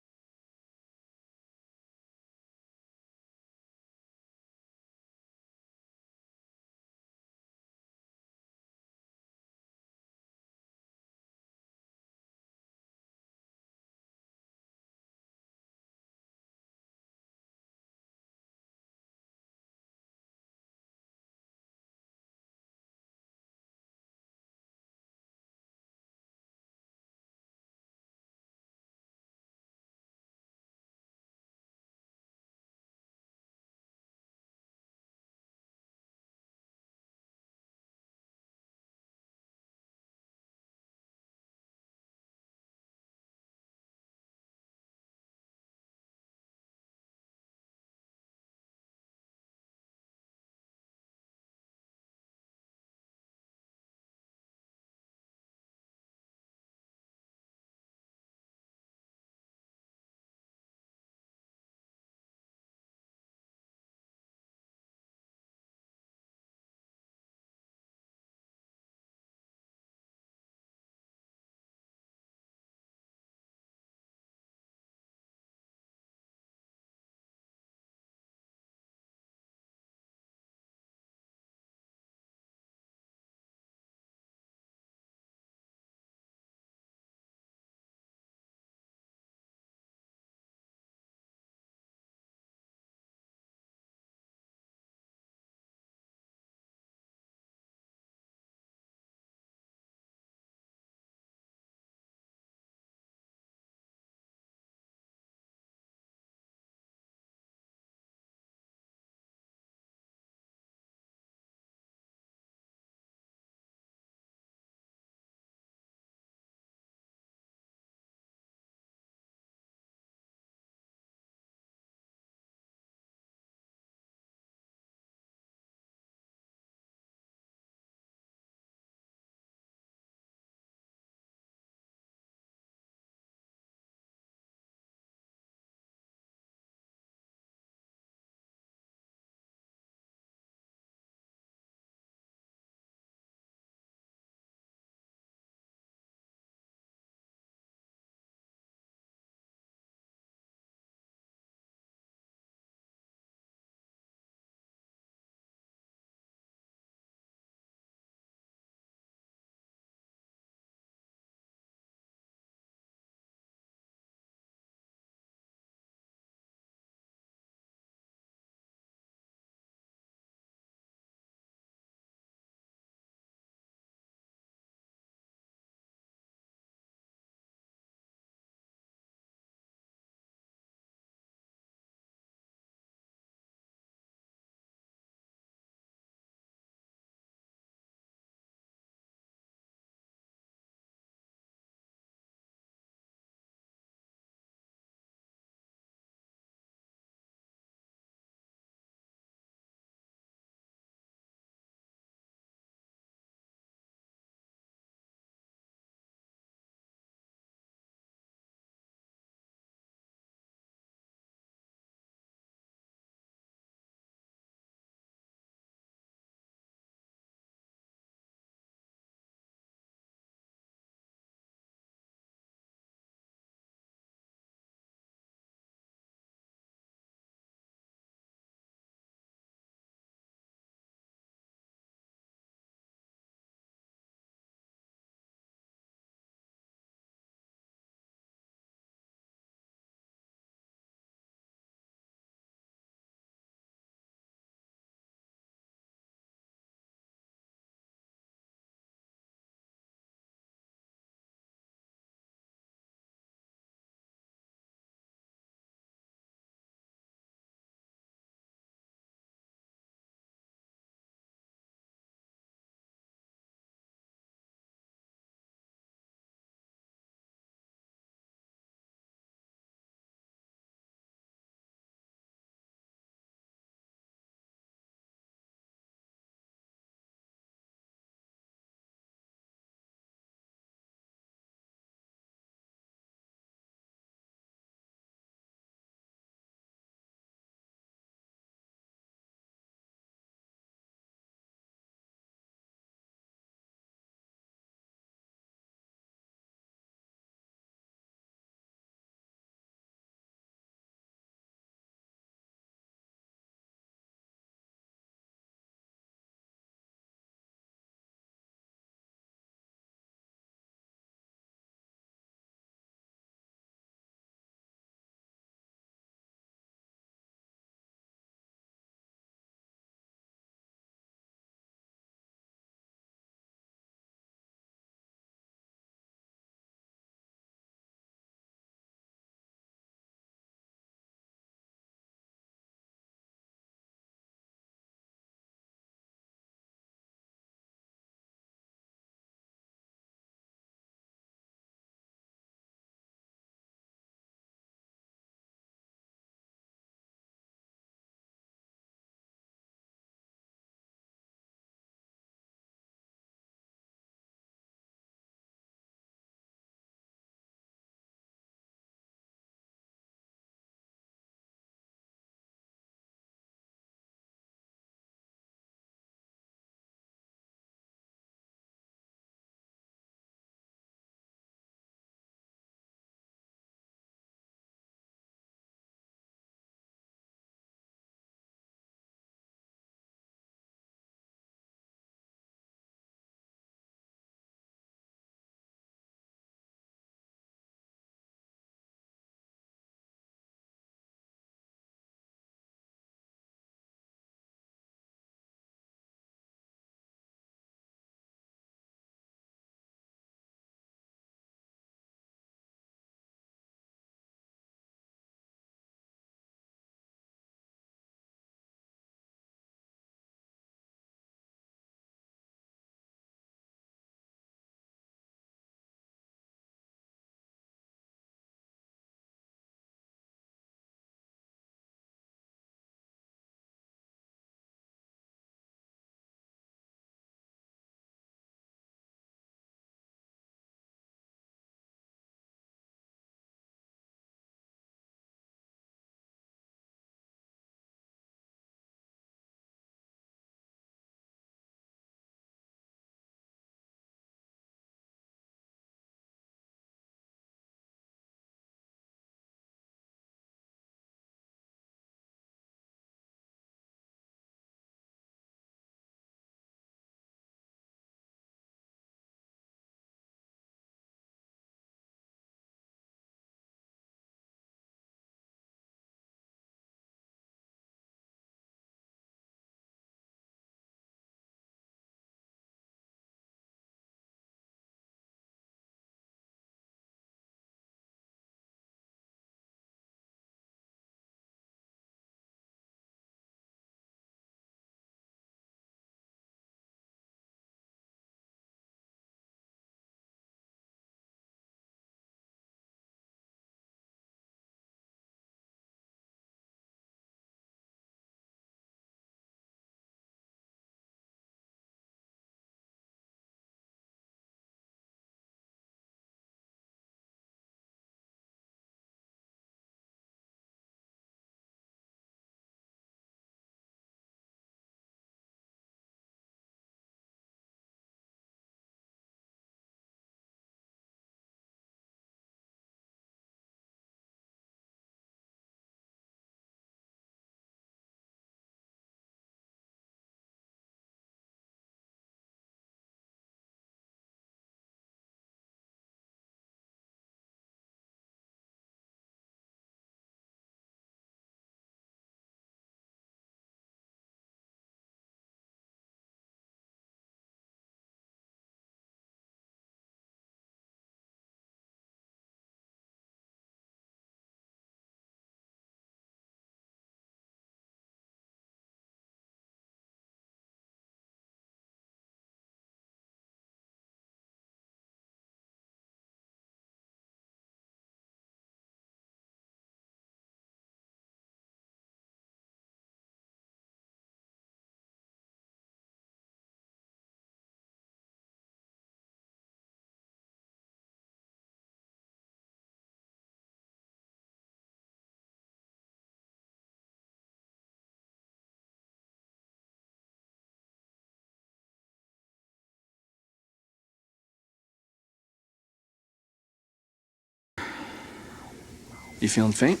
You feeling faint?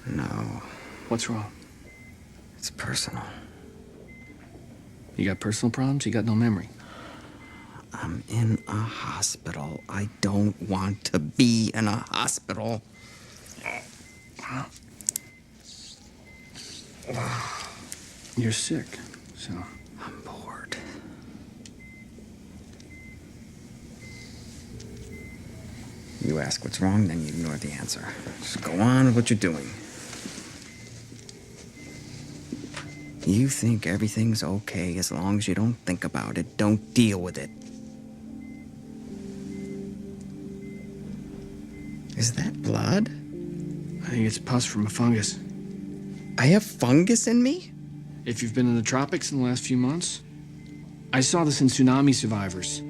No, What's wrong? it's personal. You got personal problems? You got no memory? I'm in a hospital. I don't want to be in a hospital. You're sick, so... I'm bored. You ask what's wrong, then you ignore the answer. Just go on with what you're doing. You think everything's okay as long as you don't think about it, don't deal with it. Is that blood? I think it's pus from a fungus. I have fungus in me? If you've been in the tropics in the last few months, I saw this in tsunami survivors.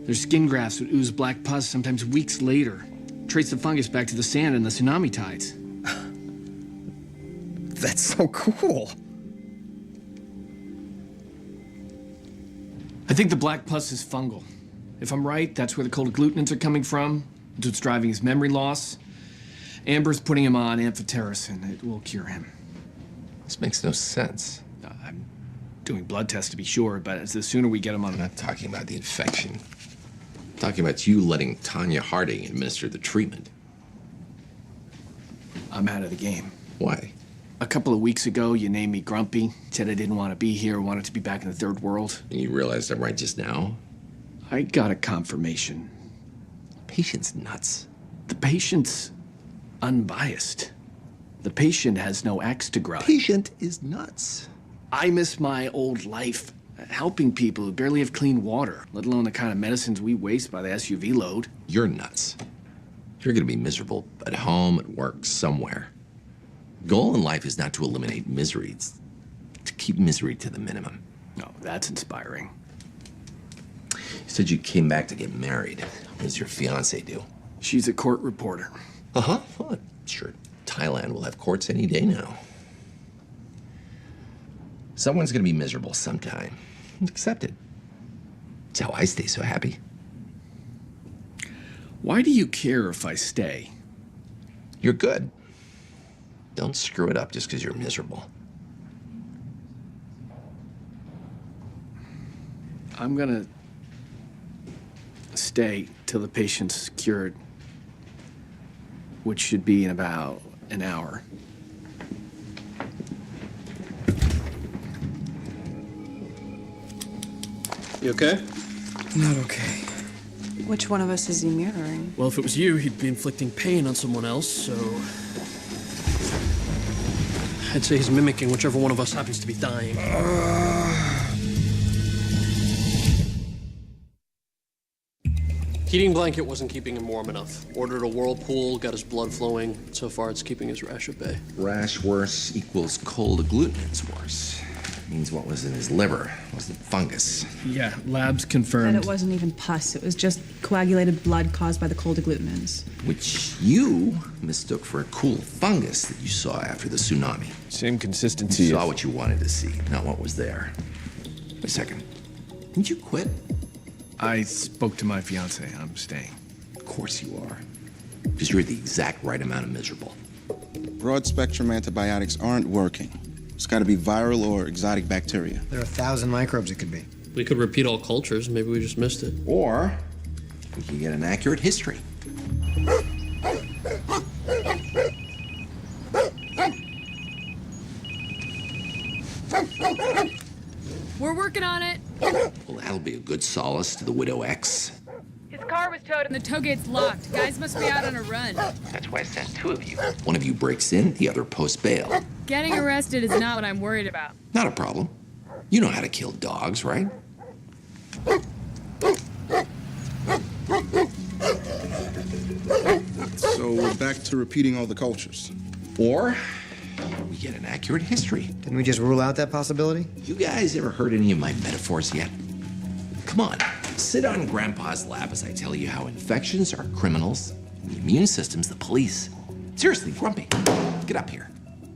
Their skin grafts would ooze black pus sometimes weeks later. Trace the fungus back to the sand and the tsunami tides. That's so cool. I think the black pus is fungal. If I'm right, that's where the cold agglutinins are coming from. It's what's driving his memory loss. Amber's putting him on amphotericin. It will cure him. This makes no sense. I'm doing blood tests to be sure, but the sooner we get him on... I'm not talking about the infection. I'm talking about you letting Tanya Harding administer the treatment. I'm out of the game. Why? A couple of weeks ago, you named me grumpy, said I didn't want to be here, wanted to be back in the third world. And you realized I'm right just now? I got a confirmation. Patient's nuts. The patient's unbiased. The patient has no axe to grind. Patient is nuts. I miss my old life, helping people who barely have clean water, let alone the kind of medicines we waste by the SUV load. You're nuts. You're gonna be miserable at home, at work, somewhere. Goal in life is not to eliminate misery, it's to keep misery to the minimum. No, that's inspiring. You said you came back to get married. What does your fiancée do? She's a court reporter. Uh-huh. Well, I'm sure Thailand will have courts any day now. Someone's gonna be miserable sometime. Accept it. It's how I stay so happy. Why do you care if I stay? You're good. Don't screw it up just because you're miserable. I'm gonna stay till the patient's cured, which should be in about an hour. You okay? Not okay. Which one of us is he mirroring? Well, if it was you, he'd be inflicting pain on someone else, so... I'd say he's mimicking whichever one of us happens to be dying. Heating blanket wasn't keeping him warm enough. Ordered a whirlpool, got his blood flowing. So far, it's keeping his rash at bay. Rash worse equals cold agglutinins worse. Means what was in his liver wasn't fungus. Yeah, labs confirmed. That it wasn't even pus. It was just coagulated blood caused by the cold agglutinins. Which you mistook for a cool fungus that you saw after the tsunami. Same consistency. You saw what you wanted to see, not what was there. Wait a second. Didn't you quit? I spoke to my fiance. I'm staying. Of course you are. Because you're the exact right amount of miserable. Broad-spectrum antibiotics aren't working. It's got to be viral or exotic bacteria. There are 1,000 microbes it could be. We could repeat all cultures. Maybe we just missed it. Or we can get an accurate history. We're working on it. Well, that'll be a good solace to the Widow X. His car was towed and the tow gate's locked. Guys must be out on a run. That's why I sent two of you. One of you breaks in, the other posts bail. Getting arrested is not what I'm worried about. Not a problem. You know how to kill dogs, right? So we're back to repeating all the cultures. Or we get an accurate history. Didn't we just rule out that possibility? You guys ever heard any of my metaphors yet? Come on, sit on Grandpa's lap as I tell you how infections are criminals and the immune system's the police. Seriously, Grumpy, get up here.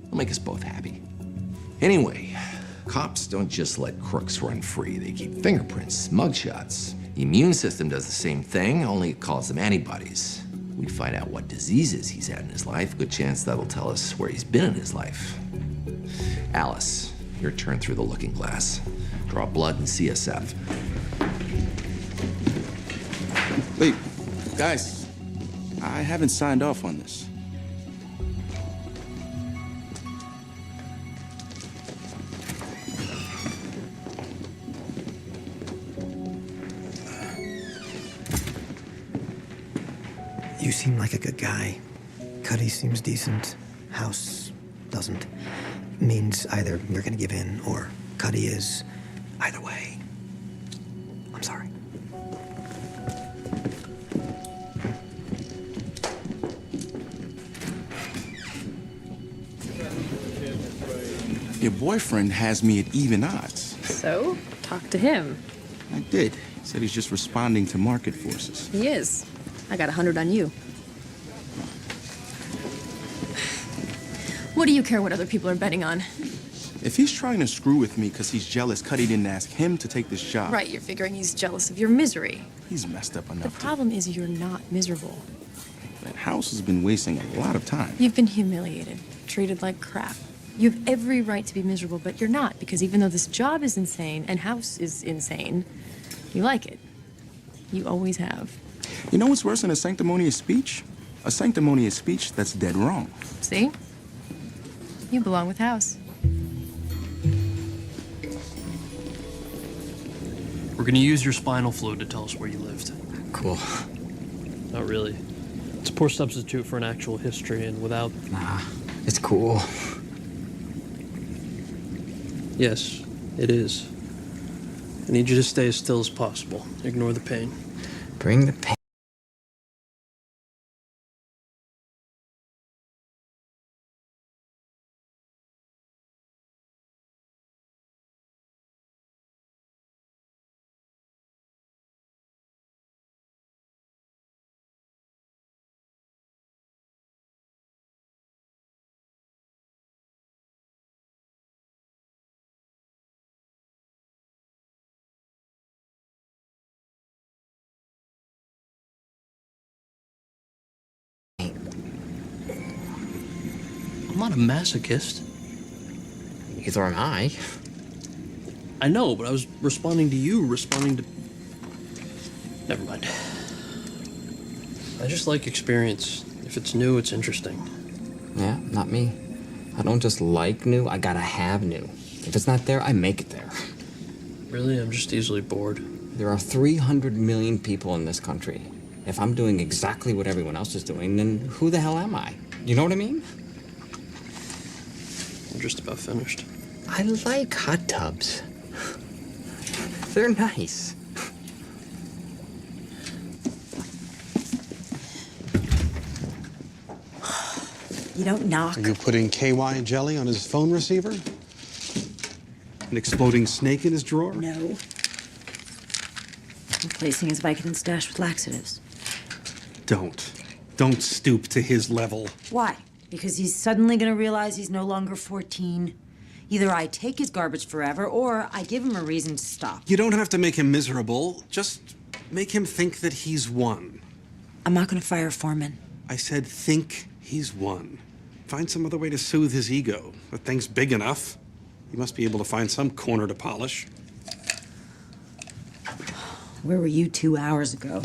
It'll make us both happy. Anyway, cops don't just let crooks run free. They keep fingerprints, mugshots. The immune system does the same thing, only it calls them antibodies. We find out what diseases he's had in his life. Good chance that'll tell us where he's been in his life. Alice, your turn through the looking glass. Draw blood and CSF. Wait, guys, I haven't signed off on this. You seem like a good guy. Cuddy seems decent. House doesn't. Means either you're gonna give in or Cuddy is. Either way, I'm sorry. Your boyfriend has me at even odds. So, talk to him. I did. He said he's just responding to market forces. He is. I got 100 on you. What do you care what other people are betting on? If he's trying to screw with me because he's jealous Cuddy didn't ask him to take this job. Right, you're figuring he's jealous of your misery. He's messed up The enough. problem is you're not miserable. That house has been wasting a lot of time. You've been humiliated, treated like crap. You have every right to be miserable, but you're not, because even though this job is insane and house is insane, you like it. You always have. You know what's worse than a sanctimonious speech? A sanctimonious speech that's dead wrong. See? You belong with House. We're gonna use your spinal fluid to tell us where you lived. Cool. Not really. It's a poor substitute for an actual history, and without... Nah, it's cool. Yes, it is. I need you to stay as still as possible. Ignore the pain. Bring the pain. I'm not a masochist. Neither am I. I know, but I was responding to you, responding to... Never mind. I just like experience. If it's new, it's interesting. Yeah, not me. I don't just like new, I gotta have new. If it's not there, I make it there. Really? I'm just easily bored. There are 300 million people in this country. If I'm doing exactly what everyone else is doing, then who the hell am I? You know what I mean? I'm just about finished. I like hot tubs. They're nice. You don't knock. Are you putting KY jelly on his phone receiver? An exploding snake in his drawer? No. Replacing his Vicodin stash with laxatives. Don't stoop to his level. Why? Because he's suddenly gonna realize he's no longer 14. Either I take his garbage forever, or I give him a reason to stop. You don't have to make him miserable. Just make him think that he's won. I'm not gonna fire Foreman. I said think he's won. Find some other way to soothe his ego. The thing's big enough. You must be able to find some corner to polish. Where were you 2 hours ago?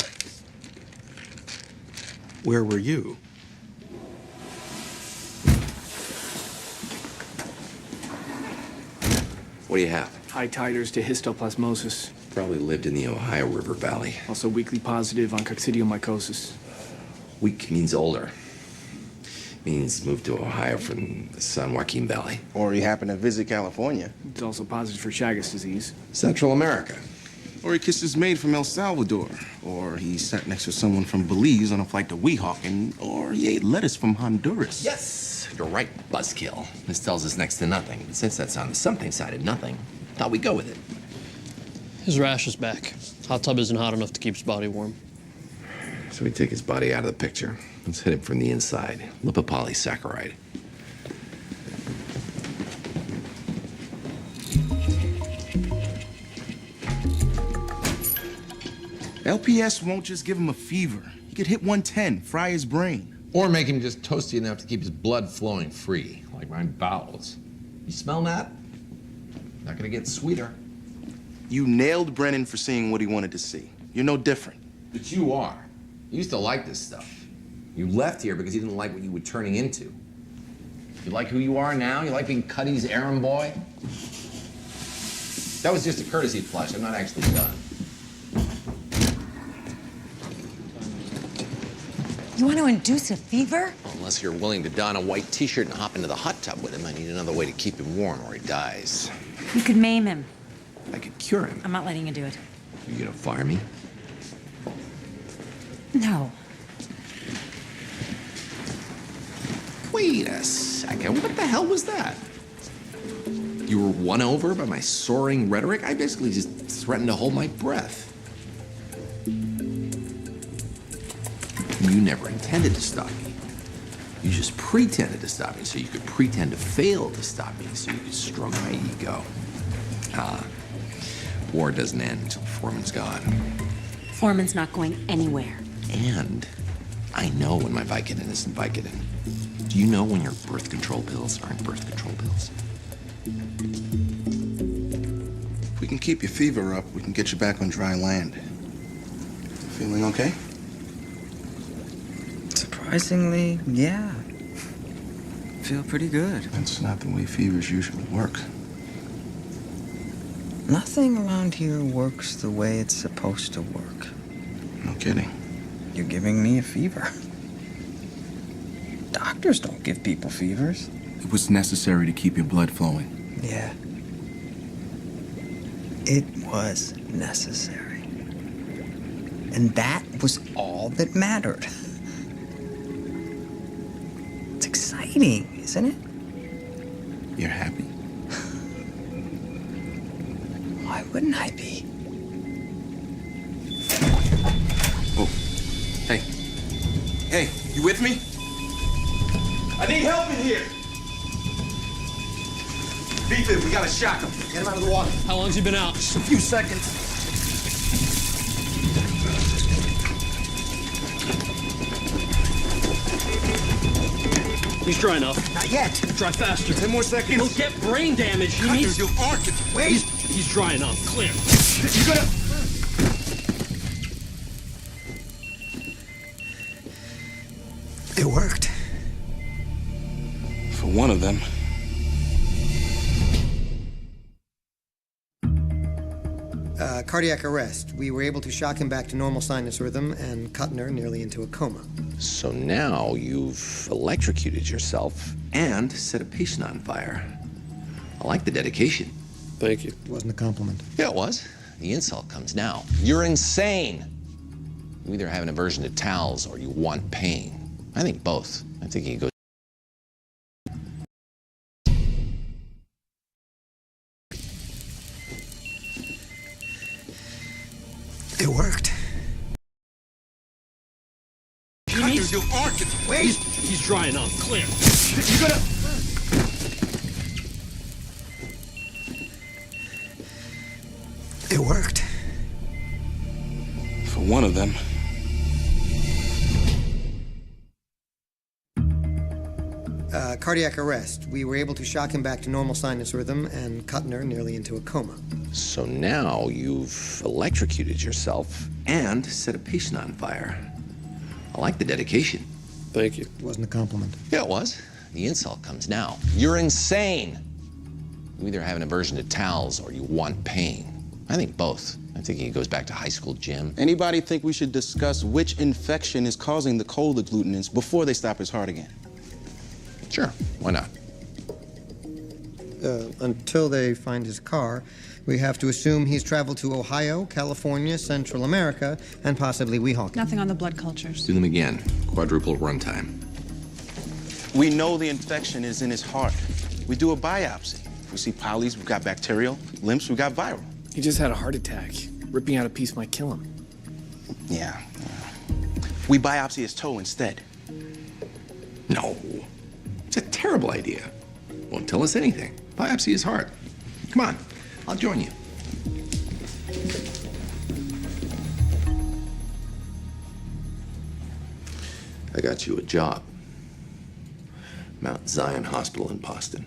Where were you? What do you have? High titers to histoplasmosis. Probably lived in the Ohio River Valley. Also weakly positive on coccidiomycosis. Weak means older. Means moved to Ohio from the San Joaquin Valley. Or he happened to visit California. It's also positive for Chagas disease. Central America. Or he kissed his maid from El Salvador. Or he sat next to someone from Belize on a flight to Weehawken. Or he ate lettuce from Honduras. Yes, you're right, buzzkill. This tells us next to nothing. But since that's on the something side of nothing, thought we'd go with it. His rash is back. Hot tub isn't hot enough to keep his body warm. So we take his body out of the picture. Let's hit him from the inside. Lipopolysaccharide. LPS won't just give him a fever. He could hit 110, fry his brain. Or make him just toasty enough to keep his blood flowing free, like my bowels. You smell that? Not gonna get sweeter. You nailed Brennan for seeing what he wanted to see. You're no different. But you are. You used to like this stuff. You left here because you didn't like what you were turning into. You like who you are now? You like being Cuddy's errand boy? That was just a courtesy flush. I'm not actually done. You want to induce a fever? Unless you're willing to don a white t-shirt and hop into the hot tub with him, I need another way to keep him warm or he dies. You could maim him. I could cure him. I'm not letting you do it. You gonna fire me? No. Wait a second. What the hell was that? You were won over by my soaring rhetoric? I basically just threatened to hold my breath. You never intended to stop me. You just pretended to stop me so you could pretend to fail to stop me so you could stroke my ego. War doesn't end until Foreman's gone. Foreman's not going anywhere. And I know when my Vicodin isn't Vicodin. Do you know when your birth control pills aren't birth control pills? If we can keep your fever up, we can get you back on dry land. Feeling okay? Surprisingly, yeah. Feel pretty good. That's not the way fevers usually work. Nothing around here works the way it's supposed to work. No kidding. You're giving me a fever. Doctors don't give people fevers. It was necessary to keep your blood flowing. Yeah. It was necessary. And that was all that mattered. It's exciting, isn't it? You're happy? Why wouldn't I be? Oh. Hey. Hey, you with me? I need help in here! Beef it, we gotta shock him. Get him out of the water. How long's he been out? Just a few seconds. He's dry enough. Not yet. Dry faster. 10 more seconds. He'll get brain damage. He needs... You aren't. Wait. He's dry enough. Clear. You gotta... It worked. For one of them. Cardiac arrest. We were able to shock him back to normal sinus rhythm and Kuttner nearly into a coma. So now you've electrocuted yourself and set a patient on fire. I like the dedication. Thank you. It wasn't a compliment. Yeah, it was. The insult comes now. You're insane. You either have an aversion to towels or you want pain. I think both. I think you go. It worked. You aren't. Wait. He's dry enough. Clear. You gotta... It worked. For one of them. Cardiac arrest. We were able to shock him back to normal sinus rhythm and Kuttner nearly into a coma. So now you've electrocuted yourself and set a patient on fire. I like the dedication. Thank you. It wasn't a compliment. Yeah, it was. The insult comes now. You're insane. You either have an aversion to towels or you want pain. I think both. I think he goes back to high school gym. Anybody think we should discuss which infection is causing the cold agglutinins before they stop his heart again? Sure, why not? Until they find his car, we have to assume he's traveled to Ohio, California, Central America, and possibly Weehawken. Nothing on the blood cultures. Do them again. Quadruple runtime. We know the infection is in his heart. We do a biopsy. If we see polys, we've got bacterial. Lymphs, we've got viral. He just had a heart attack. Ripping out a piece might kill him. Yeah. We biopsy his toe instead. No. It's a terrible idea. Won't tell us anything. Biopsy his heart. Come on, I'll join you. I got you a job. Mount Zion Hospital in Boston.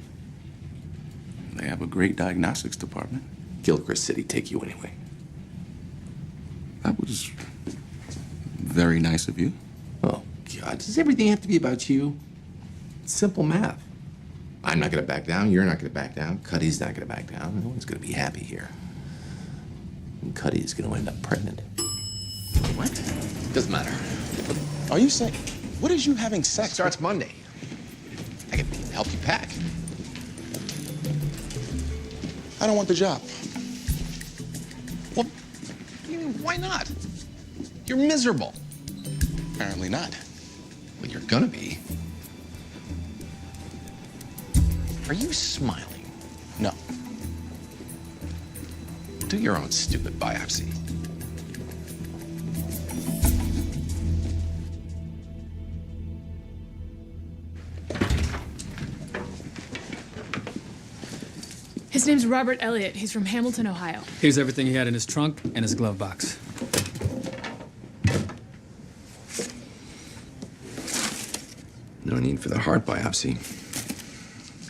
They have a great diagnostics department. Gilchrist said he'd take you anyway. That was very nice of you. Oh, God, does everything have to be about you? It's simple math. I'm not gonna back down, you're not gonna back down, Cuddy's not gonna back down, no one's gonna be happy here. And Cuddy's gonna end up pregnant. What? Doesn't matter. Are you saying? What is you having sex? Starts Monday. I can help you pack. I don't want the job. Well, why not? You're miserable. Apparently not. Well, you're gonna be. Are you smiling? No. Do your own stupid biopsy. His name's Robert Elliott. He's from Hamilton, Ohio. Here's everything he had in his trunk and his glove box. No need for the heart biopsy.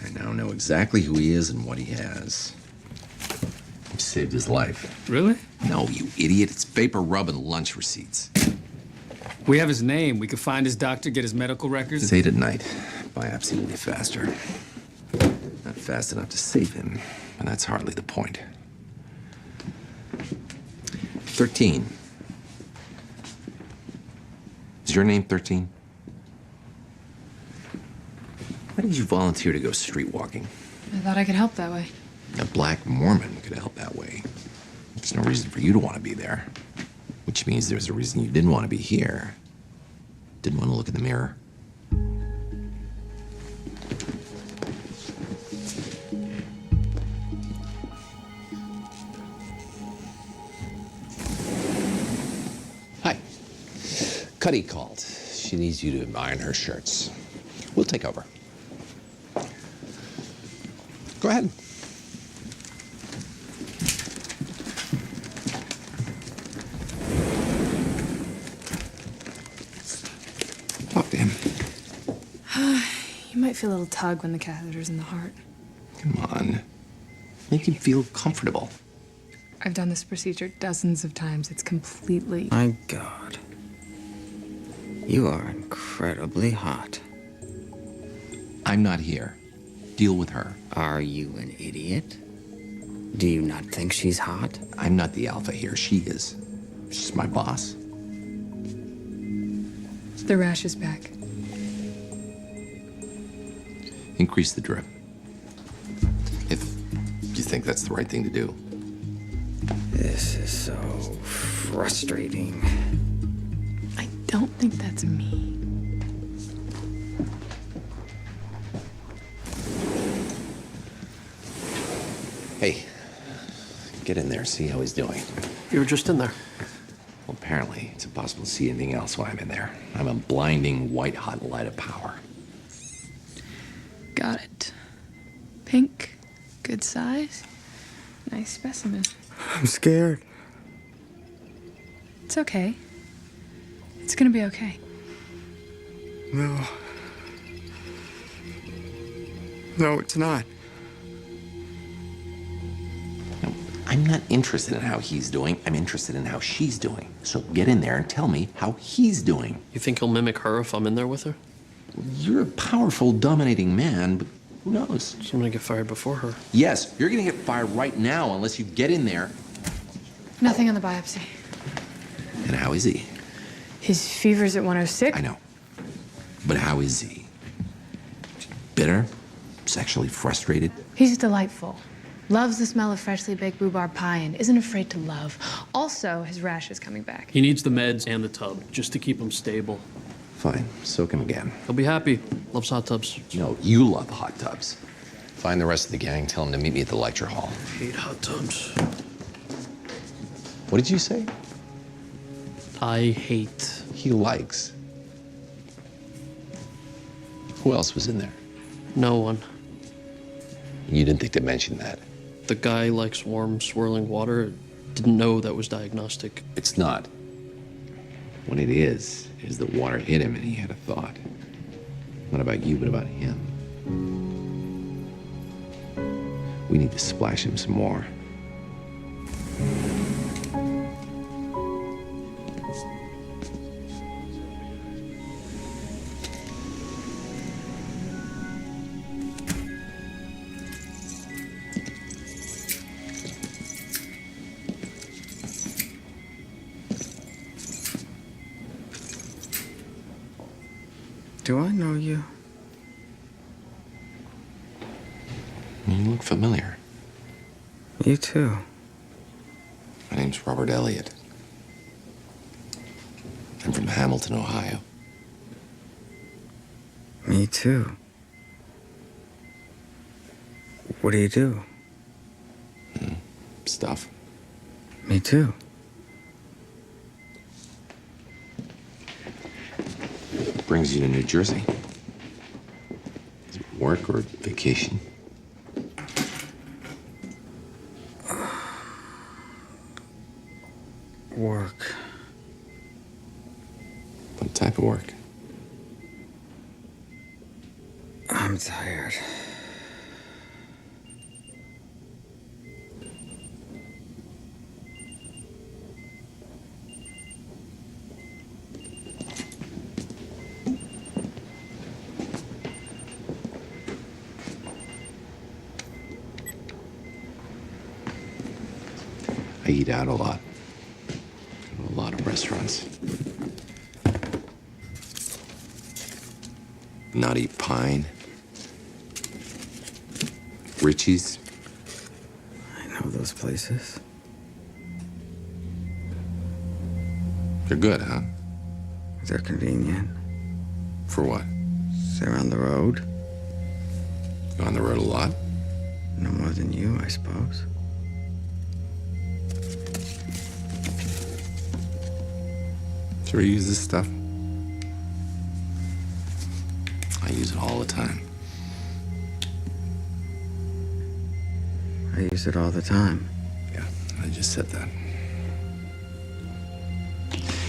I now know exactly who he is and what he has. You've saved his life. Really? No, you idiot. It's paper rub and lunch receipts. We have his name. We could find his doctor, get his medical records. It's 8 at night. Biopsy will be faster. Not fast enough to save him, and that's hardly the point. 13. Is your name 13? Why did you volunteer to go street walking? I thought I could help that way. A black Mormon could help that way. There's no reason for you to want to be there. Which means there's a reason you didn't want to be here. Didn't want to look in the mirror. Hi. Cuddy called. She needs you to iron her shirts. We'll take over. Go ahead. Talk to him. You might feel a little tug when the catheter's in the heart. Come on. Make him feel comfortable. I've done this procedure dozens of times. It's completely... My God. You are incredibly hot. I'm not here. Deal with her. Are you an idiot? Do you not think she's hot? I'm not the alpha here. She is. She's my boss. The rash is back. Increase the drip. If you think that's the right thing to do. This is so frustrating. I don't think that's me. Hey, get in there, see how he's doing. You were just in there. Well, apparently, it's impossible to see anything else when I'm in there. I'm a blinding, white-hot light of power. Got it. Pink, good size, nice specimen. I'm scared. It's okay. It's gonna be okay. No. No, it's not. I'm not interested in how he's doing. I'm interested in how she's doing. So get in there and tell me how he's doing. You think he'll mimic her if I'm in there with her? You're a powerful, dominating man, but who knows? So I'm gonna get fired before her. Yes, you're gonna get fired right now unless you get in there. Nothing on the biopsy. And how is he? His fever's at 106. I know. But how is he? Bitter? Sexually frustrated? He's delightful. Loves the smell of freshly baked rhubarb pie and isn't afraid to love. Also, his rash is coming back. He needs the meds and the tub just to keep him stable. Fine, soak him again. He'll be happy. Loves hot tubs. No, you love hot tubs. Find the rest of the gang, tell them to meet me at the lecture hall. Hate hot tubs. What did you say? I hate. He likes. Who else was in there? No one. You didn't think to mention that. The guy likes warm, swirling water. Didn't know that was diagnostic. It's not. What it is the water hit him and he had a thought. Not about you, but about him. We need to splash him some more. Do I know you? You look familiar. You too. My name's Robert Elliott. I'm from Hamilton, Ohio. Me too. What do you do? Stuff. Me too. Brings you to New Jersey? Is it work or vacation? Work. What type of work? I'm tired. I eat out a lot. Go to a lot of restaurants. Nutty Pine. Richie's. I know those places. They're good, huh? They're convenient. For what? They're on the road. You on the road a lot? No more than you, I suppose. Do you ever use this stuff? I use it all the time. I use it all the time. Yeah, I just said that.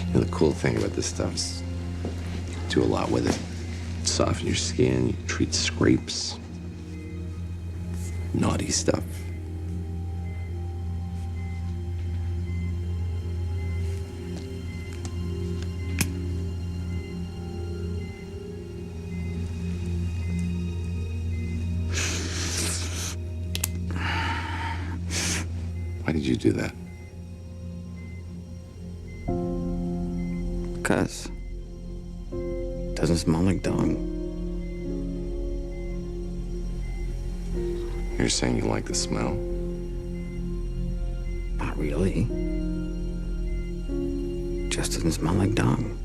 You know, the cool thing about this stuff is you do a lot with it. Soften your skin, you treat scrapes, naughty stuff. Why did you do that? Because it doesn't smell like dung. You're saying you like the smell? Not really. Just doesn't smell like dung.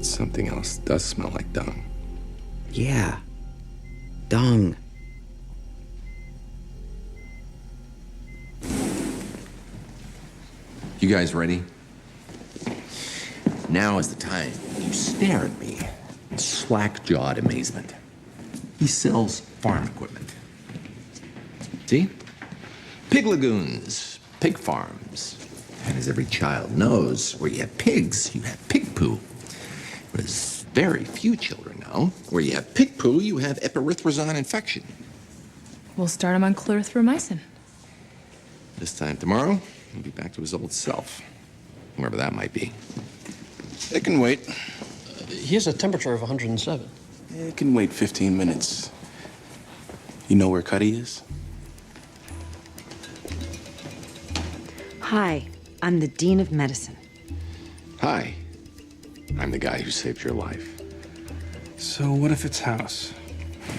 Something else does smell like dung. Yeah. Dung. You guys ready? Now is the time. You stare at me in slack-jawed amazement. He sells farm equipment. See? Pig lagoons, pig farms. And as every child knows, where you have pigs, you have pig poo. Whereas very few children know, where you have pig poo, you have epirythrozyme infection. We'll start him on clarithromycin. This time tomorrow, he'll be back to his old self, wherever that might be. It can wait. He has a temperature of 107. It can wait 15 minutes. You know where Cuddy is? Hi, I'm the Dean of Medicine. Hi, I'm the guy who saved your life. So what if it's House?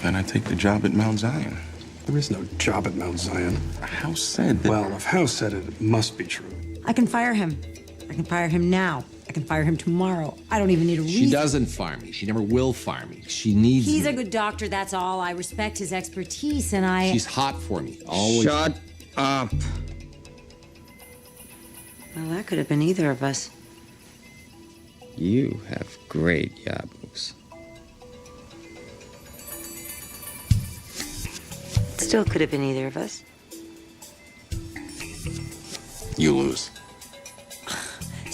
Then I take the job at Mount Zion. There is no job at Mount Zion. House said that. Well, if House said it, it must be true. I can fire him. I can fire him now. I can fire him tomorrow. I don't even need a reason. She doesn't fire me. She never will fire me. She needs He's me. a good doctor, that's all. I respect his expertise, and I... She's hot for me. Always. Shut up. Well, that could have been either of us. You have great yabos. Still could have been either of us. You lose.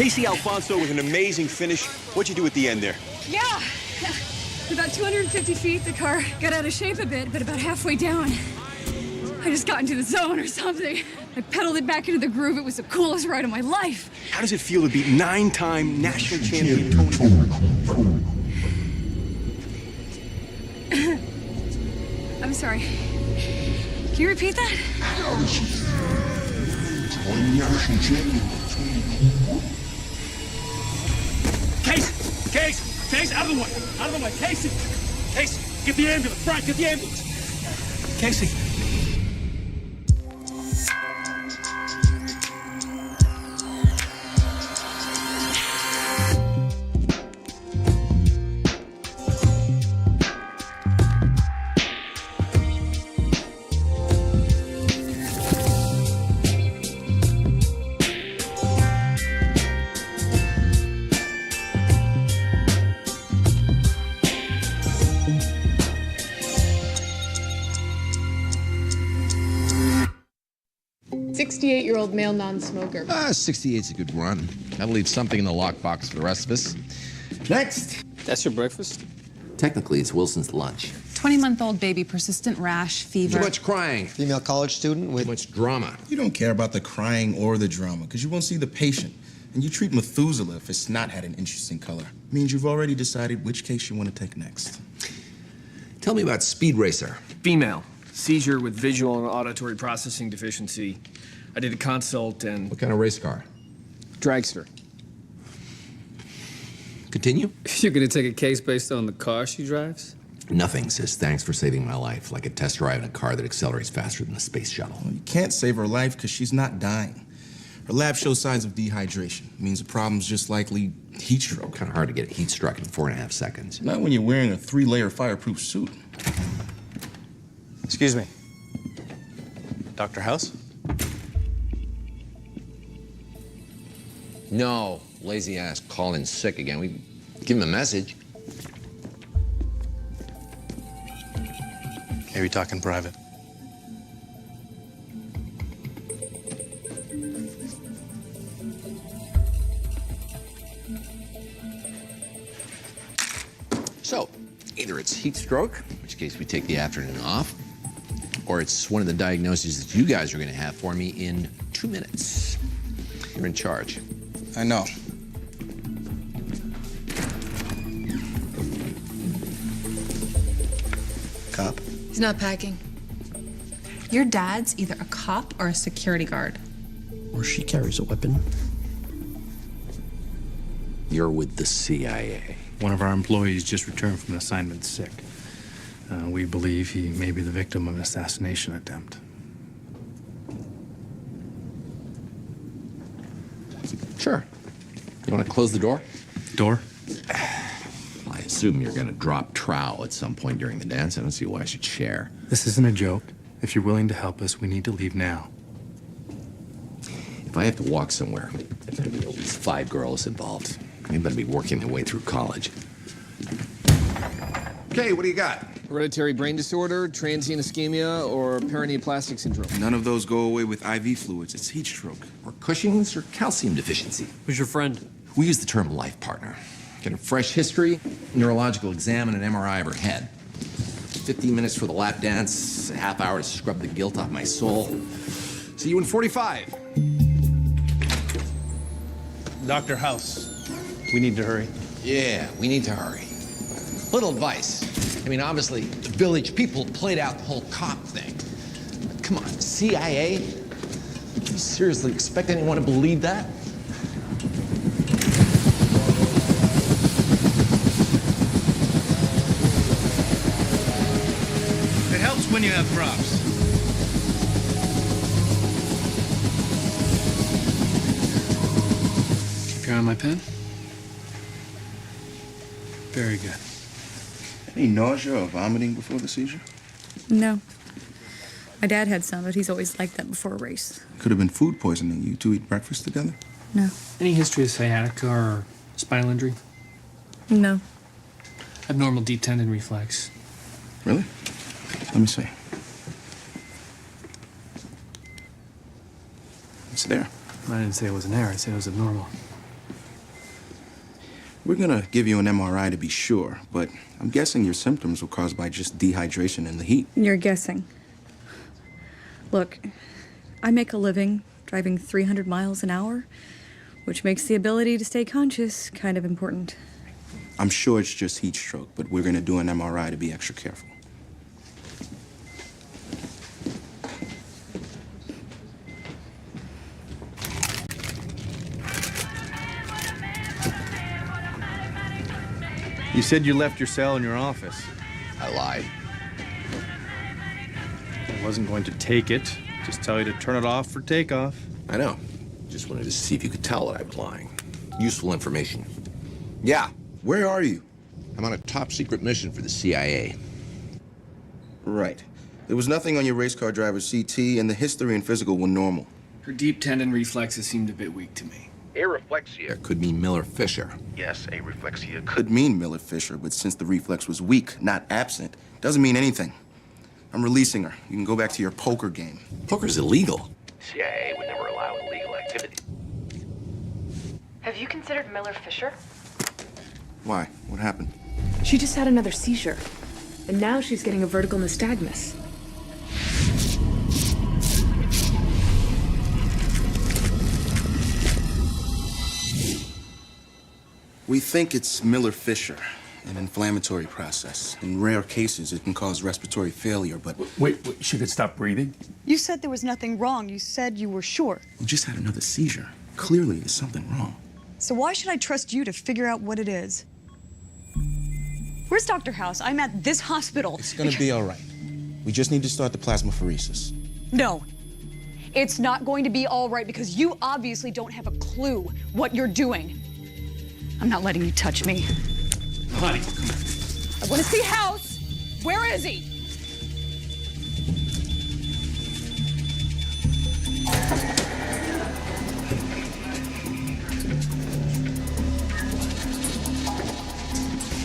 Casey Alfonso with an amazing finish. What'd you do at the end there? Yeah. About 250 feet, the car got out of shape a bit, but about halfway down, I just got into the zone or something. I pedaled it back into the groove. It was the coolest ride of my life. How does it feel to beat 9-time national champion Tony? I'm sorry. Can you repeat that? Case, out of the way! Out of the way! Casey, get the ambulance! Brian, get the ambulance! Casey. Year-old male non-smoker. 68's a good run. That'll leave something in the lockbox for the rest of us. Next. That's your breakfast? Technically, it's Wilson's lunch. 20-month-old baby, persistent rash, fever. Too much crying. Female college student with... Too much drama. You don't care about the crying or the drama, because you won't see the patient. And you treat Methuselah if it's not had an interesting color. Means you've already decided which case you want to take next. Tell me about Speed Racer. Female. Seizure with visual and auditory processing deficiency. I did a consult and... What kind of race car? Dragster. Continue? You're gonna take a case based on the car she drives? Nothing says thanks for saving my life, like a test drive in a car that accelerates faster than the space shuttle. Well, you can't save her life because she's not dying. Her lab shows signs of dehydration. It means the problem's just likely heat stroke. Kind of hard to get heat struck in 4.5 seconds. Not when you're wearing a 3-layer fireproof suit. Excuse me. Dr. House? No, lazy ass call in sick again. We give him a message. Maybe talk in private. So, either it's heat stroke, in which case we take the afternoon off, or it's one of the diagnoses that you guys are going to have for me in 2 minutes. You're in charge. I know. Cop? He's not packing. Your dad's either a cop or a security guard. Or she carries a weapon. You're with the CIA. One of our employees just returned from an assignment sick. We believe he may be the victim of an assassination attempt. Sure. You want to close the door? Door? I assume you're going to drop trowel at some point during the dance. I don't see why I should share. This isn't a joke. If you're willing to help us, we need to leave now. If I have to walk somewhere, there better be at least 5 girls involved. They better be working their way through college. Okay, what do you got? Hereditary brain disorder, transient ischemia, or paraneoplastic syndrome. None of those go away with IV fluids. It's heat stroke. Or Cushing's or calcium deficiency. Who's your friend? We use the term life partner. Get a fresh history, neurological exam, and an MRI of her head. 15 minutes for the lap dance, a half hour to scrub the guilt off my soul. See you in 45. Dr. House, we need to hurry. Yeah, we need to hurry. Little advice. I mean, obviously, the village people played out the whole cop thing. But come on, CIA? Do you seriously expect anyone to believe that? It helps when you have props. Keep your eye on my pen. Very good. Any nausea or vomiting before the seizure? No. My dad had some, but he's always like that before a race. Could have been food poisoning. You two eat breakfast together? No. Any history of sciatica or spinal injury? No. Abnormal deep tendon reflex. Really? Let me see. It's there. I didn't say it was an error. I said it was abnormal. We're gonna give you an MRI to be sure, but I'm guessing your symptoms were caused by just dehydration and the heat. You're guessing. Look, I make a living driving 300 miles an hour, which makes the ability to stay conscious kind of important. I'm sure it's just heat stroke, but we're gonna do an MRI to be extra careful. You said you left your cell in your office. I lied. I wasn't going to take it. Just tell you to turn it off for takeoff. I know. Just wanted to see if you could tell that I was lying. Useful information. Yeah, Where are you? I'm on a top secret mission for the CIA. Right. There was nothing on your race car driver's CT, and the history and physical were normal. Her deep tendon reflexes seemed a bit weak to me. Areflexia could mean Miller-Fisher. Yes, areflexia could mean Miller-Fisher, but since the reflex was weak, not absent, doesn't mean anything. I'm releasing her. You can go back to your poker game. Poker's illegal. CIA would never allow illegal activity. Have you considered Miller-Fisher? Why? What happened? She just had another seizure. And now she's getting a vertical nystagmus. We think it's Miller-Fisher, an inflammatory process. In rare cases, it can cause respiratory failure, but... Wait, she could stop breathing? You said there was nothing wrong. You said you were sure. We just had another seizure. Clearly, there's something wrong. So why should I trust you to figure out what it is? Where's Dr. House? I'm at this hospital. It's gonna be all right. We just need to start the plasmapheresis. No. It's not going to be all right because you obviously don't have a clue what you're doing. I'm not letting you touch me. Honey, I want to see House. Where is he?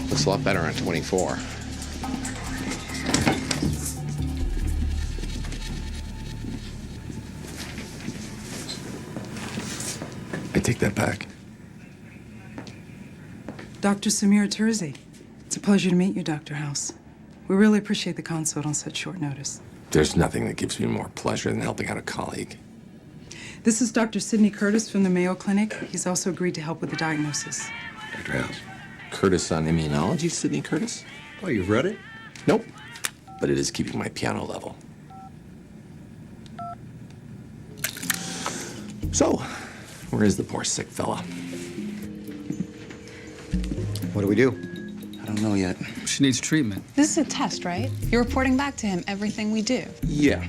Looks a lot better on 24. I take that back. Dr. Samir Terzi. It's a pleasure to meet you, Dr. House. We really appreciate the consult on such short notice. There's nothing that gives me more pleasure than helping out a colleague. This is Dr. Sidney Curtis from the Mayo Clinic. He's also agreed to help with the diagnosis. Dr. House. Curtis on immunology, Sidney Curtis? Oh, you've read it? Nope. But it is keeping my piano level. So, where is the poor sick fella? What do we do? I don't know yet. She needs treatment. This is a test, right? You're reporting back to him everything we do. Yeah.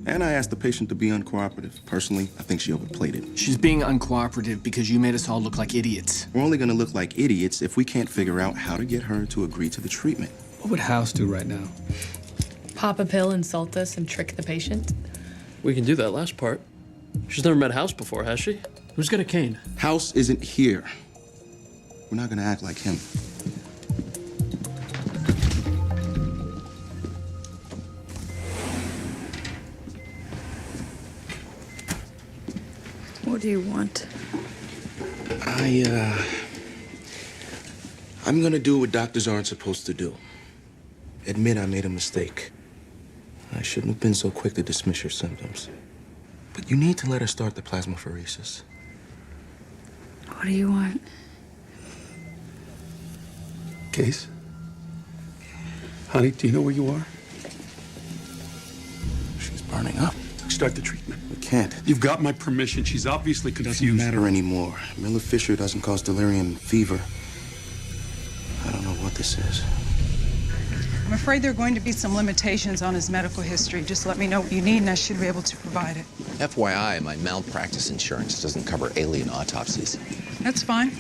And I asked the patient to be uncooperative. Personally, I think she overplayed it. She's being uncooperative because you made us all look like idiots. We're only gonna look like idiots if we can't figure out how to get her to agree to the treatment. What would House do right now? Pop a pill, insult us, and trick the patient? We can do that last part. She's never met House before, has she? Who's got a cane? House isn't here. We're not gonna act like him. What do you want? I'm gonna do what doctors aren't supposed to do. Admit I made a mistake. I shouldn't have been so quick to dismiss your symptoms. But you need to let her start the plasmapheresis. What do you want? Case? Honey, do you know where you are? She's burning up. Start the treatment. We can't. You've got my permission. She's obviously confused. Doesn't matter anymore. Miller-Fisher doesn't cause delirium and fever. I don't know what this is. I'm afraid there are going to be some limitations on his medical history. Just let me know what you need and I should be able to provide it. FYI, my malpractice insurance doesn't cover alien autopsies. That's fine.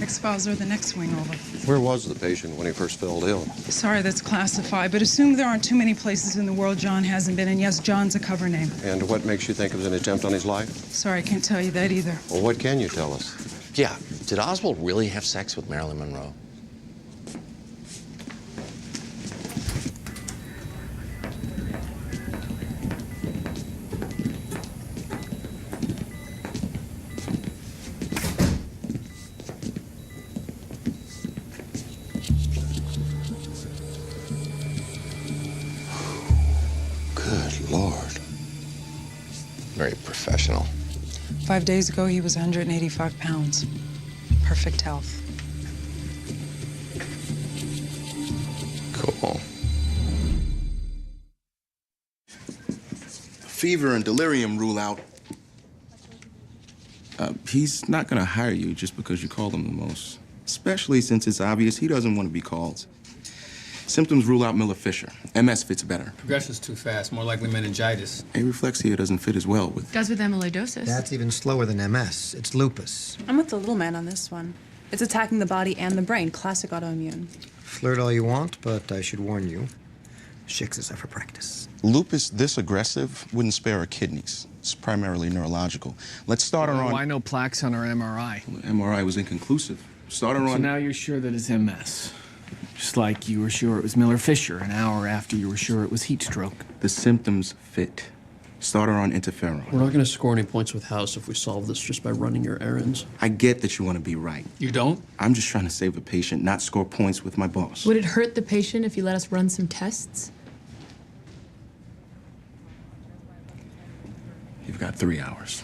X-Files are the next swing over. Where was the patient when he first fell ill? Sorry, that's classified, but assume there aren't too many places in the world John hasn't been, and yes, John's a cover name. And what makes you think it was an attempt on his life? Sorry, I can't tell you that either. Well, what can you tell us? Yeah, did Oswald really have sex with Marilyn Monroe? Very professional. 5 days ago, he was 185 pounds. Perfect health. Cool. Fever and delirium rule out. He's not gonna hire you just because you call him the most. Especially since it's obvious he doesn't want to be called. Symptoms rule out Miller-Fisher. MS fits better. Progression's too fast, more likely meningitis. Areflexia doesn't fit as well with... Does with amyloidosis. That's even slower than MS. It's lupus. I'm with the little man on this one. It's attacking the body and the brain. Classic autoimmune. Flirt all you want, but I should warn you, Shixes are for practice. Lupus this aggressive wouldn't spare her kidneys. It's primarily neurological. Let's start her on... Why no plaques on her MRI? Well, the MRI was inconclusive. Start her So on... now you're sure that it's MS. Just like you were sure it was Miller-Fisher an hour after you were sure it was heat stroke. The symptoms fit. Start her on interferon. We're not going to score any points with House if we solve this just by running your errands. I get that you want to be right. You don't? I'm just trying to save a patient, not score points with my boss. Would it hurt the patient if you let us run some tests? You've got 3 hours.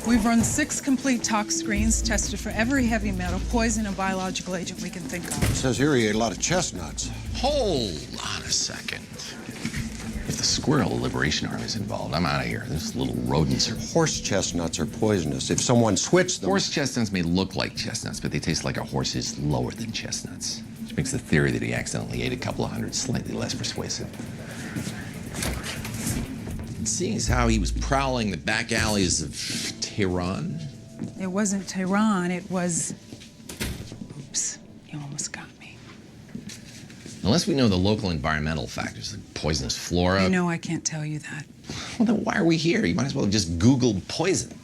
We've run 6 complete tox screens, tested for every heavy metal, poison, and biological agent we can think of. It says here he ate a lot of chestnuts. Hold on a second. If the Squirrel Liberation Army is involved, I'm out of here. Those little rodents are... Horse chestnuts are poisonous. If someone switched them... Horse chestnuts may look like chestnuts, but they taste like a horse's lower than chestnuts. Which makes the theory that he accidentally ate a couple of hundred slightly less persuasive. Seeing as how he was prowling the back alleys of Tehran. It wasn't Tehran, it was... Oops, you almost got me. Unless we know the local environmental factors, like poisonous flora. You know I can't tell you that. Well, then why are we here? You might as well have just Googled poison.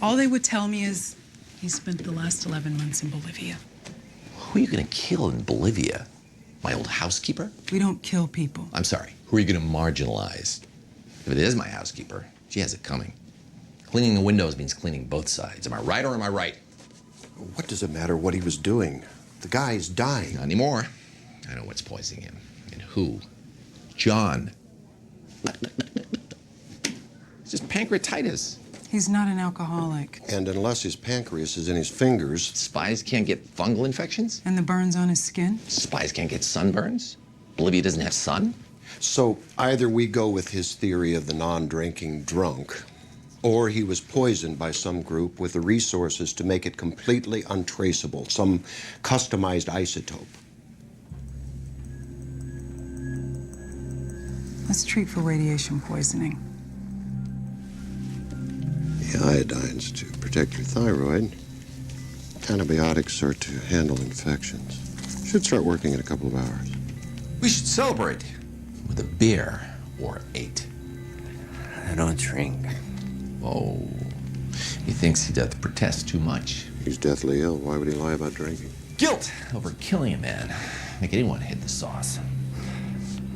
All they would tell me is he spent the last 11 months in Bolivia. Who are you going to kill in Bolivia? My old housekeeper? We don't kill people. I'm sorry. Who are you going to marginalize? If it is my housekeeper, she has it coming. Cleaning the windows means cleaning both sides. Am I right or am I right? What does it matter what he was doing? The guy's dying. Not anymore. I know what's poisoning him. And who? John. It's just pancreatitis. He's not an alcoholic. And unless his pancreas is in his fingers... Spies can't get fungal infections? And the burns on his skin? Spies can't get sunburns? Bolivia doesn't have sun? So either we go with his theory of the non-drinking drunk, or he was poisoned by some group with the resources to make it completely untraceable, some customized isotope. Let's treat for radiation poisoning. The iodine's to protect your thyroid. Antibiotics are to handle infections. Should start working in a couple of hours. We should celebrate with a beer or 8. I don't drink. Oh, he thinks he doth protest too much. He's deathly ill. Why would he lie about drinking? Guilt over killing a man. Make anyone hit the sauce.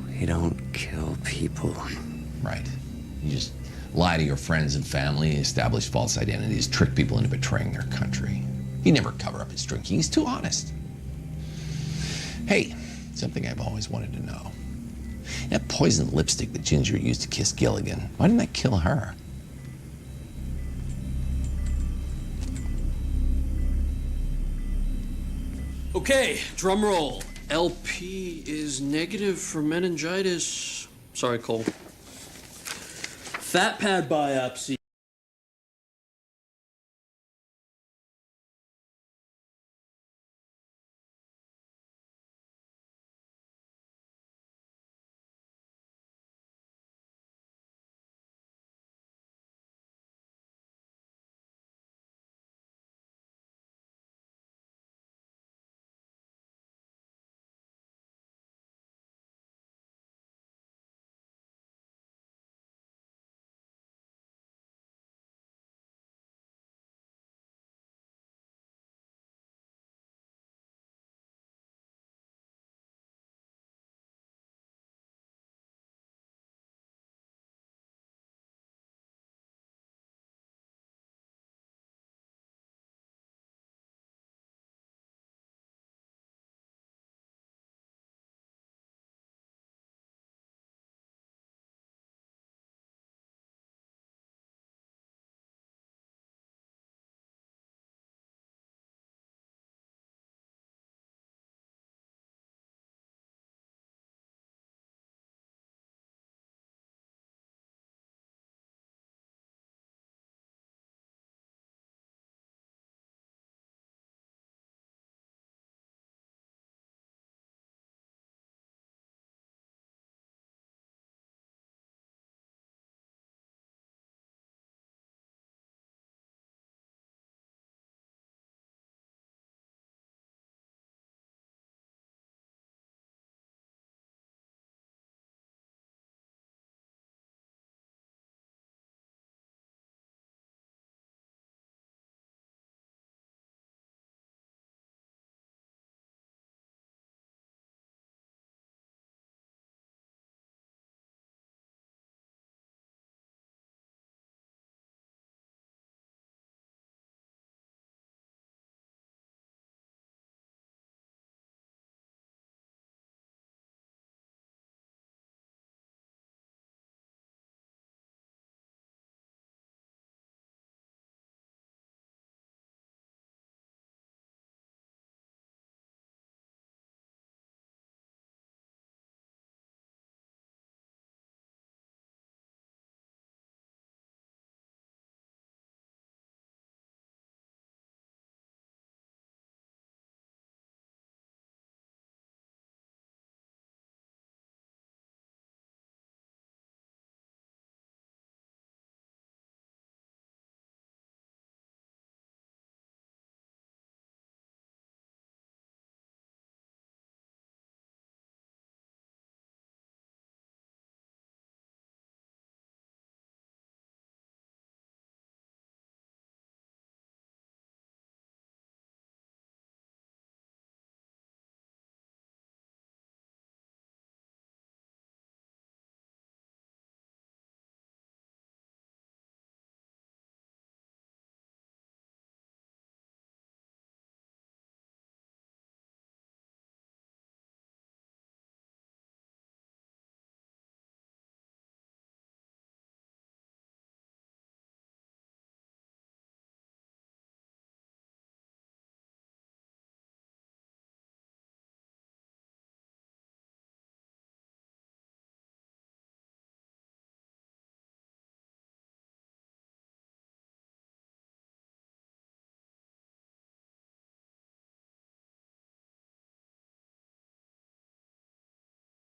We don't kill people. Right. You just lie to your friends and family, establish false identities, trick people into betraying their country. He never cover up his drinking. He's too honest. Hey, something I've always wanted to know. That poisoned lipstick that Ginger used to kiss Gilligan, why didn't that kill her? Okay, drum roll. LP is negative for meningitis. Sorry, Cole. Fat pad biopsy.